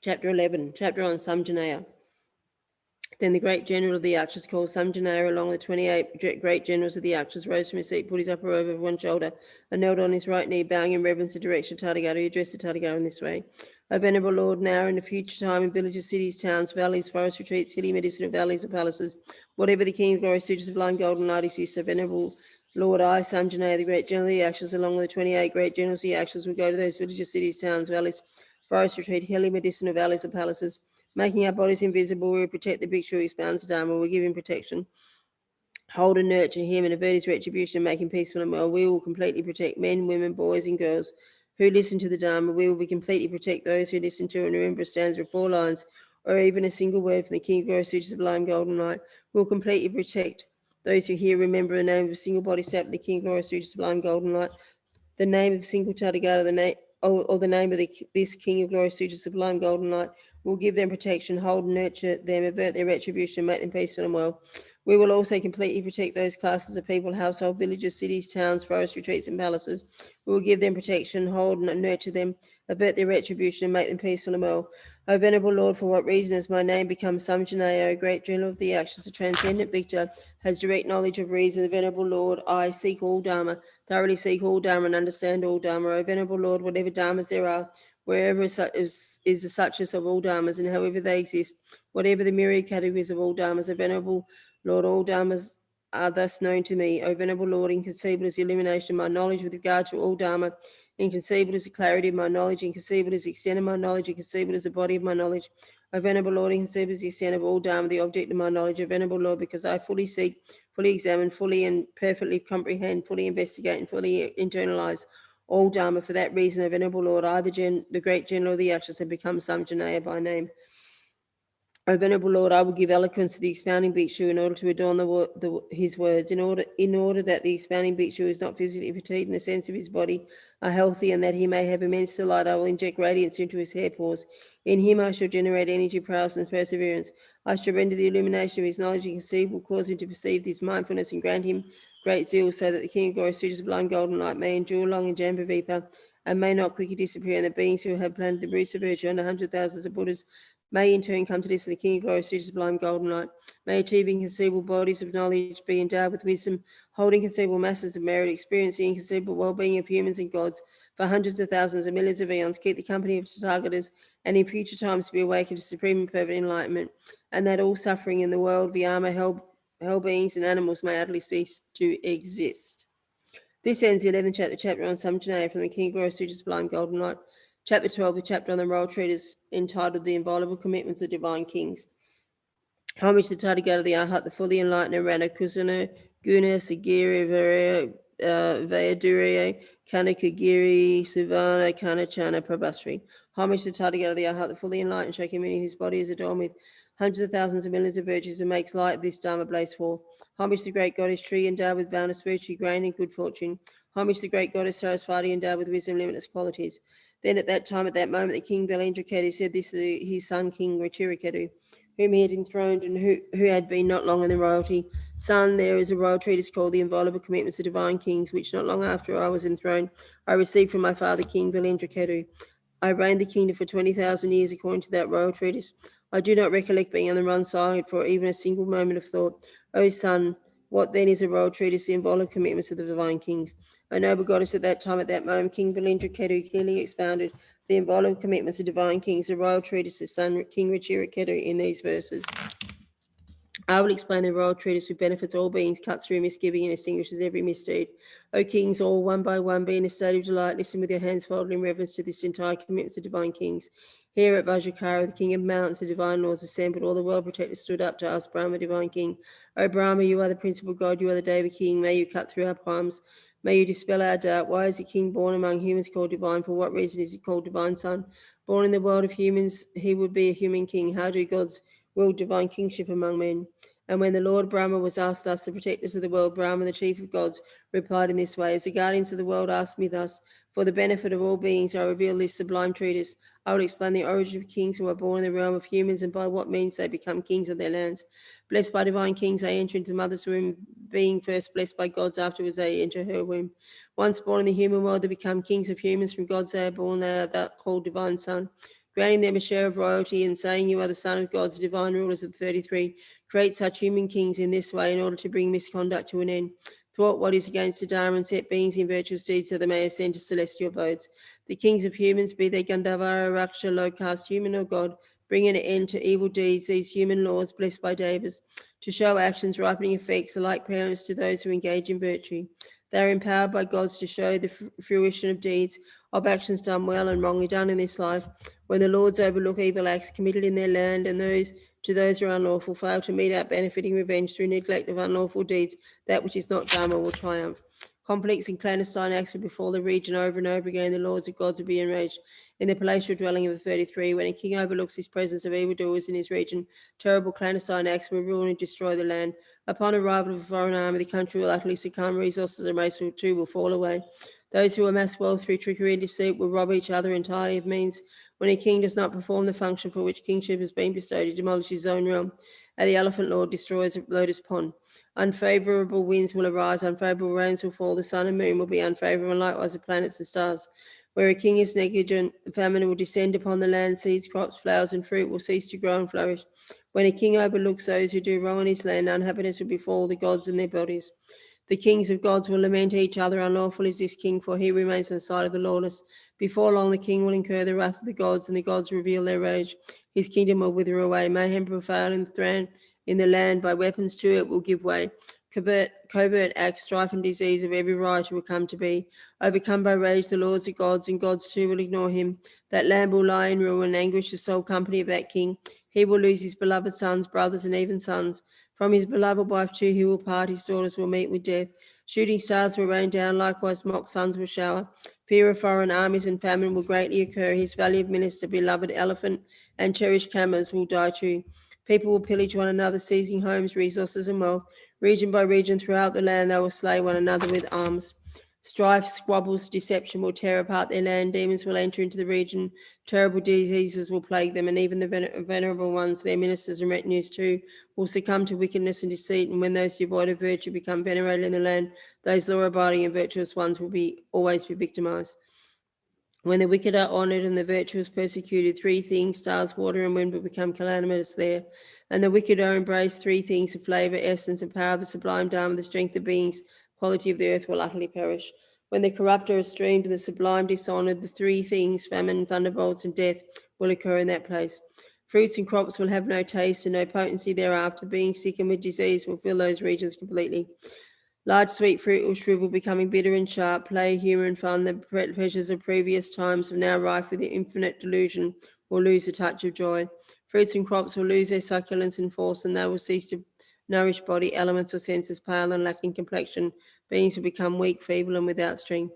Chapter 11, chapter on Samjanaya. Then the great general of the Yakshas, called Samjanaya, along with 28 great generals of the Yakshas, rose from his seat, put his upper robe over one shoulder, and knelt on his right knee, bowing in reverence the direction of Tathagata. He addressed the Tathagata in this way: O Venerable Lord, now in the future time, in villages, cities, towns, valleys, forests, retreats, hilly, medicinal valleys, or palaces, whatever the King of Glory, Sutra Sublime Golden Light exists, O Venerable Lord, I, Samjanaya, the great general of the Yakshas, along with the 28 great generals of the Yakshas, will go to those villages, cities, towns, valleys, forests, retreat, hilly, medicinal valleys, or palaces, making our bodies invisible. We will protect the bhikshu who expounds the Dharma. We will give him protection, hold and nurture him, and avert his retribution, make him peaceful and well. We will completely protect men, women, boys, and girls who listen to the Dharma. We will completely protect those who listen to and remember a stanza of 4 lines, or even a single word from the King of Glory Sutra Sublime Golden Light. We will completely protect those who hear, remember the name of a single body sat the King of Glory Sutra Sublime Golden Light, the name of a single Tathagata, the name or the name of this King of Glory Sutra Sublime Golden Light, will give them protection, hold and nurture them, avert their retribution, make them peaceful and well. We will also completely protect those classes of people, household, villages, cities, towns, forests, retreats, and palaces. We will give them protection, hold and nurture them, avert their retribution, and make them peaceful and well. O Venerable Lord, for what reason has my name become Samjanaya, O great general of the Yakshas, the transcendent victor, has direct knowledge of reason? The Venerable Lord, I seek all Dharma, thoroughly seek all Dharma and understand all Dharma. O Venerable Lord, whatever Dharmas there are, wherever is the suchness of all Dharmas, and however they exist, whatever the myriad categories of all Dharmas, O Venerable Lord, all Dharmas are thus known to me. O Venerable Lord, inconceivable is the illumination of my knowledge with regard to all Dharma. Inconceivable is the clarity of my knowledge. Inconceivable is the extent of my knowledge. Inconceivable is the body of my knowledge. O Venerable Lord, inconceivable is the extent of all Dharma, the object of my knowledge. O Venerable Lord, because I fully seek, fully examine, fully and perfectly comprehend, fully investigate, and fully internalize all Dharma. For that reason, O Venerable Lord, I, the great general of the Yakshas, have become Samjanaya by name. O Venerable Lord, I will give eloquence to the expounding bhikshu in order to adorn his words, in order that the expounding bhikshu is not physically fatigued and the sense of his body are healthy, and that he may have immense delight. I will inject radiance into his hair pores. In him I shall generate energy, prowess, and perseverance. I shall render the illumination of his knowledge inconceivable, cause him to perceive this mindfulness, and grant him great zeal, so that the King of Glory, Suture's blind golden light, may endure long in Jambavipa, and may not quickly disappear, and the beings who have planted the roots of virtue under 100,000s of Buddhas may in turn come to listen to the King of Glory, Suture's blind golden light, may achieve inconceivable bodies of knowledge, be endowed with wisdom, holding inconceivable masses of merit, experience the inconceivable well-being of humans and gods for hundreds of thousands and millions of eons, keep the company of Tathagatas, and in future times be awakened to supreme and perfect enlightenment, and that all suffering in the world, Vyama, hell beings, and animals may utterly cease to exist. This ends the 11th chapter on Samjanaya from the King of Glory, Suture's blind golden light. Chapter 12, the chapter on the royal treatise entitled The Inviolable Commitments of Divine Kings. Homage to Tathagata, the Arhat, the fully enlightened Rana Kusana Guna, Sagiri, Vayadurya, Kanakagiri, Suvana, Kanachana, Prabhasri. Homage to Tathagata, the Arhat, the fully enlightened Shakyamuni, whose body is adorned with hundreds of thousands of millions of virtues and makes light this Dharma blaze forth. Homage to the great goddess tree endowed with boundless virtue, grain, and good fortune. Homage to the great goddess Sarasvati endowed with wisdom, limitless qualities. Then at that time, at that moment, the king Belendra said this to his son, King Retiraketu, whom he had enthroned and who had been not long in the royalty. Son, there is a royal treatise called The Inviolable Commitments of Divine Kings, which not long after I was enthroned, I received from my father, King Belendra. I reigned the kingdom for 20,000 years according to that royal treatise. I do not recollect being on the wrong side for even a single moment of thought. O son, what then is a royal treatise, the inviolable commitments of the divine kings? O noble goddess, at that time, at that moment, King Belendra clearly expounded the inviolable commitments of divine kings, the royal treatise of son King Retiraketu in these verses. I will explain the royal treatise who benefits all beings, cuts through misgiving, and extinguishes every misdeed. O kings, all one by one, be in a state of delight. Listen with your hands folded in reverence to this entire commitment to divine kings. Here at Vajrakara, the king of mountains, the divine lords assembled. All the world protectors stood up to ask Brahma, divine king. O Brahma, you are the principal god, you are the Deva king. May you cut through our palms. May you dispel our doubt. Why is a king born among humans called divine? For what reason is he called divine son? Born in the world of humans, he would be a human king. How do gods will divine kingship among men? And when the Lord Brahma was asked thus, the protectors of the world, Brahma, the chief of gods, replied in this way: as the guardians of the world asked me thus, for the benefit of all beings, I reveal this sublime treatise. I will explain the origin of kings who are born in the realm of humans and by what means they become kings of their lands. Blessed by divine kings, they enter into mother's womb, being first blessed by gods, afterwards they enter her womb. Once born in the human world, they become kings of humans. From gods they are born, they are that called divine son. Granting them a share of royalty and saying you are the son of gods, divine rulers of the 33, create such human kings in this way in order to bring misconduct to an end. Thwart what is against the Dharma and set beings in virtuous deeds so they may ascend to celestial abodes. The kings of humans, be they Gandhavara, Raksha, low caste, human or god, bring an end to evil deeds, these human laws blessed by Devas, to show actions ripening effects are like parents to those who engage in virtue. They are empowered by gods to show the fruition of deeds, of actions done well and wrongly done in this life. When the lords overlook evil acts committed in their land and those to those who are unlawful, fail to mete out benefiting revenge through neglect of unlawful deeds, that which is not Dharma will triumph. Conflicts and clandestine acts will befall the region over and over again. The lords of gods will be enraged. In the palatial dwelling of the 33, when a king overlooks his presence of evildoers in his region, terrible clandestine acts will ruin and destroy the land. Upon arrival of a foreign army, the country will utterly succumb. Resources and race too will fall away. Those who amass wealth through trickery and deceit will rob each other entirely of means. When a king does not perform the function for which kingship has been bestowed, he demolishes his own realm. And the elephant lord destroys Lotus Pond. Unfavorable winds will arise, unfavorable rains will fall, the sun and moon will be unfavorable, and likewise the planets and stars. Where a king is negligent, famine will descend upon the land, seeds, crops, flowers, and fruit will cease to grow and flourish. When a king overlooks those who do wrong in his land, unhappiness will befall the gods and their bodies. The kings of gods will lament each other. Unlawful is this king, for he remains on the side of the lawless. Before long, the king will incur the wrath of the gods, and the gods reveal their rage. His kingdom will wither away. Mayhem prevail in the land. By weapons too it will give way. Covert acts, strife, and disease of every variety will come to be. Overcome by rage, the lords of gods and gods too will ignore him. That land will lie in ruin, anguish the sole company of that king. He will lose his beloved sons, brothers, and even sons. From his beloved wife too he will part, his daughters will meet with death. Shooting stars will rain down, likewise mock suns will shower. Fear of foreign armies and famine will greatly occur. His valued minister, beloved elephant, and cherished camels will die too. People will pillage one another, seizing homes, resources, and wealth. Region by region throughout the land, they will slay one another with arms. Strife, squabbles, deception will tear apart their land. Demons will enter into the region. Terrible diseases will plague them, and even the venerable ones, their ministers and retinues too, will succumb to wickedness and deceit. And when those devoid of virtue become venerated in the land, those law-abiding and virtuous ones will always be victimized. When the wicked are honored and the virtuous persecuted, three things, stars, water, and wind, will become calamitous there. And the wicked are embraced, three things, the flavor, essence, and power of the sublime Dharma, the strength of beings, quality of the earth will utterly perish. When the corrupt are streamed and the sublime dishonored, the three things, famine, thunderbolts, and death, will occur in that place. Fruits and crops will have no taste and no potency thereafter. Being sick and with disease will fill those regions completely. Large sweet fruit will shrivel, becoming bitter and sharp. Play, humor, and fun, the pleasures of previous times are now rife with the infinite delusion, will lose the touch of joy. Fruits and crops will lose their succulence and force, and they will cease to nourished body, elements or senses pale and lacking complexion, beings will become weak, feeble, and without strength.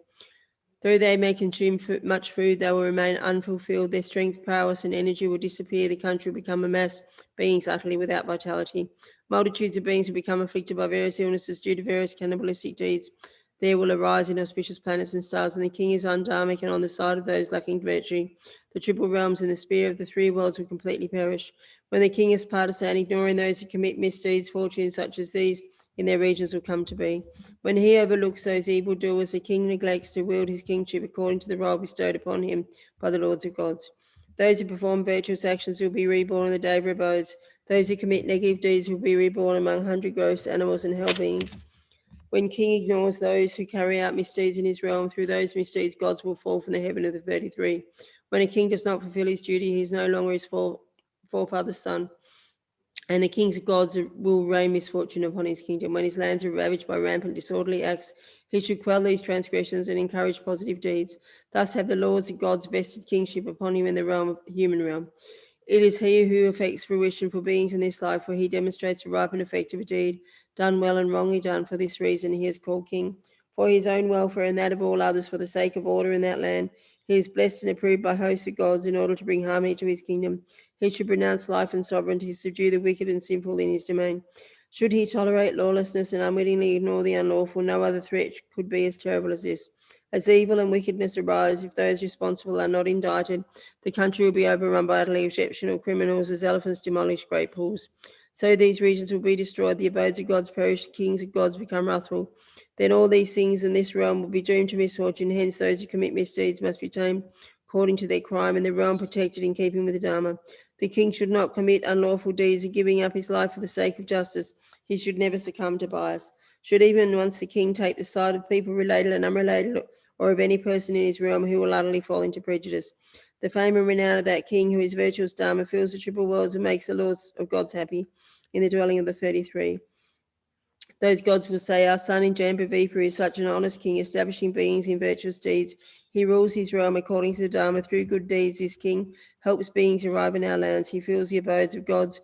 Though they may consume much food, they will remain unfulfilled. Their strength, prowess, and energy will disappear. The country will become a mass, beings utterly without vitality. Multitudes of beings will become afflicted by various illnesses due to various cannibalistic deeds. There will arise inauspicious planets and stars, and the king is undharmic and on the side of those lacking virtue. The triple realms and the sphere of the three worlds will completely perish. When the king is partisan, ignoring those who commit misdeeds, fortunes such as these in their regions will come to be. When he overlooks those evildoers, the king neglects to wield his kingship according to the role bestowed upon him by the lords of gods. Those who perform virtuous actions will be reborn in the day of abodes. Those who commit negative deeds will be reborn among 100 gross animals and hell beings. When king ignores those who carry out misdeeds in his realm, through those misdeeds gods will fall from the heaven of the 33. When a king does not fulfill his duty, he is no longer his forefather's son, and the kings of gods will rain misfortune upon his kingdom. When his lands are ravaged by rampant disorderly acts, he should quell these transgressions and encourage positive deeds. Thus have the lords of gods vested kingship upon him in the realm of the human realm. It is he who effects fruition for beings in this life, for he demonstrates the ripe and effect of a deed, done well and wrongly done. For this reason he is called king. For his own welfare and that of all others, for the sake of order in that land, he is blessed and approved by hosts of gods in order to bring harmony to his kingdom. He should renounce life and sovereignty, subdue the wicked and sinful in his domain. Should he tolerate lawlessness and unwittingly ignore the unlawful, no other threat could be as terrible as this. As evil and wickedness arise, if those responsible are not indicted, the country will be overrun by utterly exceptional criminals as elephants demolish great pools. So these regions will be destroyed, the abodes of gods perish, the kings of gods become wrathful. Then all these things in this realm will be doomed to misfortune, hence those who commit misdeeds must be tamed according to their crime, and the realm protected in keeping with the Dharma. The king should not commit unlawful deeds of giving up his life for the sake of justice. He should never succumb to bias. Should even once the king take the side of people related and unrelated, or of any person in his realm, who will utterly fall into prejudice. The fame and renown of that king who is virtuous Dharma fills the triple worlds and makes the lords of gods happy in the dwelling of the 33. Those gods will say, our son in Jambavipa is such an honest king, establishing beings in virtuous deeds. He rules his realm according to the Dharma. Through good deeds, this king helps beings arrive in our lands. He fills the abodes of gods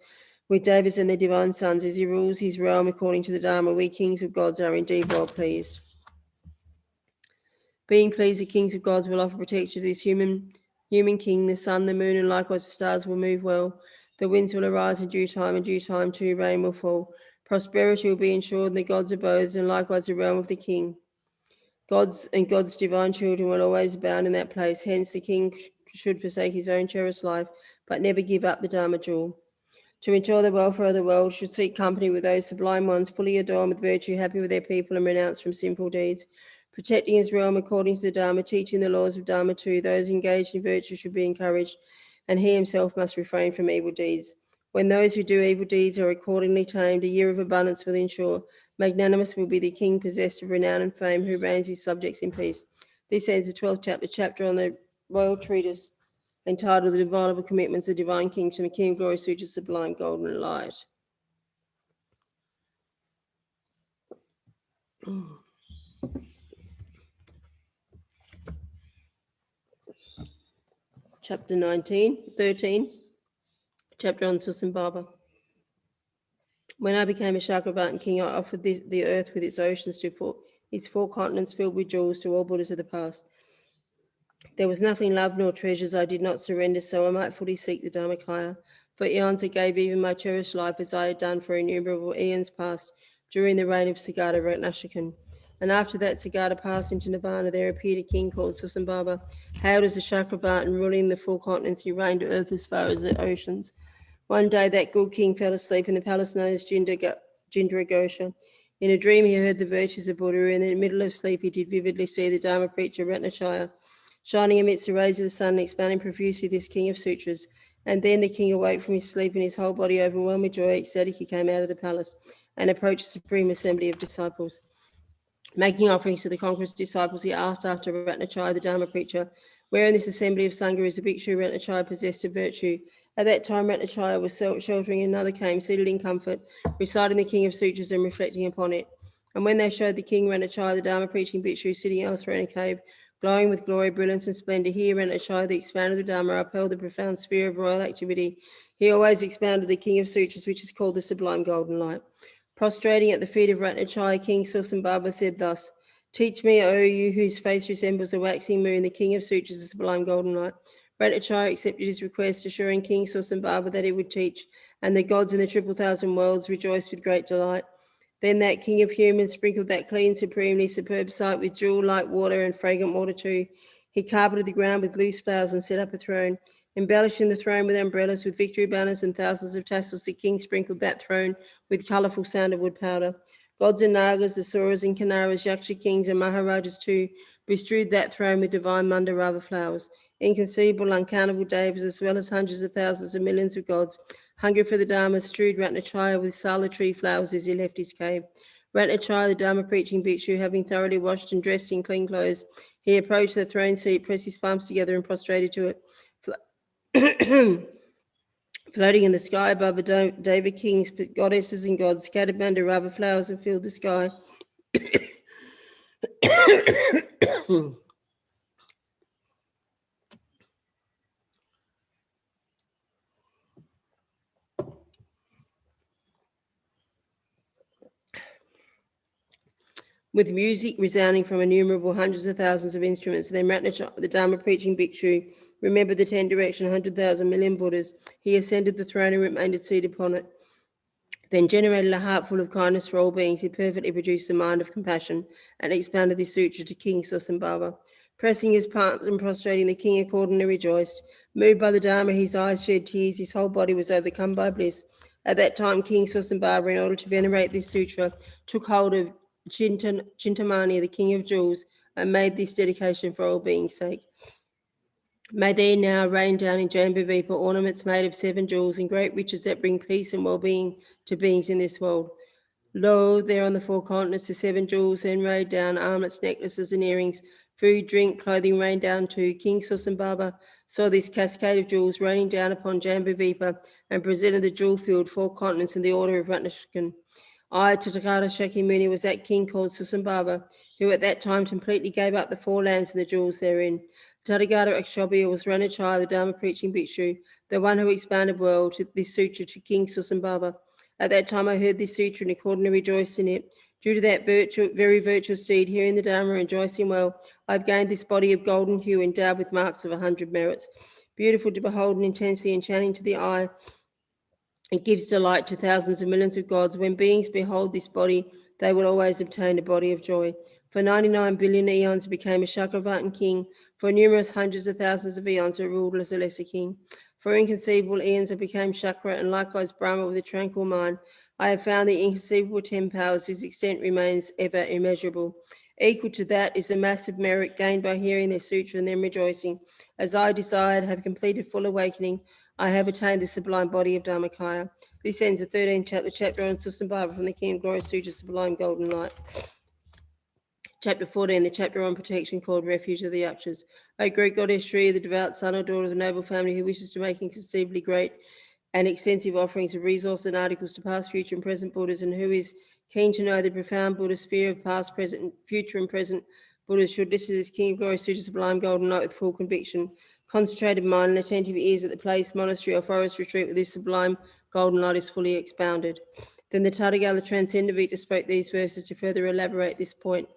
with devas and their divine sons as he rules his realm according to the Dharma. We kings of gods are indeed well pleased. Being pleased, the kings of gods will offer protection to this human king. The sun, the moon, and likewise the stars will move well. The winds will arise in due time too rain will fall. Prosperity will be ensured in the gods' abodes, and likewise the realm of the king. Gods and God's divine children will always abound in that place. Hence, the king should forsake his own cherished life, but never give up the Dharma jewel. To ensure the welfare of the world, should seek company with those sublime ones, fully adorned with virtue, happy with their people, and renounced from sinful deeds. Protecting his realm according to the Dharma, teaching the laws of Dharma too. Those engaged in virtue should be encouraged, and he himself must refrain from evil deeds. When those who do evil deeds are accordingly tamed, a year of abundance will ensure. Magnanimous will be the king, possessed of renown and fame, who reigns his subjects in peace. This ends the 12th chapter on the royal treatise entitled The Inviolable Commitments of the Divine Kings from the King of Glory, Suture, Sublime Golden Light. Chapter 13, chapter on Susambhava. When I became a Chakravartin king, I offered the earth with its oceans to its four continents filled with jewels to all Buddhas of the past. There was nothing love nor treasures I did not surrender, so I might fully seek the Dharmakaya. For eons I gave even my cherished life, as I had done for innumerable eons past, during the reign of Siddhartha Ratnashikan. And after that Siddhartha passed into Nirvana, there appeared a king called Susambhava, hailed as a Chakravartin, ruling the four continents. He reigned earth as far as the oceans. One day that good king fell asleep in the palace known as Jindraghosha. In a dream he heard the virtues of Buddha, and in the middle of sleep he did vividly see the Dharma preacher Ratnachaya, shining amidst the rays of the sun and expounding profusely this king of sutras. And then the king awoke from his sleep, and his whole body overwhelmed with joy. Ecstatic, he came out of the palace and approached the supreme assembly of disciples. Making offerings to the conqueror's disciples, he asked after Ratnachaya, the Dharma preacher, where in this assembly of Sangha is a bhikshu Ratnachaya possessed of virtue. At that time, Ratnachaya was sheltering in another cave, seated in comfort, reciting the King of Sutras and reflecting upon it. And when they showed the king Ratnachaya, the Dharma preaching bhikshu, sitting elsewhere in a cave, glowing with glory, brilliance, and splendor, here Ratnachaya, the expounder of the Dharma, upheld the profound sphere of royal activity. He always expounded the King of Sutras, which is called the Sublime Golden Light. Prostrating at the feet of Ratnachai, King Susambaba said thus, "Teach me, O you whose face resembles a waxing moon, the king of sutras, the sublime golden light." Ratnachai accepted his request, assuring King Susambaba that he would teach, and the gods in the 1,000 worlds rejoiced with great delight. Then that king of humans sprinkled that clean, supremely superb site with jewel-like water and fragrant water too. He carpeted the ground with loose flowers and set up a throne. Embellishing the throne with umbrellas, with victory banners and thousands of tassels, the king sprinkled that throne with colourful sandalwood powder. Gods and Nagas, Asuras and Kinaras, Yaksha kings and Maharajas too, bestrewed that throne with divine Mandarava flowers. Inconceivable, uncountable devas, as well as hundreds of thousands of millions of gods, hungry for the Dharma, strewed Ratnachaya with sala tree flowers as he left his cave. Ratnachaya, the Dharma preaching bhikshu, having thoroughly washed and dressed in clean clothes, he approached the throne seat, pressed his palms together, and prostrated to it. Floating in the sky above the Deva kings, goddesses, and gods, scattered Mandarava flowers and filled the sky. With music resounding from innumerable hundreds of thousands of instruments, then Ratnachaya, the Dharma preaching bhikshu, remembered the 10 direction, 100,000 million Buddhas. He ascended the throne and remained seated upon it. Then generated a heart full of kindness for all beings. He perfectly produced a mind of compassion and expounded this sutra to King Susambaba. Pressing his palms and prostrating, the king accordingly rejoiced. Moved by the Dharma, his eyes shed tears, his whole body was overcome by bliss. At that time, King Susambaba, in order to venerate this sutra, took hold of Chintamani, the king of jewels, and made this dedication for all beings' sake. May there now rain down in Jambuvipa ornaments made of 7 jewels and great riches that bring peace and well-being to beings in this world. Lo, there on the 4 continents the 7 jewels then rained down, armlets, necklaces, and earrings, food, drink, clothing rained down too. King Susambaba saw this cascade of jewels raining down upon Jambuvipa and presented the jewel-filled 4 continents in the order of Ratnashkan. I, Tathagata Shakyamuni, was that king called Susambaba, who at that time completely gave up the 4 lands and the jewels therein. Tathagata Akshobhya was Ranachaya, the Dharma preaching bhikshu, the one who expounded well to this sutra to King Susambaba. At that time I heard this sutra and accordingly rejoiced in it. Due to that very virtuous deed, hearing the Dharma and rejoicing well, I've gained this body of golden hue endowed with marks of 100 merits. Beautiful to behold and intensely enchanting to the eye, it gives delight to thousands of millions of gods. When beings behold this body, they will always obtain a body of joy. For 99 billion eons, became a Chakravartin king. For numerous hundreds of thousands of eons, it ruled as a lesser king. For inconceivable eons, it became Chakra, and likewise Brahma with a tranquil mind. I have found the inconceivable 10 powers whose extent remains ever immeasurable. Equal to that is the massive merit gained by hearing their sutra and then rejoicing. As I desired, have completed full awakening, I have attained the sublime body of Dharmakaya. This ends the 13th chapter on Susambhava from the King of Glory Sutra, Sublime Golden Light. Chapter 14, the chapter on protection called Refuge of the Yakshas. O great goddess Shri, the devout son or daughter of the noble family who wishes to make inconceivably great and extensive offerings of resources and articles to past, future, and present Buddhas, and who is keen to know the profound Buddha sphere of past, present, future, and present Buddhas, should listen to this King of Glory Sutra, Sublime Golden Light with full conviction. Concentrated mind and attentive ears at the place, monastery, or forest retreat with this sublime golden light is fully expounded. Then the Tathagata Transcendavita spoke these verses to further elaborate this point.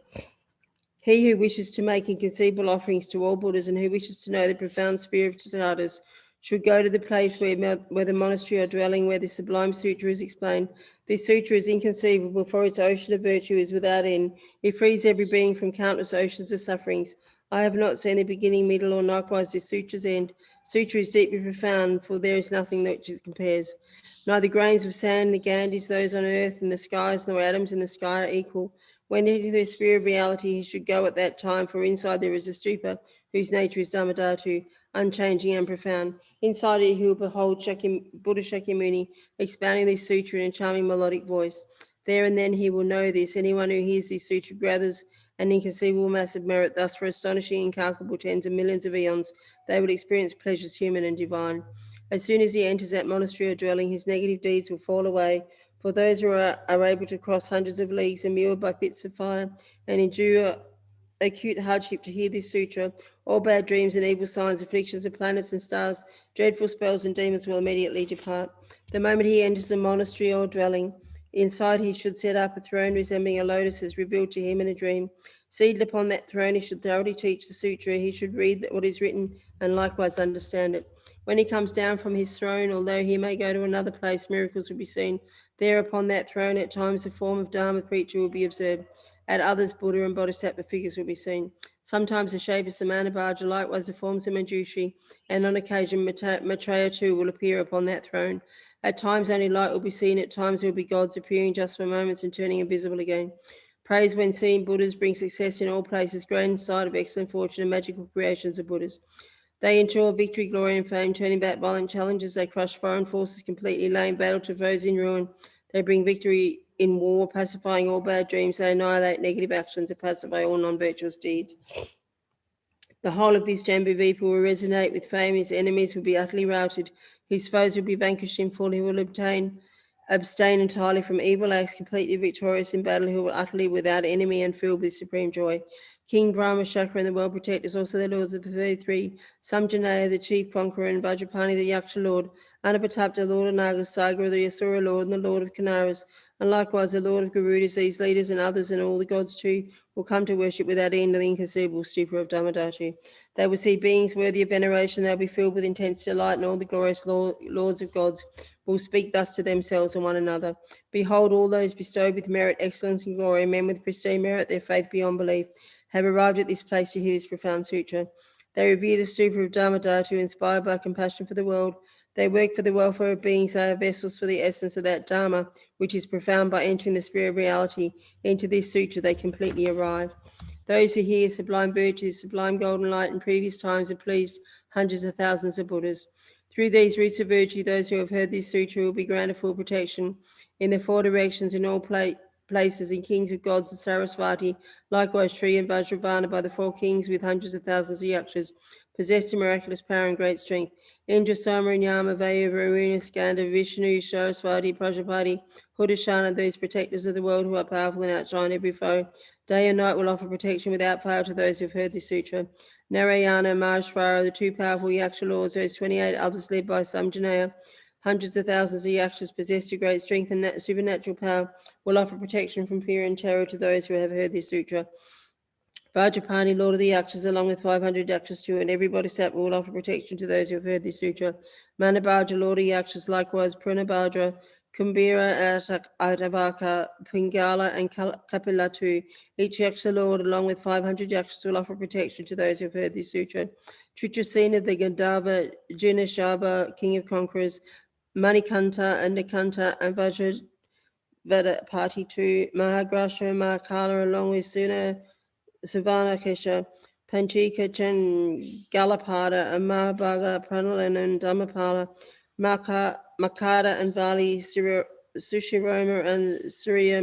He who wishes to make inconceivable offerings to all Buddhas and who wishes to know the profound sphere of Tathagatas should go to the place where the monastery or dwelling where the sublime sutra is explained. This sutra is inconceivable, for its ocean of virtue is without end. It frees every being from countless oceans of sufferings. I have not seen the beginning, middle, or likewise this sutra's end. Sutra is deeply profound, for there is nothing that it compares. Neither grains of sand, the Gandhis, those on earth and the skies, nor atoms in the sky are equal. When into the sphere of reality he should go at that time, for inside there is a stupa, whose nature is Dhammadhatu, unchanging and profound. Inside it he will behold Buddha Shakyamuni expounding this sutra in a charming melodic voice. There and then he will know this. Anyone who hears this sutra gathers an inconceivable mass of merit. Thus, for astonishing, incalculable tens of millions of eons, they will experience pleasures human and divine. As soon as he enters that monastery or dwelling, his negative deeds will fall away. For those who are able to cross hundreds of leagues immured by pits of fire and endure acute hardship to hear this sutra, all bad dreams and evil signs, afflictions of planets and stars, dreadful spells and demons will immediately depart. The moment he enters the monastery or dwelling, Inside, he should set up a throne resembling a lotus as revealed to him in a dream. Seated upon that throne, he should thoroughly teach the Sutra. He should read what is written and likewise understand it. When he comes down from his throne, although he may go to another place, miracles will be seen. There upon that throne, at times the form of Dharma preacher will be observed. At others, Buddha and Bodhisattva figures will be seen. Sometimes the shape of Samanabhaja, likewise the forms of Manjushri, and on occasion Maitreya too will appear upon that throne. At times only light will be seen, at times there will be gods appearing just for moments and turning invisible again. Praise when seen, Buddhas bring success in all places, great insight of excellent fortune and magical creations of Buddhas. They ensure victory, glory, and fame, turning back violent challenges. They crush foreign forces completely, laying battle to foes in ruin. They bring victory in war, pacifying all bad dreams. They annihilate negative actions and pacify all non-virtuous deeds. The whole of this Jambu will resonate with fame. His enemies will be utterly routed. His foes will be vanquished in full. He will abstain entirely from evil acts, completely victorious in battle. He will utterly without enemy and filled with supreme joy. King Brahma, Shakra, and the world protectors, also the lords of the 33, Samjanaya, the chief conqueror, and Vajrapani, the Yaksha lord, Anavatapta, the lord of Nagas, Sagra, the Asura lord, and the lord of Kanaras, and likewise the lord of Garudas, these leaders and others, and all the gods too, will come to worship without end in the inconceivable stupor of Dhammadhatu. They will see beings worthy of veneration. They will be filled with intense delight, and all the glorious lords of gods will speak thus to themselves and one another. Behold, all those bestowed with merit, excellence, and glory, men with pristine merit, their faith beyond belief, have arrived at this place to hear this profound sutra. They revere the stupor of Dhammadhatu, inspired by compassion for the world. They work for the welfare of beings. They are vessels for the essence of that Dharma, which is profound. By entering the spirit of reality into this sutra, they completely arrive. Those who hear sublime virtues, sublime golden light in previous times have pleased hundreds of thousands of Buddhas. Through these roots of virtue, those who have heard this sutra will be granted full protection in the four directions, in all places, in kings of gods and Sarasvati, likewise Sri and Vajravana, by the four kings with hundreds of thousands of yakshas, possessed of miraculous power and great strength. Indra, Soma, and Yama, Vayu, Varuna, Skanda, Vishnu, Sarasvati, Prajapati, Hudashana, those protectors of the world who are powerful and outshine every foe. Day and night will offer protection without fail to those who have heard this sutra. Narayana and Maheshvara, the two powerful Yaksha lords, those 28 others led by Samjanaya, hundreds of thousands of Yakshas possessed of great strength and supernatural power, will offer protection from fear and terror to those who have heard this sutra. Vajrapani, Lord of the Yakshas, along with 500 Yakshas too, and every bodhisattva will offer protection to those who have heard this sutra. Manabhaja, Lord of Yakshas, likewise Pranabhadra, Kumbhira, Atavaka, Pingala, and Kapila too. Each Yaksha Lord, along with 500 Yakshas, will offer protection to those who have heard this sutra. Tritrasena, the Gandharva, Jinashaba, King of Conquerors, Manikanta, and Nikanta, and Vajravada too. Mahagrasha, Mahakala, along with Savanakesha, Panchika, Galapada, and Mahabhaga, Pranalin, and Dhammapala, Makada, and Vali, Sushiroma, and Surya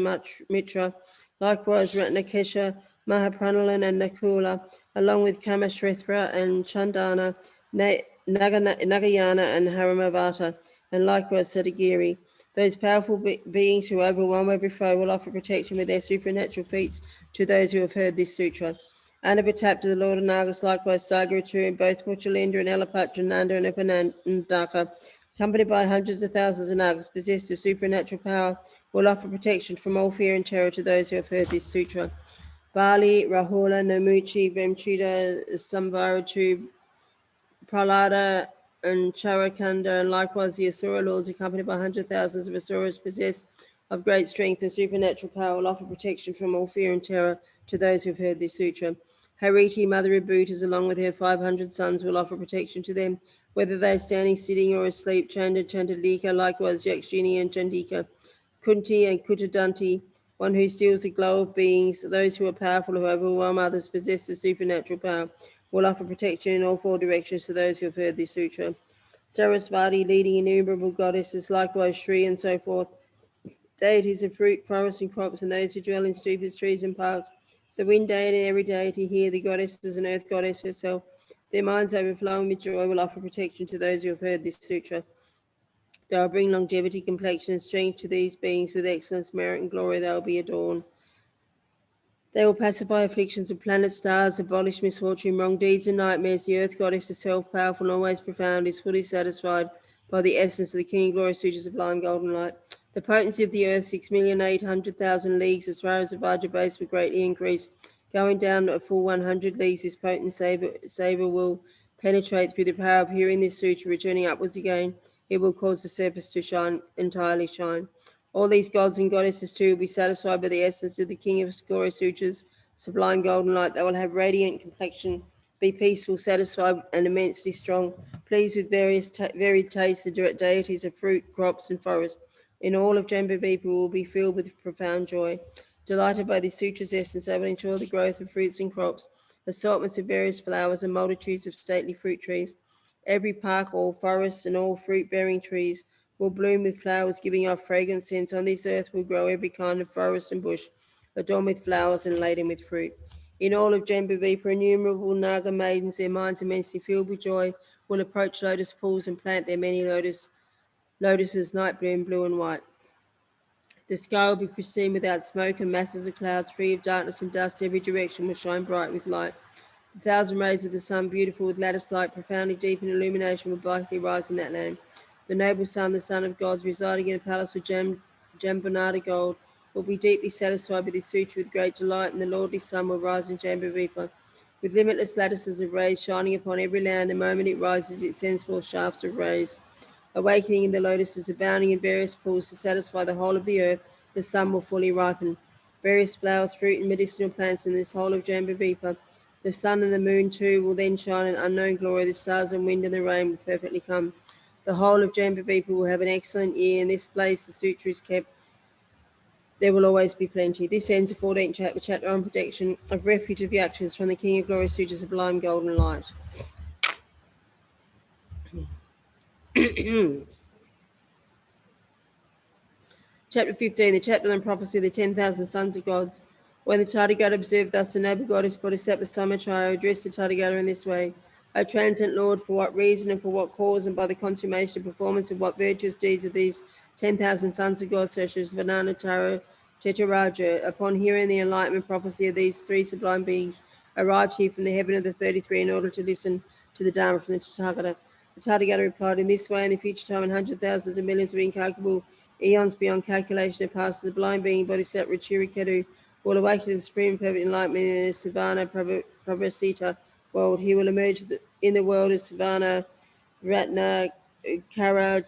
Mitra, likewise Ratnakesha, Mahapranalin, and Nakula, along with Kamashtrethra and Chandana, Nagayana, and Haramavata, and likewise Sadagiri. Those powerful beings who overwhelm every foe will offer protection with their supernatural feats to those who have heard this sutra. Anavatapta, the Lord of Nagas, likewise Sagaratu, and both Muchalendra and Elapatra, Nanda and Upanandaka, accompanied by hundreds of thousands of Nagas possessed of supernatural power, will offer protection from all fear and terror to those who have heard this sutra. Bali, Rahula, Namuchi, Vemchita, Samvaratu, Prahlada, and Charakanda, and likewise the Asura lords, accompanied by hundred thousands of Asuras possessed of great strength and supernatural power, will offer protection from all fear and terror to those who have heard this sutra. Hariti, mother of Bhutas, along with her 500 sons, will offer protection to them, whether they are standing, sitting, or asleep. Chanda, Chandalika, likewise Yakshini and Chandika, Kunti and Kutadanti, one who steals the glow of beings, those who are powerful, who overwhelm others, possess the supernatural power, will offer protection in all four directions to those who have heard this sutra. Sarasvati, leading innumerable goddesses, likewise Shri, and so forth. Deities of fruit, forests, and crops, and those who dwell in stupas, trees, and parks. The wind deity and every deity here, the goddesses and earth goddess herself. Their minds overflowing with joy will offer protection to those who have heard this sutra. They will bring longevity, complexion, and strength to these beings. With excellence, merit, and glory they will be adorned. They will pacify afflictions of planets, stars, abolish misfortune, wrong deeds, and nightmares. The earth goddess herself, powerful and always profound, is fully satisfied by the essence of the King Glory Sutra's sublime golden light. The potency of the earth, 6,800,000 leagues as far as the Vajra base, will greatly increase. Going down a full 100 leagues, this potent saber will penetrate through the power of hearing this sutra, returning upwards again. It will cause the surface to entirely shine. All these gods and goddesses too will be satisfied by the essence of the King of Glory Sutras, sublime golden light. They will have radiant complexion, be peaceful, satisfied, and immensely strong, pleased with varied tastes, the deities of fruit, crops, and forest. In all of Jambuvipa will be filled with profound joy. Delighted by the sutra's essence, they will enjoy the growth of fruits and crops, assortments of various flowers, and multitudes of stately fruit trees. Every park, all forests, and all fruit-bearing trees will bloom with flowers, giving off fragrant scents. On this earth will grow every kind of forest and bush, adorned with flowers and laden with fruit. In all of Jambuvipa, innumerable Naga maidens, their minds immensely filled with joy, will approach lotus pools and plant their many lotuses, night bloom, blue and white. The sky will be pristine without smoke, and masses of clouds free of darkness and dust every direction will shine bright with light. The thousand rays of the sun, beautiful with lattice light, profoundly deep in illumination, will brightly rise in that land. The noble sun, the son of gods, residing in a palace of Jambonada gold, will be deeply satisfied with this sutra with great delight, and the lordly sun will rise in Jambuvipa. With limitless lattices of rays shining upon every land, the moment it rises, it sends forth shafts of rays. Awakening in the lotuses, abounding in various pools to satisfy the whole of the earth, the sun will fully ripen. Various flowers, fruit, and medicinal plants in this whole of Jambuvipa. The sun and the moon too will then shine in unknown glory. The stars and wind and the rain will perfectly come. The whole of Jambuvipa will have an excellent year. In this place the sutra is kept. There will always be plenty. This ends the 14th chapter, chapter on protection of refuge of yakshas from the King of Glory Sutra's sublime golden light. Chapter 15, the chapter on prophecy of the 10,000 sons of gods. When the Tathagata observed thus, the noble goddess Bodhisattva Samachara addressed the Tathagata in this way: O transcendent Lord, for what reason and for what cause, and by the consummation and performance of what virtuous deeds of these 10,000 sons of God, such as Vananatara, Chetaraja, upon hearing the enlightenment prophecy of these three sublime beings, arrived here from the heaven of the 33 in order to listen to the Dharma from the Tathagata? The Tathagata replied, in this way, in the future time, in hundreds, thousands, and millions of incalculable eons beyond calculation, it passes the blind being Bodhisattva Chiriketu will awaken to the supreme perfect enlightenment in the Savana Pravasita world. He will emerge in the world as Savana Ratna Kara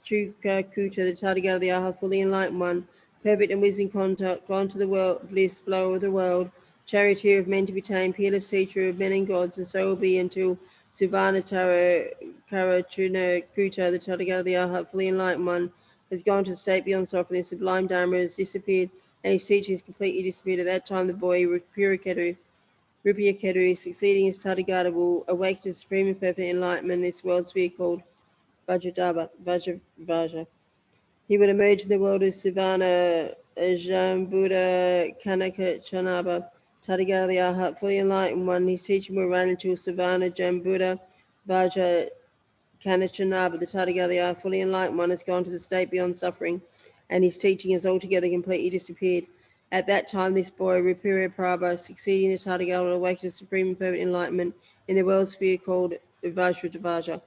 Chukakuta, the Tathagata, the Aha, fully enlightened one, perfect and wisdom contact, gone to the world, bliss, blower of the world, charioteer of men to be tamed, peerless teacher of men and gods, and so will be until Suvanatara Karachuna Kuta, the Tathagata, the Aha, fully enlightened one, has gone to the state beyond suffering. The sublime Dharma has disappeared, and his teaching has completely disappeared. At that time, the boy Rupiaketu, succeeding his Tathagata, will awake to supreme and perfect enlightenment in this world sphere called Vajra. He would emerge in the world as Sivana Jambuddha Kanaka Chanaba, Tathagata the Arhat, fully enlightened one. His teaching will run until Savana Jambuddha Vaja Kanachanaba, the Tathagata the Arhat, fully enlightened one, has gone to the state beyond suffering, and his teaching has altogether completely disappeared. At that time, this boy, Rupira Prabha, succeeding the Tathagata, will awaken to supreme and perfect enlightenment in the world sphere called Vajradvaja.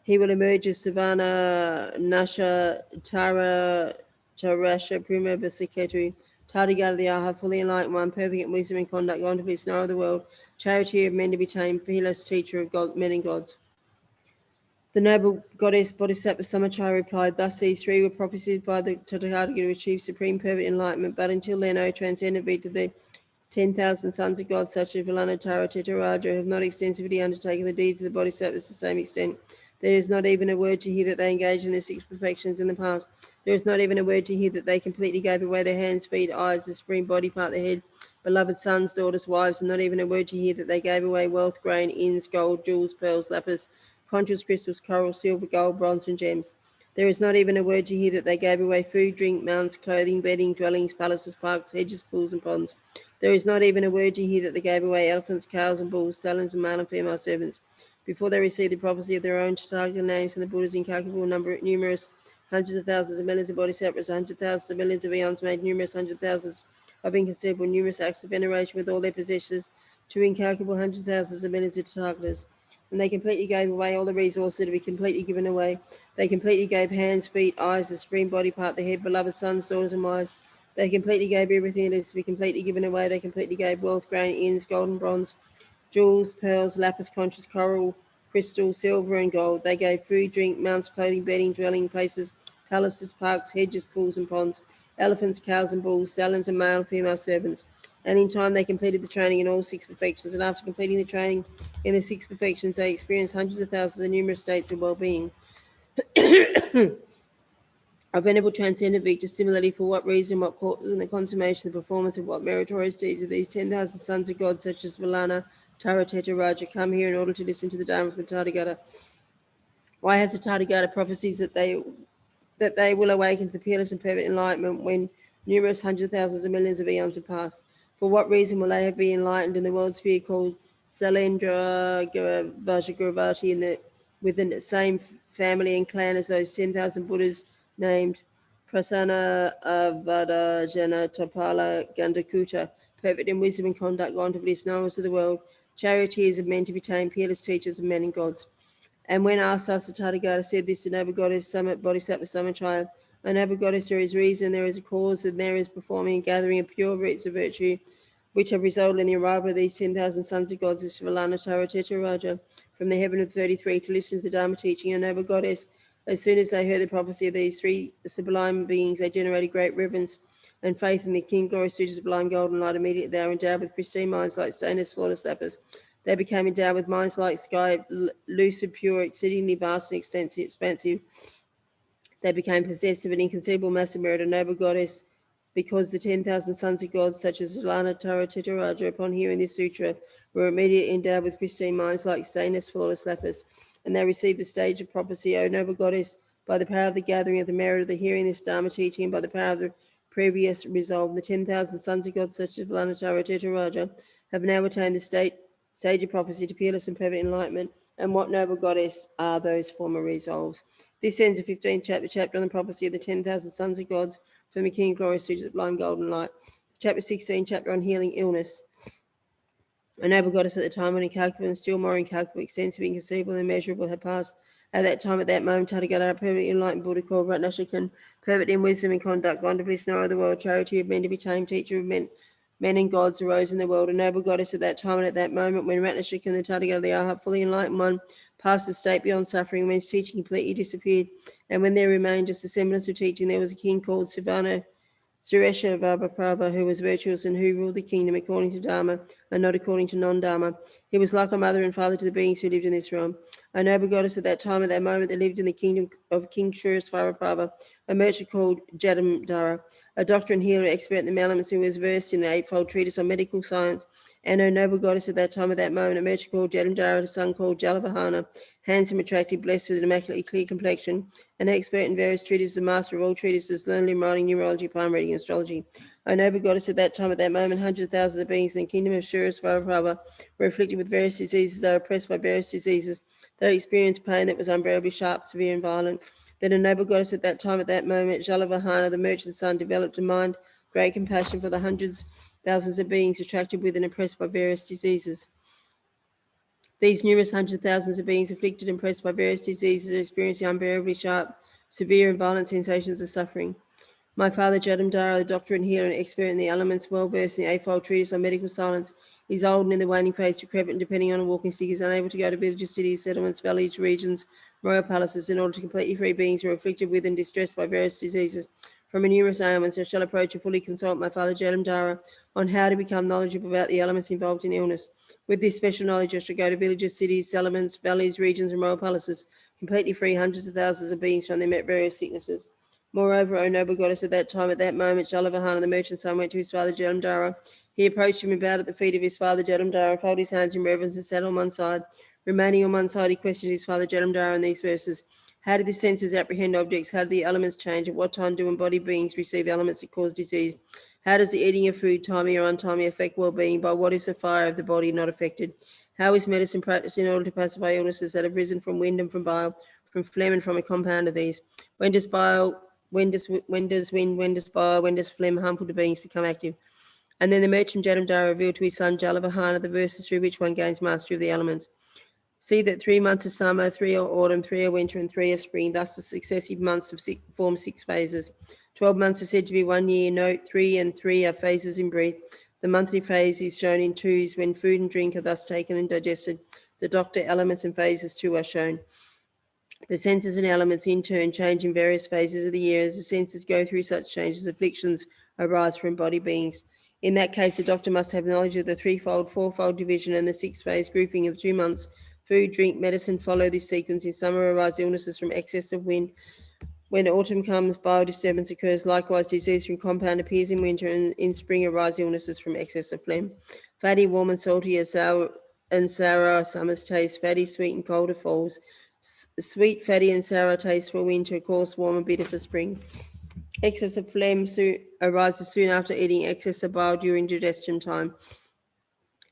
He will emerge as Savana Nasha Tara Tarasha Prima Basiketri, Tathagata the Aha, fully enlightened one, perfect in wisdom and conduct, gone to be snow of the world, charioteer of men to be tamed, peerless teacher of God, men and gods. The noble goddess Bodhisattva Samachara replied, thus these three were prophesied by the Tathagata to achieve supreme perfect enlightenment, but until then, O transcendent Vita, the 10,000 sons of God, such as Vilanatara Tetaraja, have not extensively undertaken the deeds of the Bodhisattvas to the same extent. There is not even a word to hear that they engaged in the six perfections in the past. There is not even a word to hear that they completely gave away their hands, feet, eyes, the supreme body part, their head, beloved sons, daughters, wives, and not even a word to hear that they gave away wealth, grain, inns, gold, jewels, pearls, lapis, contrast crystals, coral, silver, gold, bronze, and gems. There is not even a word to hear that they gave away food, drink, mounts, clothing, bedding, dwellings, palaces, parks, hedges, pools, and ponds. There is not even a word to hear that they gave away elephants, cows, and bulls, stallions, and male and female servants. Before they received the prophecy of their own Tathagata names and the Buddha's incalculable number, numerous hundreds of thousands of millions of bodhisattvas, hundred thousands of millions of eons made numerous hundred thousands of inconceivable numerous acts of veneration with all their possessors to incalculable hundred thousands of millions of Tathagatas. and they completely gave away all the resources to be completely given away. They completely gave hands, feet, eyes, the supreme body part, the head, beloved sons, daughters, and wives. They completely gave everything that is to be completely given away. They completely gave wealth, grain, inns, gold and bronze, jewels, pearls, lapis, conchs, coral, crystal, silver, and gold. They gave food, drink, mounts, clothing, bedding, dwelling places, palaces, parks, hedges, pools, and ponds, elephants, cows, and bulls, stallions, and male and female servants. And in time, they completed the training in all six perfections. And after completing the training in the six perfections, they experienced hundreds of thousands of numerous states of well-being. A venerable transcendent victor, similarly, for what reason, what cause, and the consummation, the performance of what meritorious deeds of these 10,000 sons of God, such as Valana, Tara, Teta, Raja, come here in order to listen to the Dharma from Tathagata. Why has the Tathagata prophecies that they will awaken to the peerless and perfect enlightenment when numerous hundred thousands of millions of eons have passed? For what reason will they have been enlightened in the world sphere called Salendra Vajagravati within the same family and clan as those 10,000 Buddhas named Prasanna Avadajana Tapala Gandakuta, perfect in wisdom and conduct, gone to bliss, knowers of the world, charioteers of men to be tamed, peerless teachers of men and gods. And when Asasa Tathagata said this to noble goddess Summit Bodhisattva Samachild, O noble goddess, there is reason, there is a cause, and there is performing and gathering of pure roots of virtue, which have resulted in the arrival of these 10,000 sons of gods, Shivalana, Tara, Teta, Raja, from the heaven of 33 to listen to the Dharma teaching. O noble goddess, as soon as they heard the prophecy of these three sublime beings, they generated great reverence and faith in the King Glory Suture sublime golden light. Immediately they were endowed with pristine minds like stainless, flawless lapis. They became endowed with minds like sky, lucid, pure, exceedingly vast and expansive. They became possessed of an inconceivable massive merit, a noble goddess, because the 10,000 sons of God, such as Lana, Tara, Teta, Raja, upon hearing this sutra, were immediately endowed with pristine minds like stainless, flawless lapis. And they received the stage of prophecy, O noble goddess, by the power of the gathering of the merit of the hearing this Dharma teaching, and by the power of the previous resolve. The 10,000 sons of God, such as Lana, Tara, Teta, Raja, have now attained the stage of prophecy to peerless and perfect enlightenment. And what noble goddess are those former resolves? This ends the 15th chapter on the prophecy of the 10,000 sons of gods from the King of Glory, Suture of Blind Golden Light. Chapter 16, chapter on healing illness. A noble goddess at the time when incalculable and still more incalculable, extensive, inconceivable, and immeasurable had passed. At that time, at that moment, Tathagata, a perfect enlightened Buddha called Ratnashikan, perfect in wisdom and conduct, gone to bliss, knower of the world, charity of men to be tamed, teacher of men and gods, arose in the world. A noble goddess at that time and at that moment when Ratnashikan, the Tathagata, the Arhat, fully enlightened one, passed the state beyond suffering, when his teaching completely disappeared, and when there remained just a semblance of teaching, there was a king called Suresha Vabhaprava, who was virtuous and who ruled the kingdom according to Dharma and not according to non-Dharma. He was like a mother and father to the beings who lived in this realm. A noble goddess at that time, at that moment, that lived in the kingdom of King Surasvaraprava, a merchant called Jadamdara, a doctor and healer, expert in the elements, who was versed in the eightfold treatise on medical science. And O noble goddess at that time, at that moment, a merchant called Jadamdara, a son called Jalavahana, handsome, attractive, blessed with an immaculately clear complexion, an expert in various treatises, a master of all treatises, learned in writing, numerology, palm reading, and astrology. O noble goddess at that time, at that moment, hundreds of thousands of beings in the kingdom of Surasvaraprava were afflicted with various diseases. They were oppressed by various diseases. They experienced pain that was unbearably sharp, severe, and violent. Then a noble goddess at that time, at that moment, Jalavahana, the merchant's son, developed a mind, great compassion for the hundreds, thousands of beings attracted with and oppressed by various diseases. These numerous hundreds of thousands of beings afflicted and oppressed by various diseases are experiencing unbearably sharp, severe, and violent sensations of suffering. My father, Jadamdara, the doctor and healer and expert in the elements, well versed in the eightfold treatise on medical science, is old and in the waning phase, decrepit and depending on a walking stick, is unable to go to villages, cities, settlements, valleys, regions, royal palaces, in order to completely free beings who are afflicted with and distressed by various diseases from numerous ailments. I shall approach and fully consult my father, Jadamdara, on how to become knowledgeable about the elements involved in illness. With this special knowledge, I shall go to villages, cities, settlements, valleys, regions, and royal palaces, completely free hundreds of thousands of beings from their various sicknesses. Moreover, O noble goddess, at that time, at that moment, Jalavahana, the merchant's son, went to his father Jadamdara. He approached him and bowed at the feet of his father Jadamdara, folded his hands in reverence and sat on one side. Remaining on one side, he questioned his father Jadamdara in these verses. How do the senses apprehend objects? How do the elements change? At what time do embodied beings receive elements that cause disease? How does the eating of food, timely or untimely, affect well-being? By what is the fire of the body not affected? How is medicine practiced in order to pacify illnesses that have risen from wind and from bile, from phlegm and from a compound of these? When does wind, when does bile, when does phlegm, harmful to beings, become active? And then the merchant Jadamdara revealed to his son Jalavahana the verses through which one gains mastery of the elements. See that 3 months are summer, 3 are autumn, 3 are winter, and 3 are spring. Thus, the successive months form 6 phases. 12 months are said to be 1 year. Note 3 and 3 are phases in brief. The monthly phase is shown in twos when food and drink are thus taken and digested. The doctor elements and phases too are shown. The senses and elements in turn change in various phases of the year. As the senses go through such changes, afflictions arise from body beings. In that case, the doctor must have knowledge of the threefold, fourfold division and the 6-phase grouping of 2 months. Food, drink, medicine follow this sequence. In summer arise illnesses from excess of wind. When autumn comes, biodisturbance occurs. Likewise, disease from compound appears in winter, and in spring arise illnesses from excess of phlegm. Fatty, warm, and salty are sour are summer's taste. Fatty, sweet, and cold are falls. Sweet, fatty, and sour taste for winter, coarse, warm, and bitter for spring. Excess of phlegm arises soon after eating. Excess of bile during digestion time.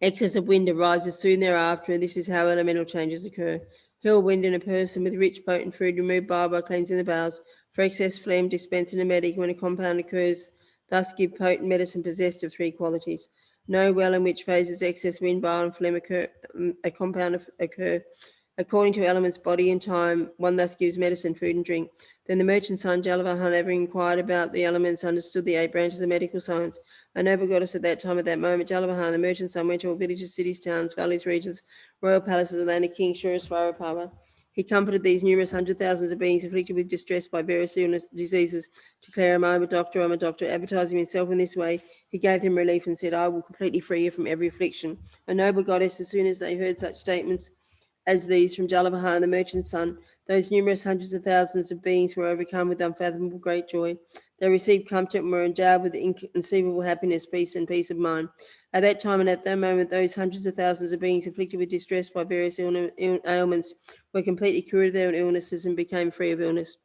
Excess of wind arises soon thereafter, and this is how elemental changes occur. Hill wind in a person with rich, potent food remove bile by cleansing the bowels. For excess phlegm, dispense an emetic when a compound occurs. Thus give potent medicine possessed of 3 qualities. Know well in which phases excess wind, bile, and phlegm occur. According to elements, body, and time, one thus gives medicine, food, and drink. Then the merchant son, Jalavahan, having inquired about the elements, understood the 8 branches of medical science. A noble goddess at that time, at that moment, Jalavahan, the merchant son, went to all villages, cities, towns, valleys, regions, royal palaces, and land of King Surasvarapava. He comforted these numerous 100,000s of beings afflicted with distress by various illness, diseases, declaring, I'm a doctor, advertising himself in this way. He gave them relief and said, I will completely free you from every affliction. A noble goddess, as soon as they heard such statements as these from Jalavahan, the merchant's son, those numerous hundreds of thousands of beings were overcome with unfathomable great joy. They received comfort and were endowed with inconceivable happiness, peace, and peace of mind. At that time and at that moment, those hundreds of thousands of beings afflicted with distress by various ailments were completely cured of their illnesses and became free of illness.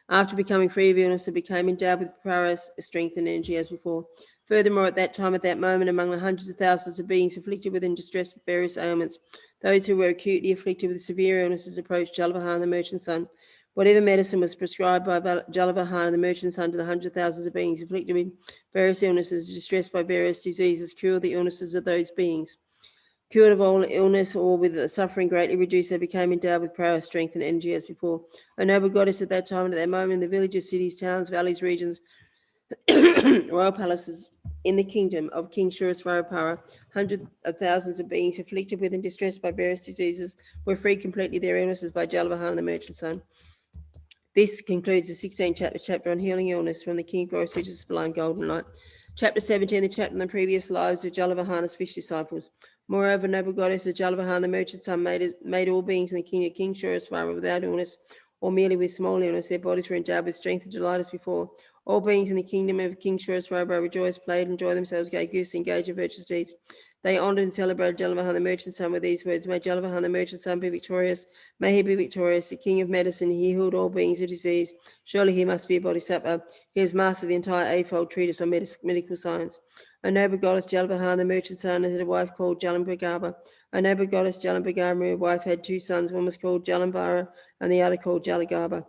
After becoming free of illness, they became endowed with prowess, strength, and energy as before. Furthermore, at that time, at that moment, among the hundreds of thousands of beings afflicted with and distressed with various ailments, those who were acutely afflicted with severe illnesses approached Jalavahan, the merchant's son. Whatever medicine was prescribed by Jalavahan, the merchant's son, to the hundred thousands of beings afflicted with various illnesses, distressed by various diseases, cured the illnesses of those beings. Cured of all illness or with the suffering greatly reduced, they became endowed with power, strength, and energy as before. A noble goddess at that time and at that moment in the villages, cities, towns, valleys, regions, royal palaces, in the kingdom of King Surasvarapara, hundreds of thousands of beings afflicted with and distressed by various diseases were freed completely their illnesses by Jalavahan, the merchant's son. This concludes the 16th chapter on healing illness from the King of Glory, Suture's Sublime Golden Light. Chapter 17, the chapter on the previous lives of Jalavahana's fish disciples. Moreover, noble goddess of Jalavahan, the merchant's son, made all beings in the kingdom of King Surasvara without illness or merely with small illness. Their bodies were endowed with strength and delight as before. All beings in the kingdom of King Surasvara rejoiced, played, enjoyed themselves, gave gifts, engaged in virtuous deeds. They honored and celebrated Jalavahan, the merchant's son, with these words: May Jalavahan, the merchant's son, be victorious. May he be victorious. The king of medicine, he healed all beings of disease. Surely he must be a bodhisattva. He has mastered the entire eightfold treatise on medical science. A noble goddess, Jalavahan, the merchant's son, had a wife called Jalambagaba. A noble goddess, Jalambagaba, her wife, had 2 sons. One was called Jalambara and the other called Jalagaba.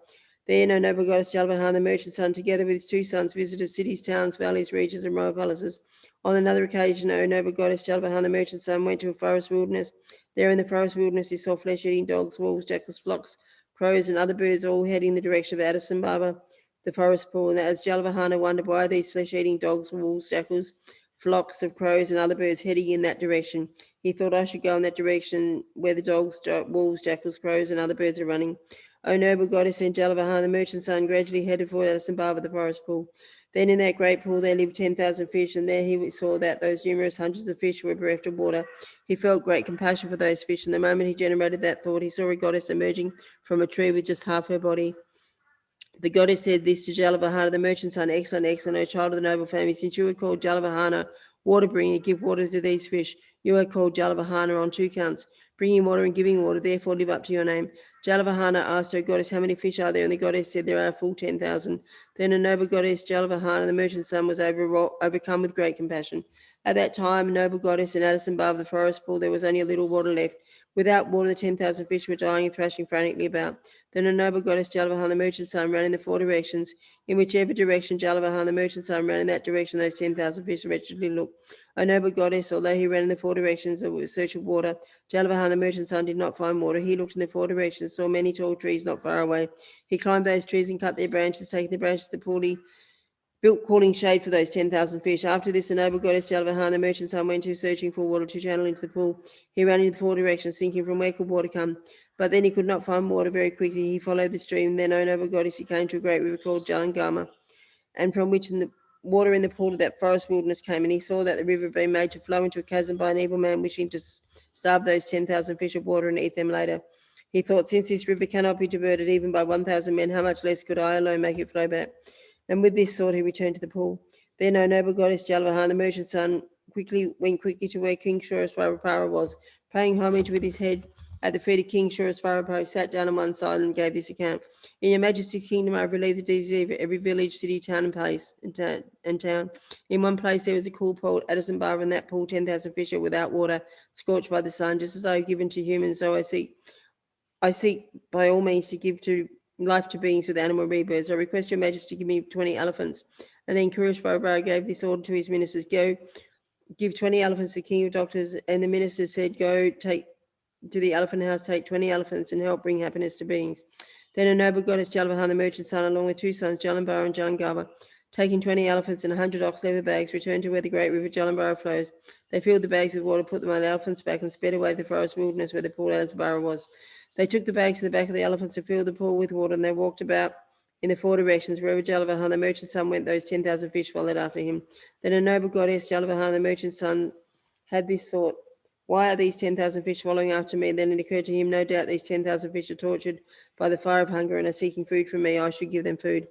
Then, O noble goddess Jalavahan, the merchant's son, together with his 2 sons, visited cities, towns, valleys, regions, and royal palaces. On another occasion, O noble goddess Jalavahan, the merchant's son, went to a forest wilderness. There in the forest wilderness, he saw flesh-eating dogs, wolves, jackals, flocks, crows, and other birds, all heading in the direction of Addison Baba, the forest pool. And as Jalavahana wondered why these flesh-eating dogs, wolves, jackals, flocks of crows, and other birds heading in that direction, he thought, I should go in that direction where the dogs, wolves, jackals, crows, and other birds are running. O noble goddess and Jalavahan, the merchant's son, gradually headed for Addison Baba, the forest pool. Then in that great pool there lived 10,000 fish, and there he saw that those numerous hundreds of fish were bereft of water. He felt great compassion for those fish, and the moment he generated that thought, he saw a goddess emerging from a tree with just half her body. The goddess said this to Jalavahana, the merchant's son, excellent, excellent, O child of the noble family, since you are called Jalavahana, water bringer, give water to these fish. You are called Jalavahana on 2 counts, bringing water and giving water, therefore live up to your name. Jalavahana asked her goddess, how many fish are there? And the goddess said, there are full 10,000. Then a noble goddess, Jalavahana, the merchant's son, was overcome with great compassion. At that time, a noble goddess in Addison Bar of the forest pool, there was only a little water left. Without water, the 10,000 fish were dying and thrashing frantically about. Then a noble goddess, Jalavahana, the merchant's son, ran in the 4 directions. In whichever direction Jalavahana, the merchant's son, ran in that direction, those 10,000 fish wretchedly looked. O noble goddess, although he ran in the 4 directions in search of water, Jalavahana, the merchant's son, did not find water. He looked in the 4 directions, saw many tall trees not far away. He climbed those trees and cut their branches, taking the branches to the pool. He built cooling shade for those 10,000 fish. After this, the noble goddess Jalavahana, the merchant's son, went to searching for water to channel into the pool. He ran in the 4 directions, thinking from where could water come. But then he could not find water very quickly. He followed the stream. Then, O noble goddess, he came to a great river called Jalangama, and from which the water in the pool of that forest wilderness came. And he saw that the river had been made to flow into a chasm by an evil man wishing to starve those 10,000 fish of water and eat them later. He thought, since this river cannot be diverted even by 1,000 men, how much less could I alone make it flow back? And with this thought, he returned to the pool. Then, O noble goddess Jalavahana, the merchant's son, went quickly to where King Surasvarapara was, paying homage with his head at the feet of King Surasvarapara. He sat down on one side and gave this account. In your majesty's kingdom, I have relieved the disease of every village, city, town, and place and town. In one place there was a cool pool, Addison Bar, and that pool 10,000 fish are without water, scorched by the sun. Just as I have given to humans, so I seek by all means to give to life to beings with animal rebirths. I request your majesty give me 20 elephants. And then Kureshvarapara gave this order to his ministers: go, give 20 elephants to the king of doctors. And the ministers said, go take to the elephant house, take 20 elephants and help bring happiness to beings. Then a noble goddess Jalavahana, the merchant's son, along with 2 sons, Jalambara and Jalangava, taking 20 elephants and 100 ox leather bags, returned to where the great river Jalambara flows. They filled the bags with water, put them on the elephants' back, and sped away to the forest wilderness where the pool Jalambara was. They took the bags to the back of the elephants and filled the pool with water, and they walked about in the 4 directions. Wherever Jalavahana, the merchant's son, went, those 10,000 fish followed after him. Then a noble goddess, Jalavahana, the merchant's son, had this thought: why are these 10,000 fish following after me? Then it occurred to him, no doubt these 10,000 fish are tortured by the fire of hunger and are seeking food from me. I should give them food.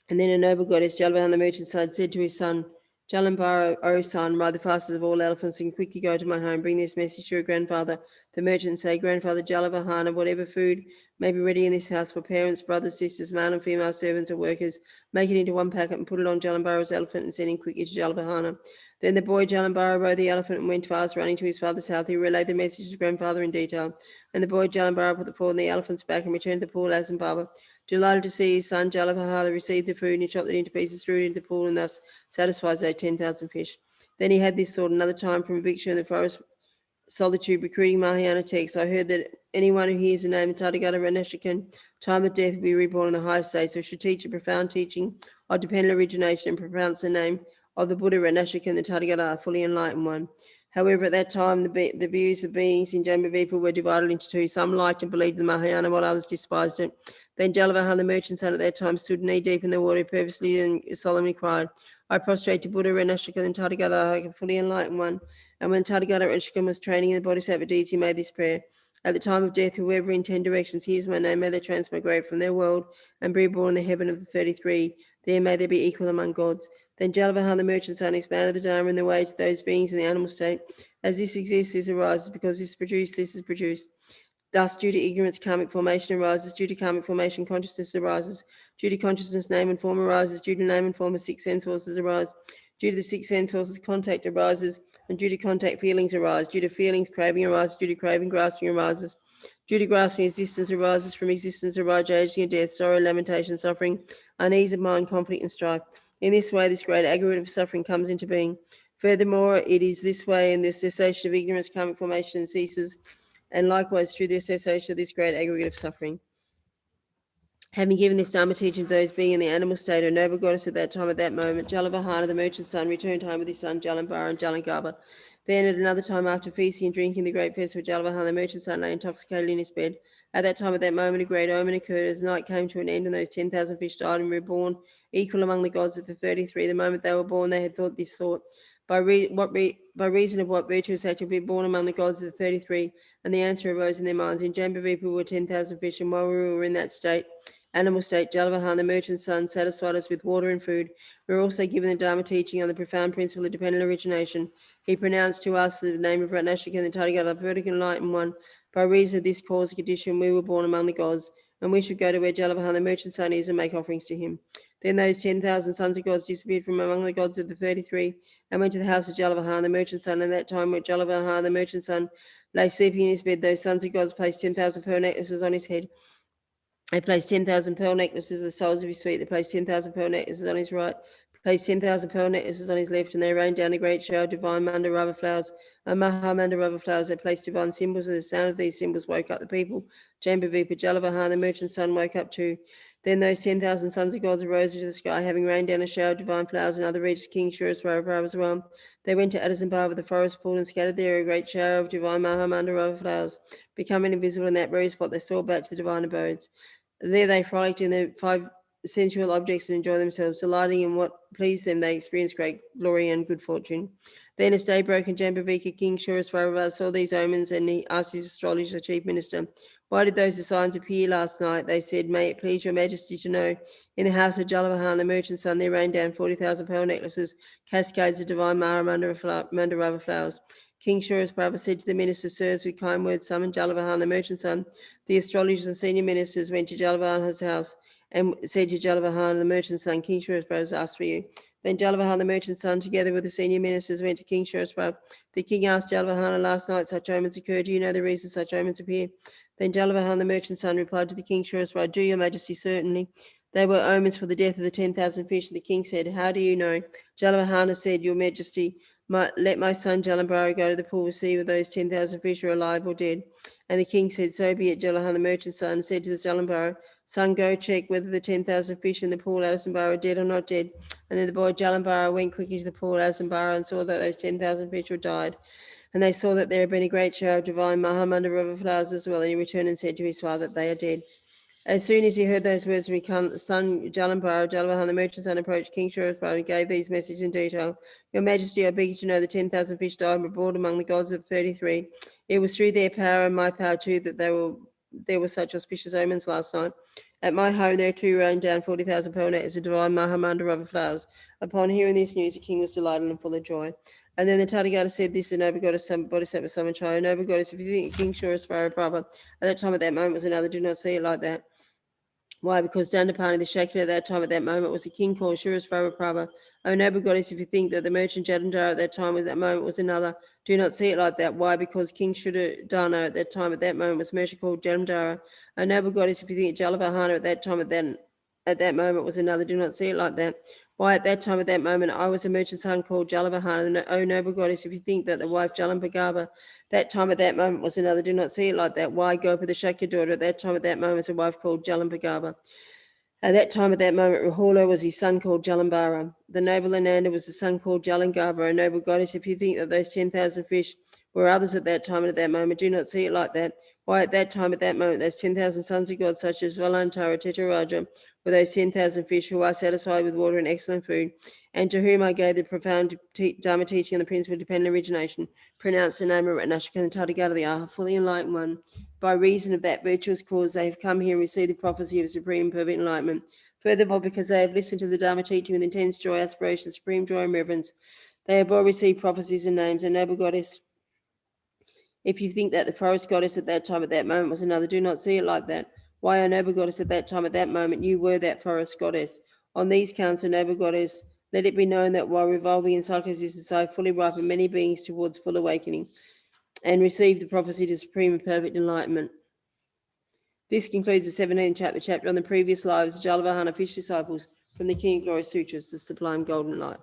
And then a noble goddess, Jalavahana, the merchant's son, said to his son, Jalambara, O son, ride the fastest of all elephants and quickly go to my home. Bring this message to your grandfather. The merchant say, Grandfather Jalavahana, whatever food may be ready in this house for parents, brothers, sisters, male and female servants or workers, make it into one packet and put it on Jalambara's elephant and send him quickly to Jalavahana. Then the boy Jalambara rode the elephant and went fast, running to his father's house. He relayed the message to his grandfather in detail. And the boy Jalambara put the foal on the elephant's back and returned to the pool as and Baba. Delighted to see his son Jalavahana receive the food, and he chopped it into pieces, threw it into the pool, and thus satisfies those 10,000 fish. Then he had this thought: another time from a bhikshu in the forest solitude, recruiting Mahayana texts, I heard that anyone who hears the name of Tathagata Ranashikan, time of death will be reborn in the highest state, so should teach a profound teaching of dependent origination and pronounce the name of the Buddha Ranashikan, the Tathagata, fully enlightened one. However, at that time, the views of beings in Jambavipa were divided into 2. Some liked and believed the Mahayana, while others despised it. Then Jalavahana, the merchant's son, at that time stood knee-deep in the water, purposely and solemnly cried, I prostrate to Buddha Ranashikan and Tathagata, fully enlightened one. And when Tathagata Ranashikan was training in the Bodhisattva deeds, he made this prayer: at the time of death, whoever in 10 directions hears my name, may they transmigrate from their world and be reborn in the heaven of the 33. There may they be equal among gods. Then Jalavahana, the merchant's son, expounded the Dharma and the way to those beings in the animal state. As this exists, this arises. Because this is produced. Thus, due to ignorance, karmic formation arises. Due to karmic formation, consciousness arises. Due to consciousness, name and form arises. Due to name and form, 6 sense forces arise. Due to the 6 sense forces, contact arises. And due to contact, feelings arise. Due to feelings, craving arises. Due to craving, grasping arises. Due to grasping, existence arises. From existence arise aging and death, sorrow, lamentation, suffering, unease of mind, conflict, and strife. In this way, this great aggregate of suffering comes into being. Furthermore, it is this way in the cessation of ignorance, karmic formation ceases, and likewise through the cessation of this great aggregate of suffering. Having given this Dharma teaching to those being in the animal state, or noble goddess at that time, at that moment, Jalavahana, the merchant's son, returned home with his son Jalambara and Jalangava. Then at another time, after feasting and drinking the great festival, Jalavahana, the merchant's son, lay intoxicated in his bed. At that time, at that moment, a great omen occurred. As night came to an end, and those 10,000 fish died and were born equal among the gods of the 33. The moment they were born, they had thought this thought: by reason of what virtuous act to be born among the gods of the 33? And the answer arose in their minds: in Jambavipa were 10,000 fish, and while we were in that state, animal state, Jalavahan, the merchant's son, satisfied us with water and food. We were also given the Dharma teaching on the profound principle of dependent origination. He pronounced to us the name of Ratnashika and the Tathagata, vertical enlightened one. By reason of this cause and condition, we were born among the gods, and we should go to where Jalavahan, the merchant's son, is and make offerings to him. Then those 10,000 sons of gods disappeared from among the gods of the 33 and went to the house of Jalavahan, the merchant's son. And that time, when Jalavahan, the merchant's son, lay sleeping in his bed, those sons of gods placed 10,000 pearl necklaces on his head. They placed 10,000 pearl necklaces on the soles of his feet. They placed 10,000 pearl necklaces on his right. Placed 10,000 pearl necklaces on his left, and they rained down a great shower of divine mandarava flowers and mahamandarava flowers. They placed divine symbols, and the sound of these symbols woke up the people. Jambavipa, Jalavahan, the merchant's son, woke up too. Then those 10,000 sons of gods arose into the sky, having rained down a shower of divine flowers and other regions. King Surasvara as well. They went to Addisambhava, the forest pool, and scattered there a great shower of divine mahamandarava flowers. Becoming invisible in that very spot, they saw back to the divine abodes. There they frolicked in the 5 sensual objects and enjoyed themselves, delighting in what pleased them. They experienced great glory and good fortune. Then as day broke and Jambavika, King Surasvara saw these omens, and he asked his astrologer, the chief minister, "Why did those signs appear last night?" They said, "May it please your majesty to know, in the house of Jalavahan, the merchant's son, there rained down 40,000 pearl necklaces, cascades of divine mandarava flowers." King Surasvara said to the ministers, "Sirs, with kind words summon Jalavahan, the merchant's son." The astrologers and senior ministers went to Jalavahan's house and said to Jalavahan, the merchant's son, "King Surasvara has asked for you." Then Jalavahan, the merchant's son, together with the senior ministers, went to King Surasvara. The king asked Jalavahan, "Last night such omens occurred. Do you know the reason such omens appear?" Then Jalavahan, the merchant's son, replied to the king Surasvara, "Do your majesty certainly. They were omens for the death of the 10,000 fish." The king said, "How do you know?" Jalavahan said, "Your majesty, let my son Jalambara go to the pool to see whether those 10,000 fish are alive or dead." And the king said, "So be it." Jalavahan, the merchant's son, said to the Jalambara, "Son, go check whether the 10,000 fish in the pool at Addisambhava are dead or not dead." And then the boy Jalambara went quickly to the pool at Addisambhava and saw that those 10,000 fish were died. And they saw that there had been a great shower of divine mahamandarava flowers as well. And he returned and said to his father that they are dead. As soon as he heard those words from his son Jalambara, Jalavahan, the merchant's son, approached King Surasvara and gave these messages in detail. "Your majesty, I beg you to know the 10,000 fish died and were brought among the gods of 33. It was through their power and my power too that there were such auspicious omens last night. At my home there too rained down 40,000 pearl necklaces of divine mahamandarava flowers." Upon hearing this news, the king was delighted and full of joy. And then the Tathagata said this, "The noble goddess Bodhisattva Samachaya, noble goddess, if you think King Surasvara brother at that time at that moment was another, do not see it like that." Why? Because Dandapani, the Shakti at that time, at that moment, was a king called Surasvara Prabha. O noble goddess, if you think that the merchant Jadandhara at that time, at that moment, was another, do not see it like that. Why? Because King Shuddhadana at that time, at that moment, was a merchant called Jadandhara. O noble goddess, if you think Jalavahana at that time, at that moment, was another, do not see it like that. Why? At that time, at that moment, I was a merchant's son called Jalavahana. O noble goddess, if you think that the wife Jalambagaba that time at that moment was another, do not see it like that. Why? Gopa, the Shakya daughter, at that time at that moment was a wife called Jalambagaba. At that time at that moment, Rahula was his son called Jalambara. The noble Ananda was the son called Jalangava. A noble goddess, if you think that those 10,000 fish were others at that time and at that moment, do not see it like that. Why? At that time at that moment, those 10,000 sons of God, such as Valantara, Tetaraja, were those 10,000 fish who are satisfied with water and excellent food, and to whom I gave the profound Dharma teaching on the principle of dependent origination, pronounced the name of Ratnashika and Tathagata, the Aha, fully enlightened one. By reason of that virtuous cause, they have come here and received the prophecy of supreme and perfect enlightenment. Furthermore, because they have listened to the Dharma teaching with intense joy, aspiration, supreme joy, and reverence, they have all received prophecies and names. And noble goddess, if you think that the forest goddess at that time, at that moment, was another, do not see it like that. Why, O noble goddess, at that time, at that moment, you were that forest goddess. On these counts, O noble goddess, let it be known that while revolving in cycles existence, I have fully ripened many beings towards full awakening and received the prophecy to supreme and perfect enlightenment. This concludes the 17th chapter on the previous lives of Jalavahana fish disciples from the King of Glory Sutras, the Sublime Golden Light.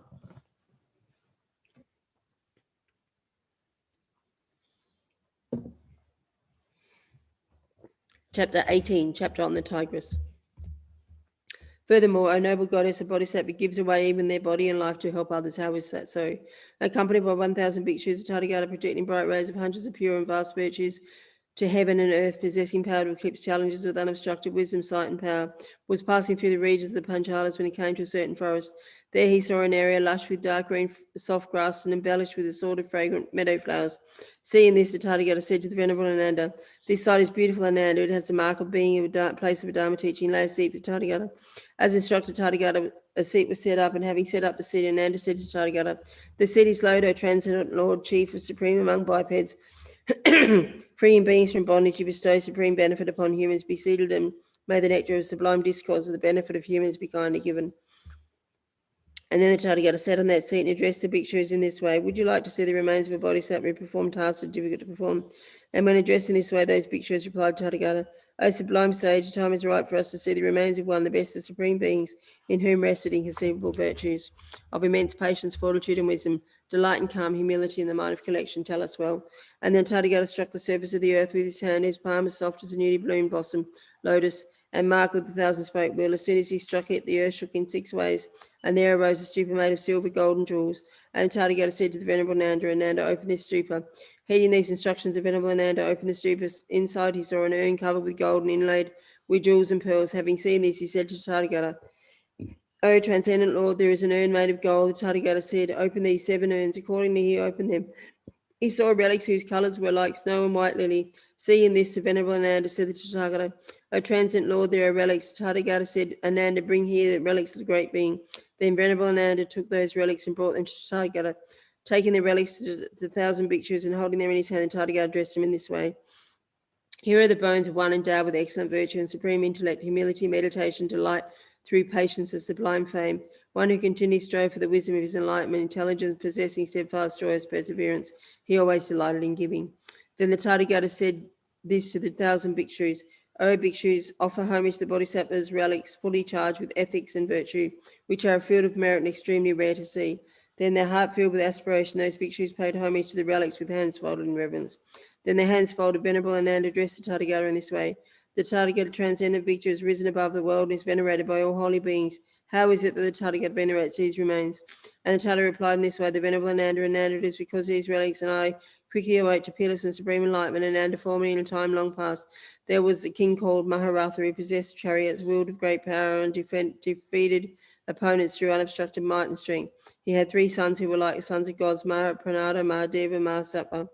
Chapter 18, chapter on the tigress. Furthermore, O noble goddess, a bodhisattva gives away even their body and life to help others. How is that so? Accompanied by 1,000 bhikshus, a Tathagata projecting bright rays of hundreds of pure and vast virtues, to heaven and earth, possessing power to eclipse challenges with unobstructed wisdom, sight, and power, was passing through the regions of the Panchalas when he came to a certain forest. There he saw an area lush with dark green soft grass and embellished with a sort of fragrant meadow flowers. Seeing this, the Tathagata said to the Venerable Ananda, "This site is beautiful, Ananda. It has the mark of being a place of a Dharma teaching. Lay a seat for Tathagata." As instructed Tathagata, a seat was set up, and having set up the seat, Ananda said to Tathagata, "The seat is low, O transcendent Lord, chief of supreme among bipeds, freeing beings from bondage, you bestow supreme benefit upon humans. Be seated, and may the nectar of sublime discourse of the benefit of humans be kindly given." And then the Tathagata sat on that seat and addressed the bhikshus in this way: "Would you like to see the remains of a bodhisattva perform tasks that are difficult to perform?" And when addressed in this way, those bhikshus replied to Tathagata, "O sublime sage, the time is right for us to see the remains of one, the best of supreme beings, in whom rested inconceivable virtues of immense patience, fortitude, and wisdom, delight and calm, humility, and the mind of collection. Tell us well." And then Tathagata struck the surface of the earth with his hand, his palm as soft as a newly bloomed blossom, lotus, and marked with the thousand-spoke wheel. As soon as he struck it, the earth shook in 6 ways, and there arose a stupa made of silver, gold, and jewels. And Tathagata said to the Venerable Ananda, "Ananda, open this stupa." Heeding these instructions, the Venerable Ananda opened the stupa. Inside he saw an urn covered with gold and inlaid with jewels and pearls. Having seen this, he said to Tathagata, "O transcendent Lord, there is an urn made of gold." Tathagata said, "Open these 7 urns." Accordingly, he opened them. He saw relics whose colours were like snow and white lily. Seeing this, the Venerable Ananda said to Tathagata, "O transcendent Lord, there are relics." Tathagata said, "Ananda, bring here the relics of the great being." Then Venerable Ananda took those relics and brought them to Tathagata. Taking the relics to the 1,000 bhikshus and holding them in his hand, the Tathagata addressed them in this way: "Here are the bones of one endowed with excellent virtue and supreme intellect, humility, meditation, delight, through patience and sublime fame, one who continues to strive for the wisdom of his enlightenment, intelligence, possessing steadfast, joyous perseverance. He always delighted in giving." Then the Tathagata said this to the 1,000 bhikshus: "O bhikshus, offer homage to the Bodhisattva's relics, fully charged with ethics and virtue, which are a field of merit and extremely rare to see." Then, their heart filled with aspiration, those bhikshus paid homage to the relics with hands folded in reverence. Then their hands folded, Venerable Ananda addressed the Tathagata in this way: "The Tathagata transcendent Bhikshu has risen above the world and is venerated by all holy beings. How is it that the Tathagata venerates these remains?" And the Tathagata replied in this way: "The Venerable Ananda, it is because these relics and I quickly await to peerless and supreme enlightenment. Ananda, formerly in a time long past, there was a king called Maharatha who possessed chariots, wielded great power, and defeated opponents through unobstructed might and strength. He had 3 sons who were like sons of gods: Mahapranada, Mahadeva, Mahasattva.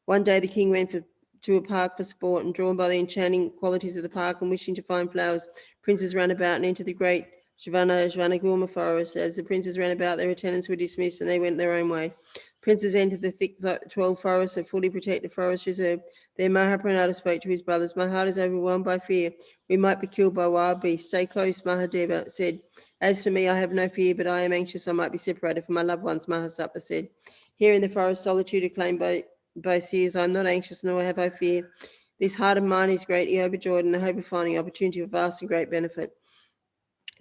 One day the king went to a park for sport, and drawn by the enchanting qualities of the park and wishing to find flowers, princes ran about and entered the great Shvanagurma forest. As the princes ran about, their attendants were dismissed and they went their own way. Princes entered the thick 12 forests, a fully protected forest reserve. There Mahapranada spoke to his brothers: "My heart is overwhelmed by fear. We might be killed by wild beasts. Stay close," Mahadeva said. "As for me, I have no fear, but I am anxious I might be separated from my loved ones," Mahasattva said. "Here in the forest, solitude acclaimed by seers, I am not anxious, nor have I fear. This heart of mine is greatly overjoyed in the hope of finding opportunity of vast and great benefit."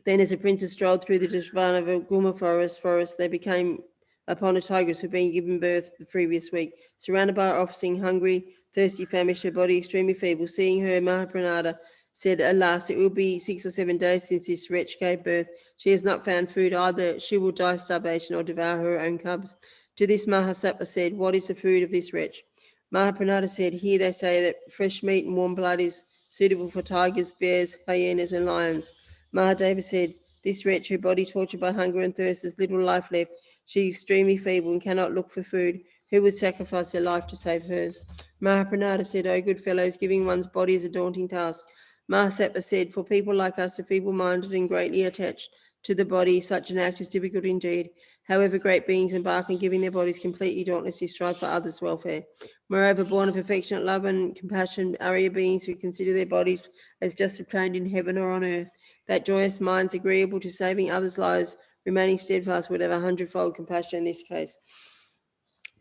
Then, as the princes strolled through the Deshvanagurma forest, they became upon a tigress who had been given birth the previous week. Surrounded by her offspring, hungry, thirsty, famished, her body extremely feeble. Seeing her, Mahapranada said, "Alas, it will be 6 or 7 days since this wretch gave birth. She has not found food. Either she will die of starvation or devour her own cubs." To this Mahasattva said, "What is the food of this wretch?" Mahapranada said, "Here they say that fresh meat and warm blood is suitable for tigers, bears, hyenas, and lions." Mahadeva said, "This wretch, her body tortured by hunger and thirst, has little life left. She is extremely feeble and cannot look for food. Who would sacrifice their life to save hers?" Mahapranada said, "O good fellows, giving one's body is a daunting task." Mahasattva said, "For people like us, the feeble-minded and greatly attached to the body, such an act is difficult indeed. However, great beings embark on giving their bodies completely dauntlessly, strive for others' welfare. Moreover, born of affectionate love and compassion, Arya beings who consider their bodies as just obtained in heaven or on earth, that joyous minds agreeable to saving others' lives, remaining steadfast, would have 100-fold compassion in this case."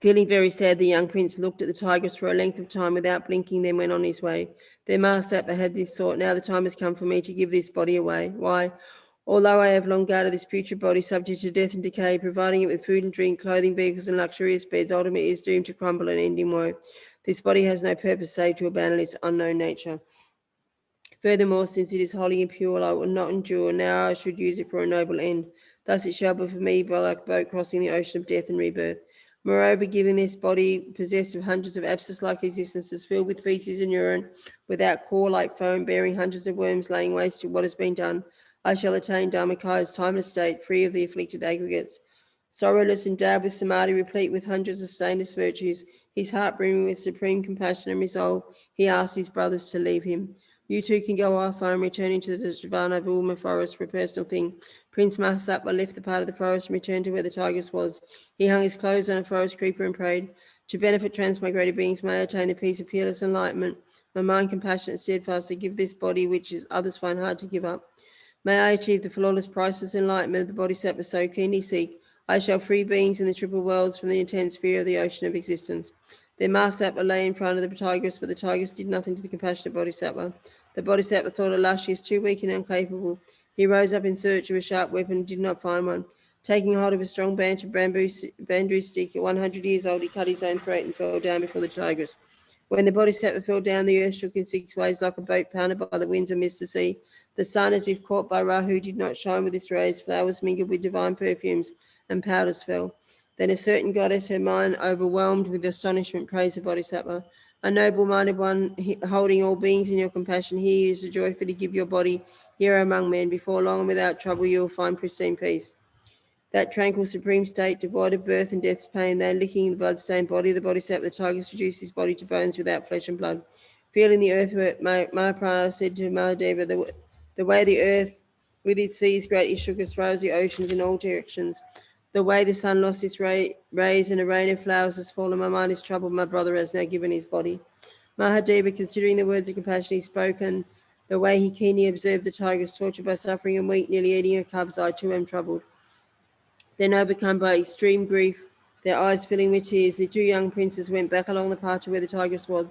Feeling very sad, the young prince looked at the tigress for a length of time without blinking, then went on his way. Then Mahasattva had this thought: "Now the time has come for me to give this body away. Why? Although I have long guarded this future body subject to death and decay, providing it with food and drink, clothing, vehicles, and luxurious beds, ultimately it is doomed to crumble and end in woe. This body has no purpose save to abandon its unknown nature. Furthermore, since it is wholly impure, I will not endure. Now I should use it for a noble end. Thus it shall be for me like a boat crossing the ocean of death and rebirth. Moreover, given this body possessed of hundreds of abscess-like existences filled with feces and urine, without core like foam, bearing hundreds of worms laying waste to what has been done, I shall attain Dharmakaya's timeless state, free of the afflicted aggregates. Sorrowless, endowed with samadhi, replete with hundreds of stainless virtues, his heart brimming with supreme compassion and resolve, he asks his brothers to leave him. You too can go off. I am returning to the Javanavulma forest for a personal thing. Prince Mahasatwa left the part of the forest and returned to where the tigress was. He hung his clothes on a forest creeper and prayed, to benefit transmigrated beings may I attain the peace of peerless enlightenment. My mind compassionate, steadfastly give this body which others find hard to give up. May I achieve the flawless, priceless enlightenment of the bodhisattva so keenly seek. I shall free beings in the triple worlds from the intense fear of the ocean of existence. Then Mahasatva lay in front of the tigress, but the tigress did nothing to the compassionate bodhisattva. The bodhisattva thought, alas, she is too weak and incapable. He rose up in search of a sharp weapon and did not find one. Taking hold of a strong branch of bamboo stick, 100 years old, he cut his own throat and fell down before the tigress. When the bodhisattva fell down, the earth shook in 6 ways like a boat pounded by the winds amidst the sea. The sun, as if caught by Rahu, did not shine with its rays. Flowers mingled with divine perfumes, and powders fell. Then a certain goddess, her mind overwhelmed with astonishment, praised the bodhisattva. A noble-minded one, holding all beings in your compassion, here is the joyful to give your body here among men. Before long and without trouble, you will find pristine peace. That tranquil, supreme state, devoid of birth and death's pain, then licking the blood-stained body of the bodhisattva, the tigress reduced his body to bones without flesh and blood. Feeling the earth, Mahaprana said to Mahadeva, the way the earth with its seas greatly shook as far as the oceans in all directions. The way the sun lost its rays and a rain of flowers has fallen, my mind is troubled, my brother has now given his body. Mahadeva, considering the words of compassion he spoke and the way he keenly observed the tigress tortured by suffering and weak, nearly eating her cubs, I too am troubled. Then, overcome by extreme grief, their eyes filling with tears, the 2 young princes went back along the path to where the tigress was.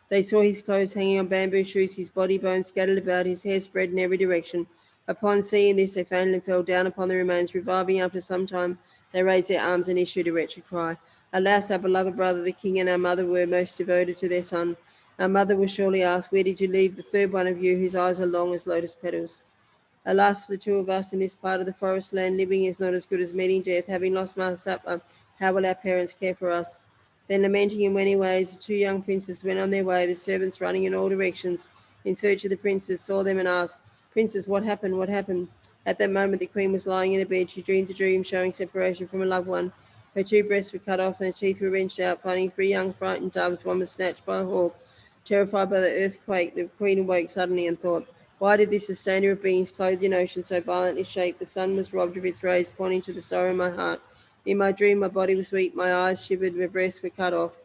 They saw his clothes hanging on bamboo shoots, his body bones scattered about, his hair spread in every direction. Upon seeing this, they fainted and fell down upon the remains. Reviving after some time, they raised their arms and issued a wretched cry. Alas, our beloved brother, the king, and our mother were most devoted to their son. Our mother will surely ask, where did you leave the third one of you, whose eyes are long as lotus petals? Alas, for the 2 of us in this part of the forest land, living is not as good as meeting death. Having lost Mahasatwa, how will our parents care for us? Then, lamenting in many ways, the 2 young princes went on their way, the servants running in all directions in search of the princes, saw them and asked, Princes, what happened? What happened? At that moment, the queen was lying in a bed. She dreamed a dream showing separation from a loved one. Her 2 breasts were cut off and her teeth were wrenched out. Finding 3 young frightened doves, one was snatched by a hawk. Terrified by the earthquake, the queen awoke suddenly and thought, why did this sustainer of beings clothed in ocean so violently shake? The sun was robbed of its rays, pointing to the sorrow in my heart. In my dream, my body was weak, my eyes shivered, my breasts were cut off.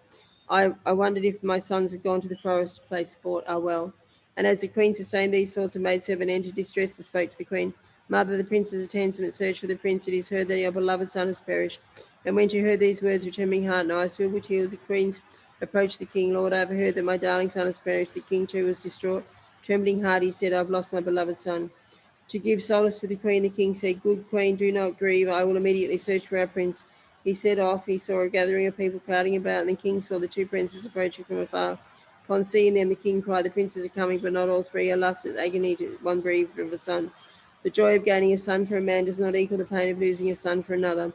I wondered if my sons had gone to the forest to play sport. Ah, well. And as the queen sustained these thoughts, a maidservant entered distressed and spoke to the queen. Mother, the princes attend in search for the prince. It is heard that your beloved son has perished. And when she heard these words, with trembling heart and eyes filled with tears, the queen approached the king. Lord, I have heard that my darling son has perished. The king too was distraught. Trembling heart, he said, I've lost my beloved son. To give solace to the queen, the king said, Good queen, do not grieve. I will immediately search for our prince. He set off. He saw a gathering of people crowding about, and the king saw the 2 princes approaching from afar. Upon seeing them, the king cried, The princes are coming, but not all 3. Alas, with agony, one grieved of a son. The joy of gaining a son for a man does not equal the pain of losing a son for another.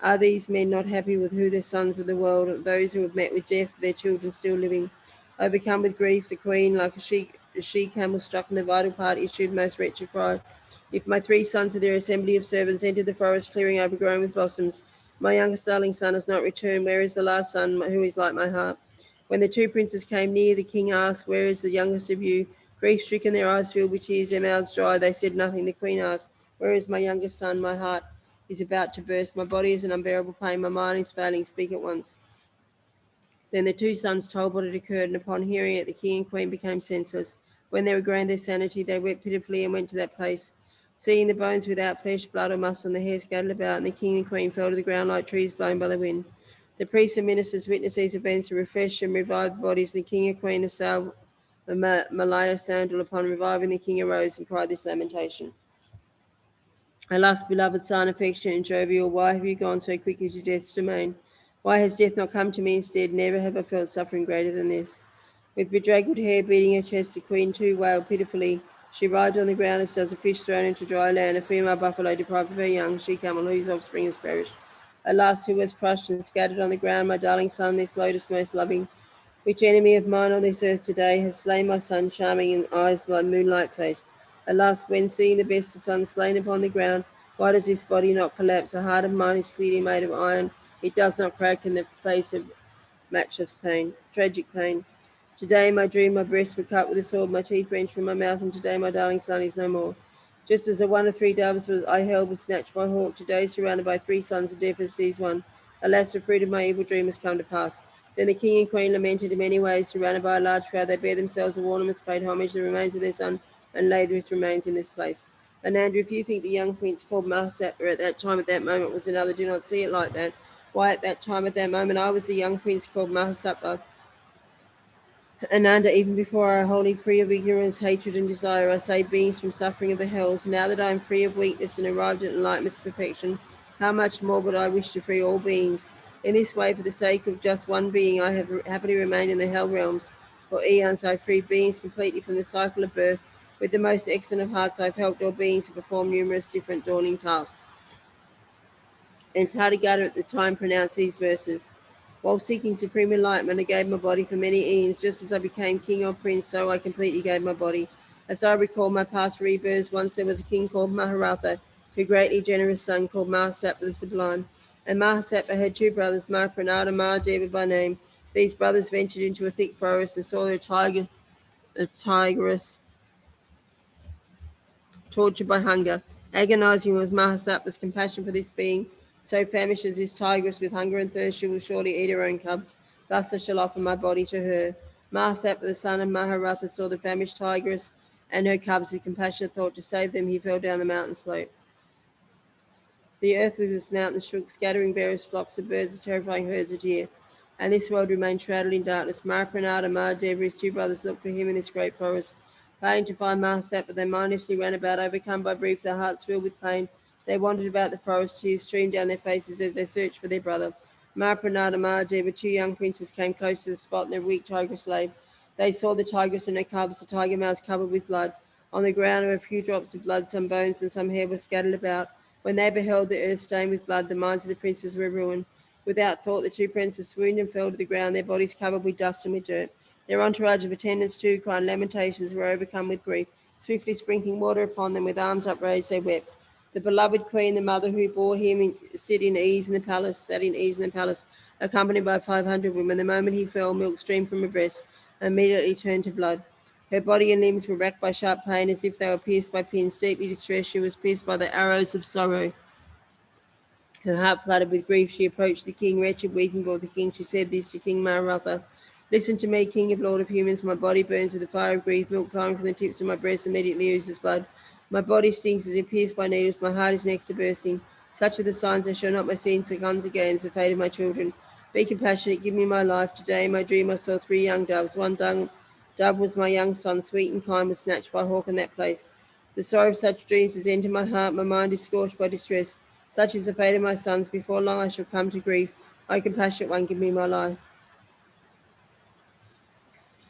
Are these men not happy with who their sons of the world, those who have met with death, their children still living? Overcome with grief, the queen, like a she-camel struck in the vital part, issued most wretched cry. If my 3 sons of their assembly of servants entered the forest clearing overgrown with blossoms, my youngest darling son has not returned. Where is the last son who is like my heart? When the 2 princes came near, the king asked, Where is the youngest of you? Grief-stricken, their eyes filled with tears, their mouths dry, they said nothing. The queen asked, Where is my youngest son? My heart is about to burst. My body is in unbearable pain. My mind is failing. Speak at once. Then the 2 sons told what had occurred, and upon hearing it, the king and queen became senseless. When they regained their sanity, they wept pitifully and went to that place. Seeing the bones without flesh, blood, or muscle, and the hair scattered about, and the king and queen fell to the ground like trees blown by the wind. The priests and ministers witnessed these events and refreshed and revived the bodies. The king and queen assailed the Malaya sandal. Upon reviving, the king arose and cried this lamentation. Alas, beloved son, affectionate and jovial, why have you gone so quickly to death's domain? Why has death not come to me instead? Never have I felt suffering greater than this. With bedraggled hair beating her chest, the queen too wailed pitifully. She writhed on the ground as does a fish thrown into dry land, a female buffalo deprived of her young, she-camel whose offspring has perished. Alas, who was crushed and scattered on the ground, my darling son, this lotus most loving? Which enemy of mine on this earth today has slain my son, charming in eyes like moonlight face? Alas, when seeing the best of son slain upon the ground, why does this body not collapse? The heart of mine is clearly made of iron. It does not crack in the face of matchless pain, tragic pain. Today, my dream, my breasts were cut with a sword, my teeth wrenched from my mouth, and today my darling son is no more. Just as the one of three doves was I held was snatched by hawk, today surrounded by three sons of death has seized one. Alas, the fruit of my evil dream has come to pass. Then the king and queen lamented in many ways, surrounded by a large crowd. They bare themselves of ornaments, paid homage to the remains of their son, and laid his remains in this place. And Andrew, if you think the young prince called Mahasapa at that time, at that moment, was another, do not see it like that. Why, at that time, at that moment, I was the young prince called Mahasapa, Ananda, even before I wholly free of ignorance, hatred, and desire, I saved beings from suffering of the hells. Now that I am free of weakness and arrived at enlightenment's perfection, how much more would I wish to free all beings? In this way, for the sake of just one being, I have happily remained in the hell realms. For eons I freed beings completely from the cycle of birth. With the most excellent of hearts, I have helped all beings to perform numerous different dawning tasks. And Tathagata at the time pronounced these verses. While seeking supreme enlightenment, I gave my body for many eons. Just as I became king or prince, so I completely gave my body. As I recall my past rebirths, once there was a king called Maharatha, who greatly generous son called Mahasapa the Sublime. And Mahasapa had two brothers, Mahapranada and Mahadeva by name. These brothers ventured into a thick forest and saw a tigress tortured by hunger. Agonizing with Mahasapa's compassion for this being, so famished is this tigress with hunger and thirst, she will surely eat her own cubs. Thus I shall offer my body to her. Mahasapa, the son of Maharatha, saw the famished tigress and her cubs with compassionate thought to save them. He fell down the mountain slope. The earth with its mountains shook, scattering various flocks of birds and terrifying herds of deer. And this world remained shrouded in darkness. Mahapranada and Mahadeva, his two brothers, looked for him in this great forest. Failing to find Mahasapa, they mindlessly ran about, overcome by grief, their hearts filled with pain. They wandered about the forest, tears streamed down their faces as they searched for their brother. Mahapranada and Mahadeva, two young princes, came close to the spot, and their weak tigress lay. They saw the tigress and her cubs, the tiger mouths covered with blood. On the ground were a few drops of blood, some bones and some hair were scattered about. When they beheld the earth stained with blood, the minds of the princes were ruined. Without thought, the two princes swooned and fell to the ground, their bodies covered with dust and with dirt. Their entourage of attendants, too, crying lamentations, were overcome with grief. Swiftly sprinkling water upon them, with arms upraised, they wept. The beloved queen, the mother who bore him, sat in ease in the palace, accompanied by 500 women. The moment he fell, milk streamed from her breast, and immediately turned to blood. Her body and limbs were racked by sharp pain, as if they were pierced by pins. Deeply distressed, she was pierced by the arrows of sorrow. Her heart flooded with grief, she approached the king, wretched, weeping before the king. She said this to King Maharatha: "Listen to me, king of lord of humans. My body burns with the fire of grief. Milk flowing from the tips of my breasts immediately oozes blood. My body stinks as if pierced by needles. My heart is next to bursting. Such are the signs I shall not my sins succumb again as the fate of my children. Be compassionate, give me my life. Today in my dream I saw three young doves. One dove was my young son, sweet and kind, was snatched by a hawk in that place. The sorrow of such dreams has entered my heart. My mind is scorched by distress. Such is the fate of my sons. Before long I shall come to grief. O compassionate one, give me my life."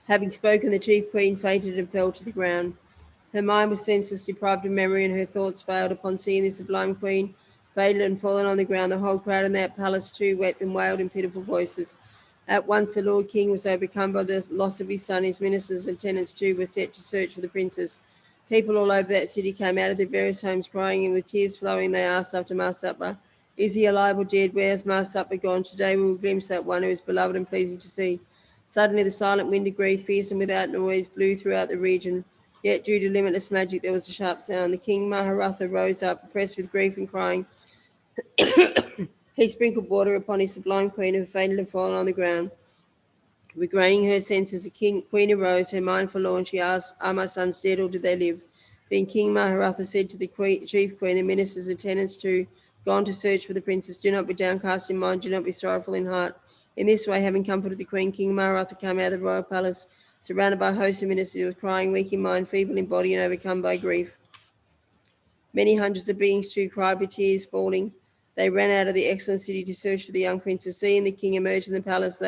Having spoken, the chief queen fainted and fell to the ground. Her mind was senseless, deprived of memory, and her thoughts failed. Upon seeing the sublime queen faded and fallen on the ground, the whole crowd in that palace too wept and wailed in pitiful voices. At once the Lord King was overcome by the loss of his son. His ministers and tenants too were set to search for the princess. People all over that city came out of their various homes crying, and with tears flowing they asked after Mahasapa, "Is he alive or dead? Where has Mahasapa gone? Today we will glimpse that one who is beloved and pleasing to see." Suddenly the silent wind of grief, fierce and without noise, blew throughout the region. Yet due to limitless magic there was a sharp sound. The king Maharatha rose up, oppressed with grief and crying. He sprinkled water upon his sublime queen, who fainted and fallen on the ground. Regaining her senses, the queen arose, her mind forlorn. She asked, "Are my sons dead, or do they live?" Then King Maharatha said to the chief queen, the ministers and attendants too, gone to search for the princess, "Do not be downcast in mind, do not be sorrowful in heart." In this way, having comforted the queen, King Maharatha came out of the royal palace, surrounded by a host of ministers, who were crying, weak in mind, feeble in body, and overcome by grief. Many hundreds of beings too cried with tears falling. They ran out of the excellent city to search for the young princess. Seeing the king emerge from the palace,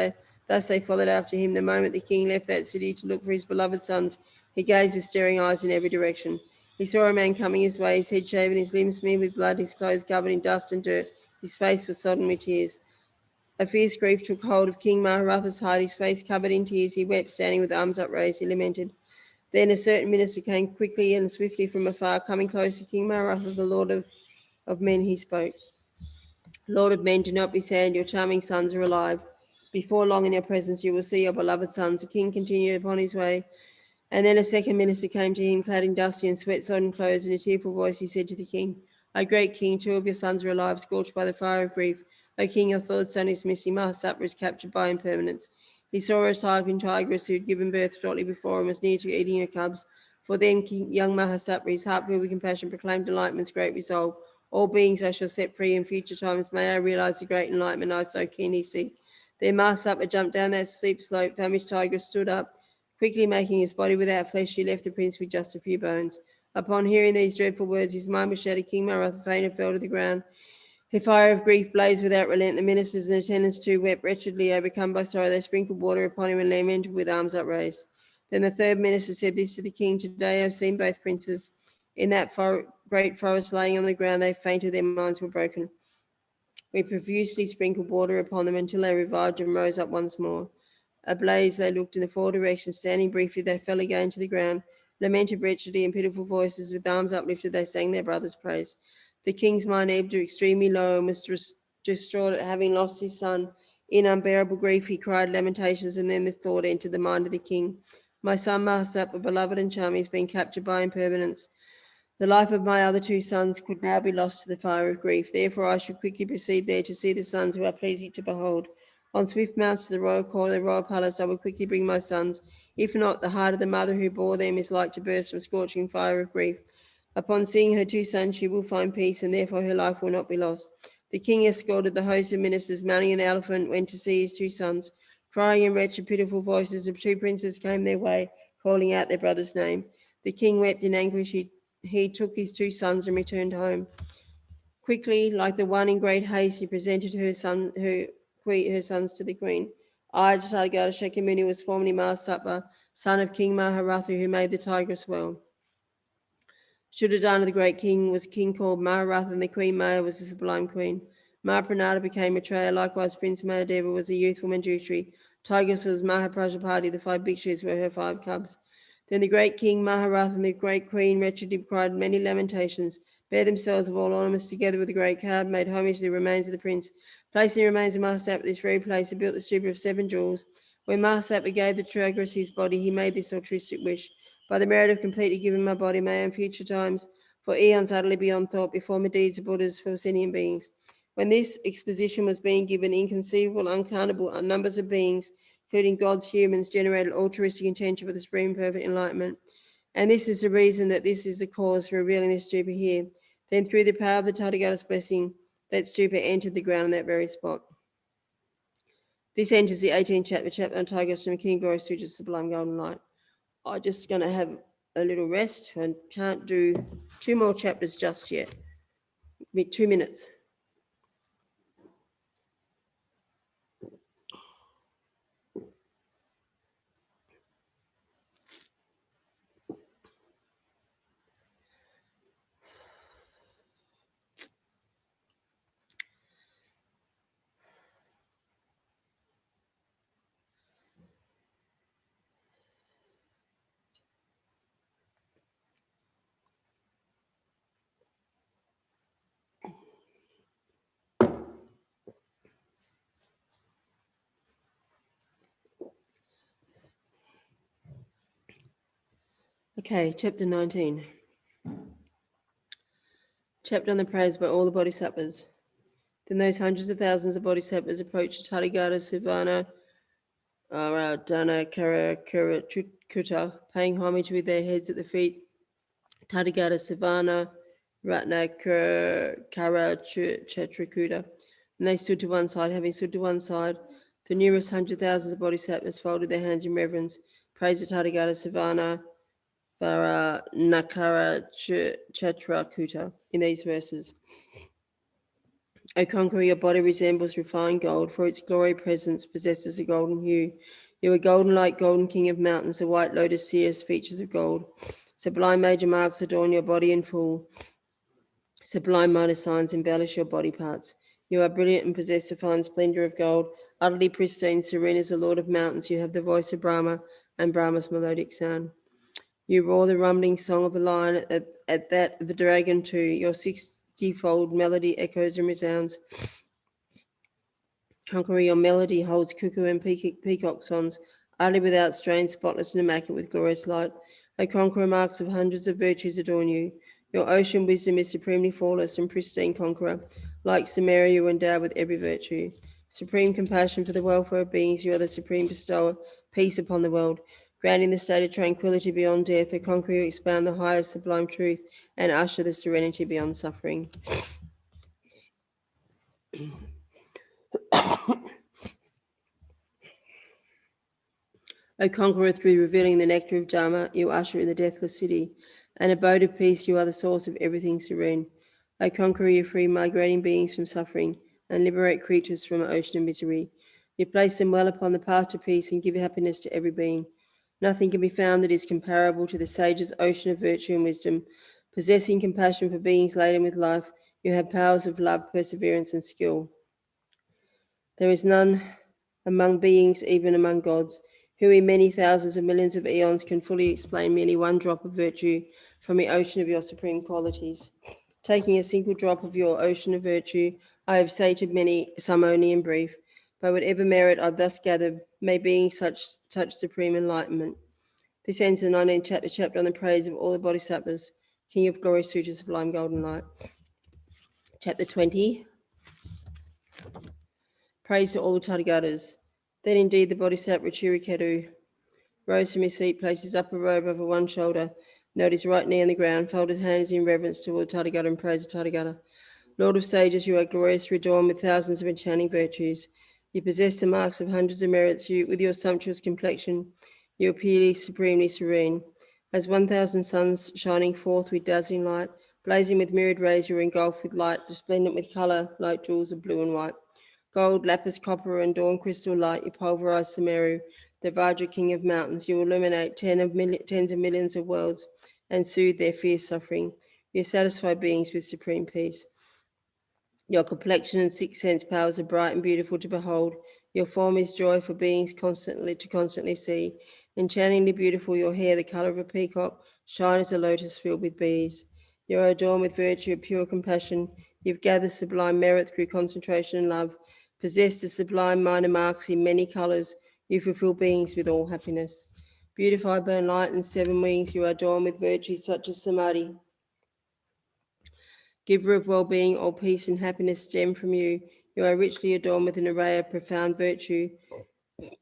thus they followed after him. The moment the king left that city to look for his beloved sons, he gazed with staring eyes in every direction. He saw a man coming his way, his head shaven, his limbs smeared with blood, his clothes covered in dust and dirt. His face was sodden with tears. A fierce grief took hold of King Maharatha's heart. His face covered in tears. He wept, standing with arms upraised. He lamented. Then a certain minister came quickly and swiftly from afar. Coming close to King Maharatha, the Lord of men, he spoke. Lord of men, do not be sad. Your charming sons are alive. Before long in your presence you will see your beloved sons. The king continued upon his way. And then a second minister came to him, clad in dusty and sweat-sodden clothes. In a tearful voice he said to the king, O great king, 2 of your sons are alive, scorched by the fire of grief. O king, your third son is missing. Mahasapa is captured by impermanence. He saw a cycling tigress who had given birth shortly before and was near to eating her cubs. For then young Mahasapa, his heart filled with compassion, proclaimed enlightenment's great resolve. All beings I shall set free in future times. May I realize the great enlightenment I so keenly seek. Then Mahasapa jumped down that steep slope. Famished tigress stood up. Quickly making his body without flesh, he left the prince with just a few bones. Upon hearing these dreadful words, his mind was shattered. King Maharatha fainted, fell to the ground. The fire of grief blazed without relent. The ministers and attendants too wept wretchedly, overcome by sorrow. They sprinkled water upon him and lamented with arms upraised. Then the third minister said this to the king, Today I have seen both princes in that great forest lying on the ground. They fainted, their minds were broken. We profusely sprinkled water upon them until they revived and rose up once more. Ablaze, they looked in the four directions. Standing briefly, they fell again to the ground, lamented wretchedly in pitiful voices. With arms uplifted, they sang their brother's praise. The king's mind ebbed extremely low and was distraught at having lost his son. In unbearable grief, he cried lamentations, and then the thought entered the mind of the king. My son Mahasapa, beloved and charming, has been captured by impermanence. The life of my other 2 sons could now be lost to the fire of grief. Therefore, I should quickly proceed there to see the sons who are pleasing to behold. On swift mounts to the royal court of the royal palace, I will quickly bring my sons. If not, the heart of the mother who bore them is like to burst from scorching fire of grief. Upon seeing her 2 sons, she will find peace, and therefore her life will not be lost. The king escorted the host of ministers, mounting an elephant, went to see his 2 sons. Crying in wretched, pitiful voices, the 2 princes came their way, calling out their brother's name. The king wept in anguish. He took his 2 sons and returned home. Quickly, like the one in great haste, he presented her sons to the queen. I, Tathagata Shakyamuni, was formerly Mahasapa, son of King Maharatha, who made the tigress well. Shuddhadana, the great king, was king called Maharatha, and the queen Maya was the sublime queen. Mahapranada became Maitreya. Likewise, Prince Mahadeva was a youthful Manjushri. Tigress was Mahaprajapati. The 5 bhikshus were her 5 cubs. Then the great king Maharatha and the great queen wretchedly cried many lamentations, bare themselves of all ornaments together with a great crowd, made homage to the remains of the prince. Placing the remains of Mahasapa at this very place, he built the stupa of 7 jewels. When Mahasapa gave the tigress his body, he made this altruistic wish. By the merit of completely giving my body, may I in future times, for eons utterly beyond thought, perform the deeds of Buddhas for sentient beings. When this exposition was being given, inconceivable, uncountable numbers of beings, including gods, humans, generated altruistic intention for the supreme perfect enlightenment. And this is the reason that this is the cause for revealing this stupa here. Then through the power of the Tathagata's blessing, that stupa entered the ground on that very spot. This enters the 18th chapter on Tigress from King Glory Sutra, Sublime Golden Light. I'm just going to have a little rest and can't do 2 more chapters just yet. 2 minutes. Okay, chapter 19. Chapter on the praise by all the bodhisattvas. Then those hundreds of thousands of bodhisattvas approached Tathagata Sivana Dana Karakuta, paying homage with their heads at the feet. Tathagata Sivana Ratna Karachatrakuta. And they stood to one side. Having stood to one side, the numerous hundred thousands of bodhisattvas folded their hands in reverence, praised Tathagata Sivana Vara Nakara Chatrakuta in these verses. O conqueror, your body resembles refined gold, for its glory presence possesses a golden hue. You are golden like golden king of mountains, a white lotus seers features of gold. Sublime major marks adorn your body in full. Sublime minor signs embellish your body parts. You are brilliant and possess the fine splendor of gold, utterly pristine, serene as the Lord of mountains. You have the voice of Brahma and Brahma's melodic sound. You roar the rumbling song of the lion, at that of the dragon too. Your 60-fold melody echoes and resounds. Conqueror, your melody holds cuckoo and peacock songs, utterly without strain, spotless and immaculate with glorious light. O Conqueror, marks of hundreds of virtues adorn you. Your ocean wisdom is supremely flawless and pristine, Conqueror. Like Samaria, you are endowed with every virtue. Supreme compassion for the welfare of beings, you are the supreme bestower, peace upon the world. Granting the state of tranquility beyond death, O Conqueror, you expound the highest sublime truth and usher the serenity beyond suffering. O Conqueror, through revealing the nectar of Dharma, you usher in the deathless city. An abode of peace, you are the source of everything serene. O Conqueror, you free migrating beings from suffering and liberate creatures from an ocean of misery. You place them well upon the path to peace and give happiness to every being. Nothing can be found that is comparable to the sage's ocean of virtue and wisdom. Possessing compassion for beings laden with life, you have powers of love, perseverance, and skill. There is none among beings, even among gods, who in many thousands of millions of eons can fully explain merely one drop of virtue from the ocean of your supreme qualities. Taking a single drop of your ocean of virtue, I have sated many, some only in brief. By whatever merit I've thus gathered, may beings touch supreme enlightenment. This ends the 19th chapter on the praise of all the bodhisattvas, King of Glory, Suture, Sublime Golden Light. Chapter 20. Praise to all the Tathagatas. Then indeed the Bodhisattva Chiriketu rose from his seat, placed his upper robe over one shoulder, knelt his right knee on the ground, folded hands in reverence toward the Tathagata and praised the Tathagata. Lord of sages, you are glorious, adorned with thousands of enchanting virtues. You possess the marks of hundreds of merits. With your sumptuous complexion, you appear supremely serene. As 1,000 suns shining forth with dazzling light, blazing with myriad rays, you are engulfed with light, resplendent with colour like jewels of blue and white. Gold, lapis, copper, and dawn crystal light, you pulverize Sumeru, the Vajra king of mountains. You illuminate tens of millions of worlds and soothe their fierce suffering. You satisfy beings with supreme peace. Your complexion and sixth sense powers are bright and beautiful to behold. Your form is joy for beings constantly see. Enchantingly beautiful, your hair, the color of a peacock, shine as a lotus filled with bees. You are adorned with virtue of pure compassion. You've gathered sublime merit through concentration and love. Possess the sublime minor marks in many colors. You fulfill beings with all happiness. Beautified by enlightened seven wings, you are adorned with virtues such as samadhi. Giver of well-being, all peace and happiness stem from you. You are richly adorned with an array of profound virtue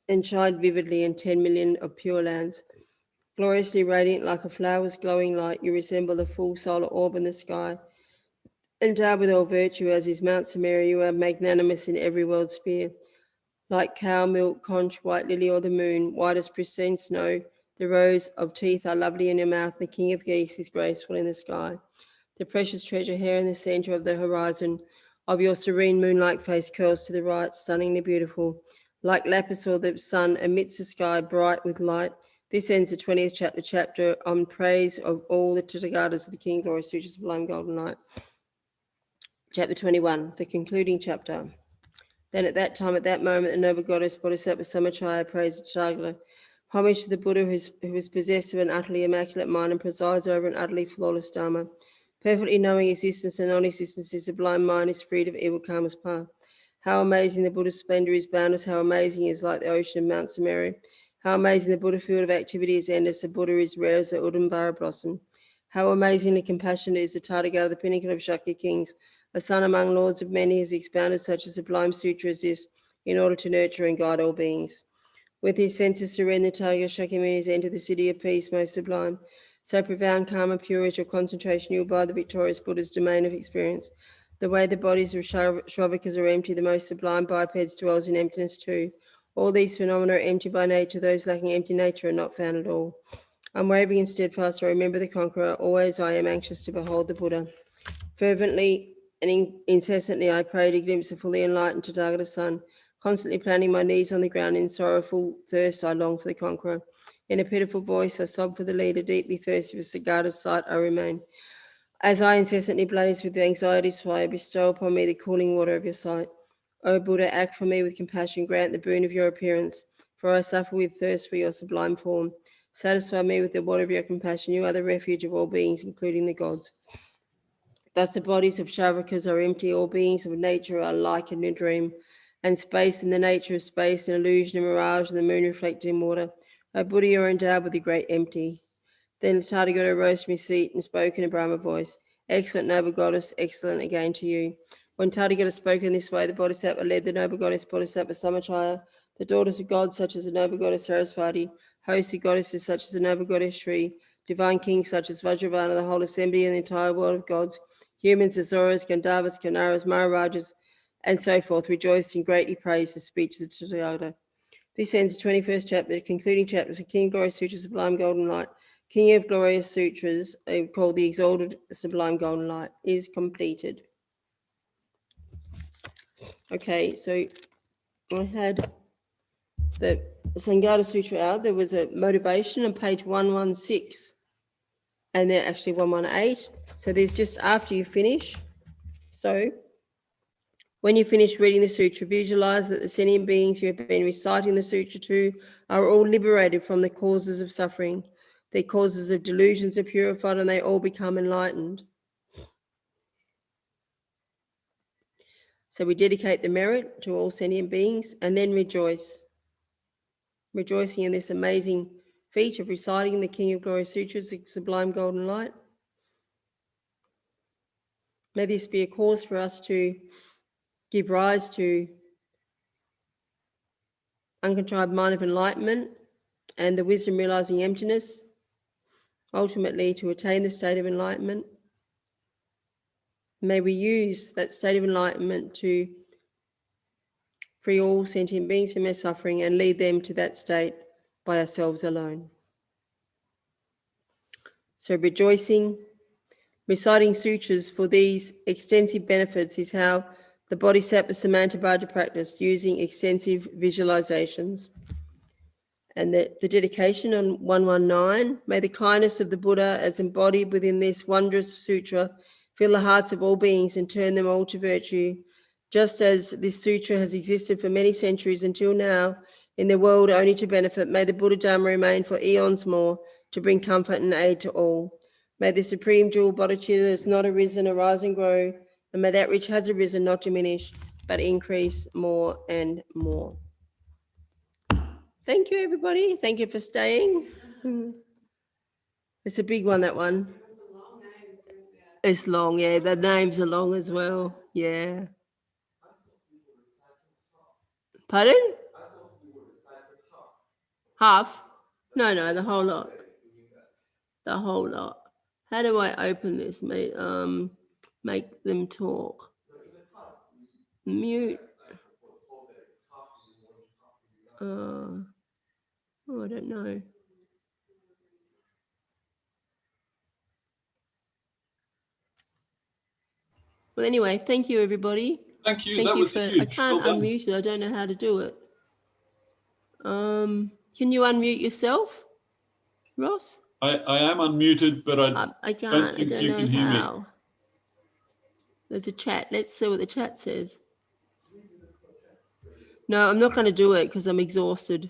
and shine vividly in 10 million of pure lands. Gloriously radiant like a flower's glowing light, you resemble a full solar orb in the sky. Endowed with all virtue, as is Mount Sumeru, you are magnanimous in every world sphere. Like cow milk, conch, white lily, or the moon, white as pristine snow, the rows of teeth are lovely in your mouth. The king of geese is graceful in the sky. The precious treasure hair in the center of the horizon of your serene moon-like face curls to the right, stunningly beautiful. Like lapis or the sun amidst the sky, bright with light. This ends the 20th chapter on praise of all the Tathagatas of the King Glory Sutra Sublime Golden Light. Chapter 21, the concluding chapter. Then at that time, at that moment, the noble goddess Bodhisattva Samachaya praised the Tathagata. Homage to the Buddha who is possessed of an utterly immaculate mind and presides over an utterly flawless Dharma. Perfectly knowing existence and non-existence, his sublime mind is freed of evil karma's path. How amazing the Buddha's splendor is boundless, how amazing is like the ocean of Mount Sumeru. How amazing the Buddha field of activity is endless, the Buddha is rare as the Udambara blossom. How amazingly compassionate is the Tathagata, the pinnacle of Shakya kings. A son among lords of many has expounded such a sublime sutra as this in order to nurture and guide all beings. With his senses serene, the Tathagata Shakyamuni has entered the city of peace, most sublime. So profound, calm, and pure is your concentration, you abide the victorious Buddha's domain of experience. The way the bodies of Shravakas are empty, the most sublime bipeds dwells in emptiness too. All these phenomena are empty by nature, those lacking empty nature are not found at all. Unwavering and steadfast, I remember the conqueror, always I am anxious to behold the Buddha. Fervently and incessantly I pray to glimpse a fully enlightened Tathagata Son. Constantly planting my knees on the ground in sorrowful thirst, I long for the conqueror. In a pitiful voice, I sob for the leader, deeply thirsty for Sagata's sight, I remain. As I incessantly blaze with anxiety's fire, bestow upon me the cooling water of your sight. O Buddha, act for me with compassion, grant the boon of your appearance, for I suffer with thirst for your sublime form. Satisfy me with the water of your compassion. You are the refuge of all beings, including the gods. Thus the bodies of Shavakas are empty, all beings of nature are like in a dream, and space in the nature of space, an illusion, a mirage, and the moon reflected in water. O Buddha, you are endowed with the great empty. Then Tathagata rose from his seat and spoke in a Brahma voice. Excellent noble goddess, excellent again to you. When Tathagata spoke in this way, the Bodhisattva led the noble goddess Bodhisattva Samachaya, the daughters of gods such as the noble goddess Sarasvati, hosts of goddesses such as the noble goddess Shri, divine kings such as Vajravana, the whole assembly and the entire world of gods, humans, Asuras, Gandharvas, Kanaras, Maharajas, and so forth, rejoiced and greatly praised the speech of the Tathagata. This ends the 21st chapter, the concluding chapter for King of Glory Sutras, Sublime Golden Light. King of Glorious Sutras, called the Exalted Sublime Golden Light, is completed. Okay, so I had the Sangata Sutra out. There was a motivation on page 116, and then actually 118. So there's just after you finish. So when you finish reading the sutra, visualize that the sentient beings you have been reciting the sutra to are all liberated from the causes of suffering. Their causes of delusions are purified and they all become enlightened. So we dedicate the merit to all sentient beings and then rejoice. Rejoicing in this amazing feat of reciting the King of Glory Sutras, the Sublime Golden Light. May this be a cause for us to give rise to uncontrived mind of enlightenment and the wisdom realizing emptiness, ultimately to attain the state of enlightenment. May we use that state of enlightenment to free all sentient beings from their suffering and lead them to that state by ourselves alone. So rejoicing, reciting sutras for these extensive benefits is how the Bodhisattva Samantabhaja practiced, using extensive visualizations. And the dedication on 119, may the kindness of the Buddha as embodied within this wondrous sutra fill the hearts of all beings and turn them all to virtue. Just as this sutra has existed for many centuries until now in the world only to benefit, may the Buddha Dharma remain for eons more to bring comfort and aid to all. May the supreme jewel bodhicitta that has not arisen arise and grow, and may that which has arisen not diminish, but increase more and more. Thank you, everybody. Thank you for staying. It's a big one, that one. It's long, yeah. The names are long as well. Yeah. Pardon? Half? No, the whole lot. The whole lot. How do I open this, mate? Make them talk. Mute. Oh, I don't know. Well, anyway, thank you, everybody. Thank you. That was huge. I can't unmute it. I don't know how to do it. Can you unmute yourself, Ross? I am unmuted, but I can't. don't think you can hear me. There's a chat. Let's see what the chat says. No, I'm not going to do it because I'm exhausted.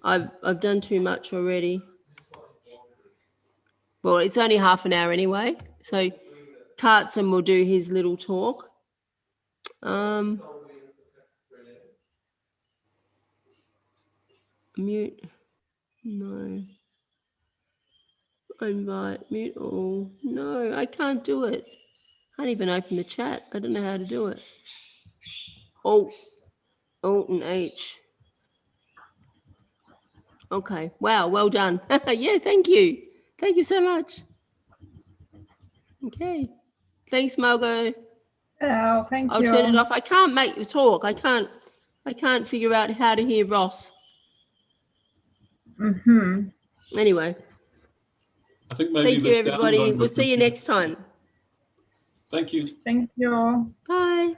I've done too much already. Well, it's only half an hour anyway. So Kartson will do his little talk. Mute. No. Invite. Mute all. No, I can't do it. Can't even open the chat. I don't know how to do it. Alt and H. Okay. Wow. Well done. Yeah. Thank you. Thank you so much. Okay. Thanks, Margot. Hello. Thank you. I'll turn it off. I can't make the talk. I can't figure out how to hear Ross. Anyway. I think maybe thank you, everybody. We'll see you next time. Thank you. Thank you. Bye.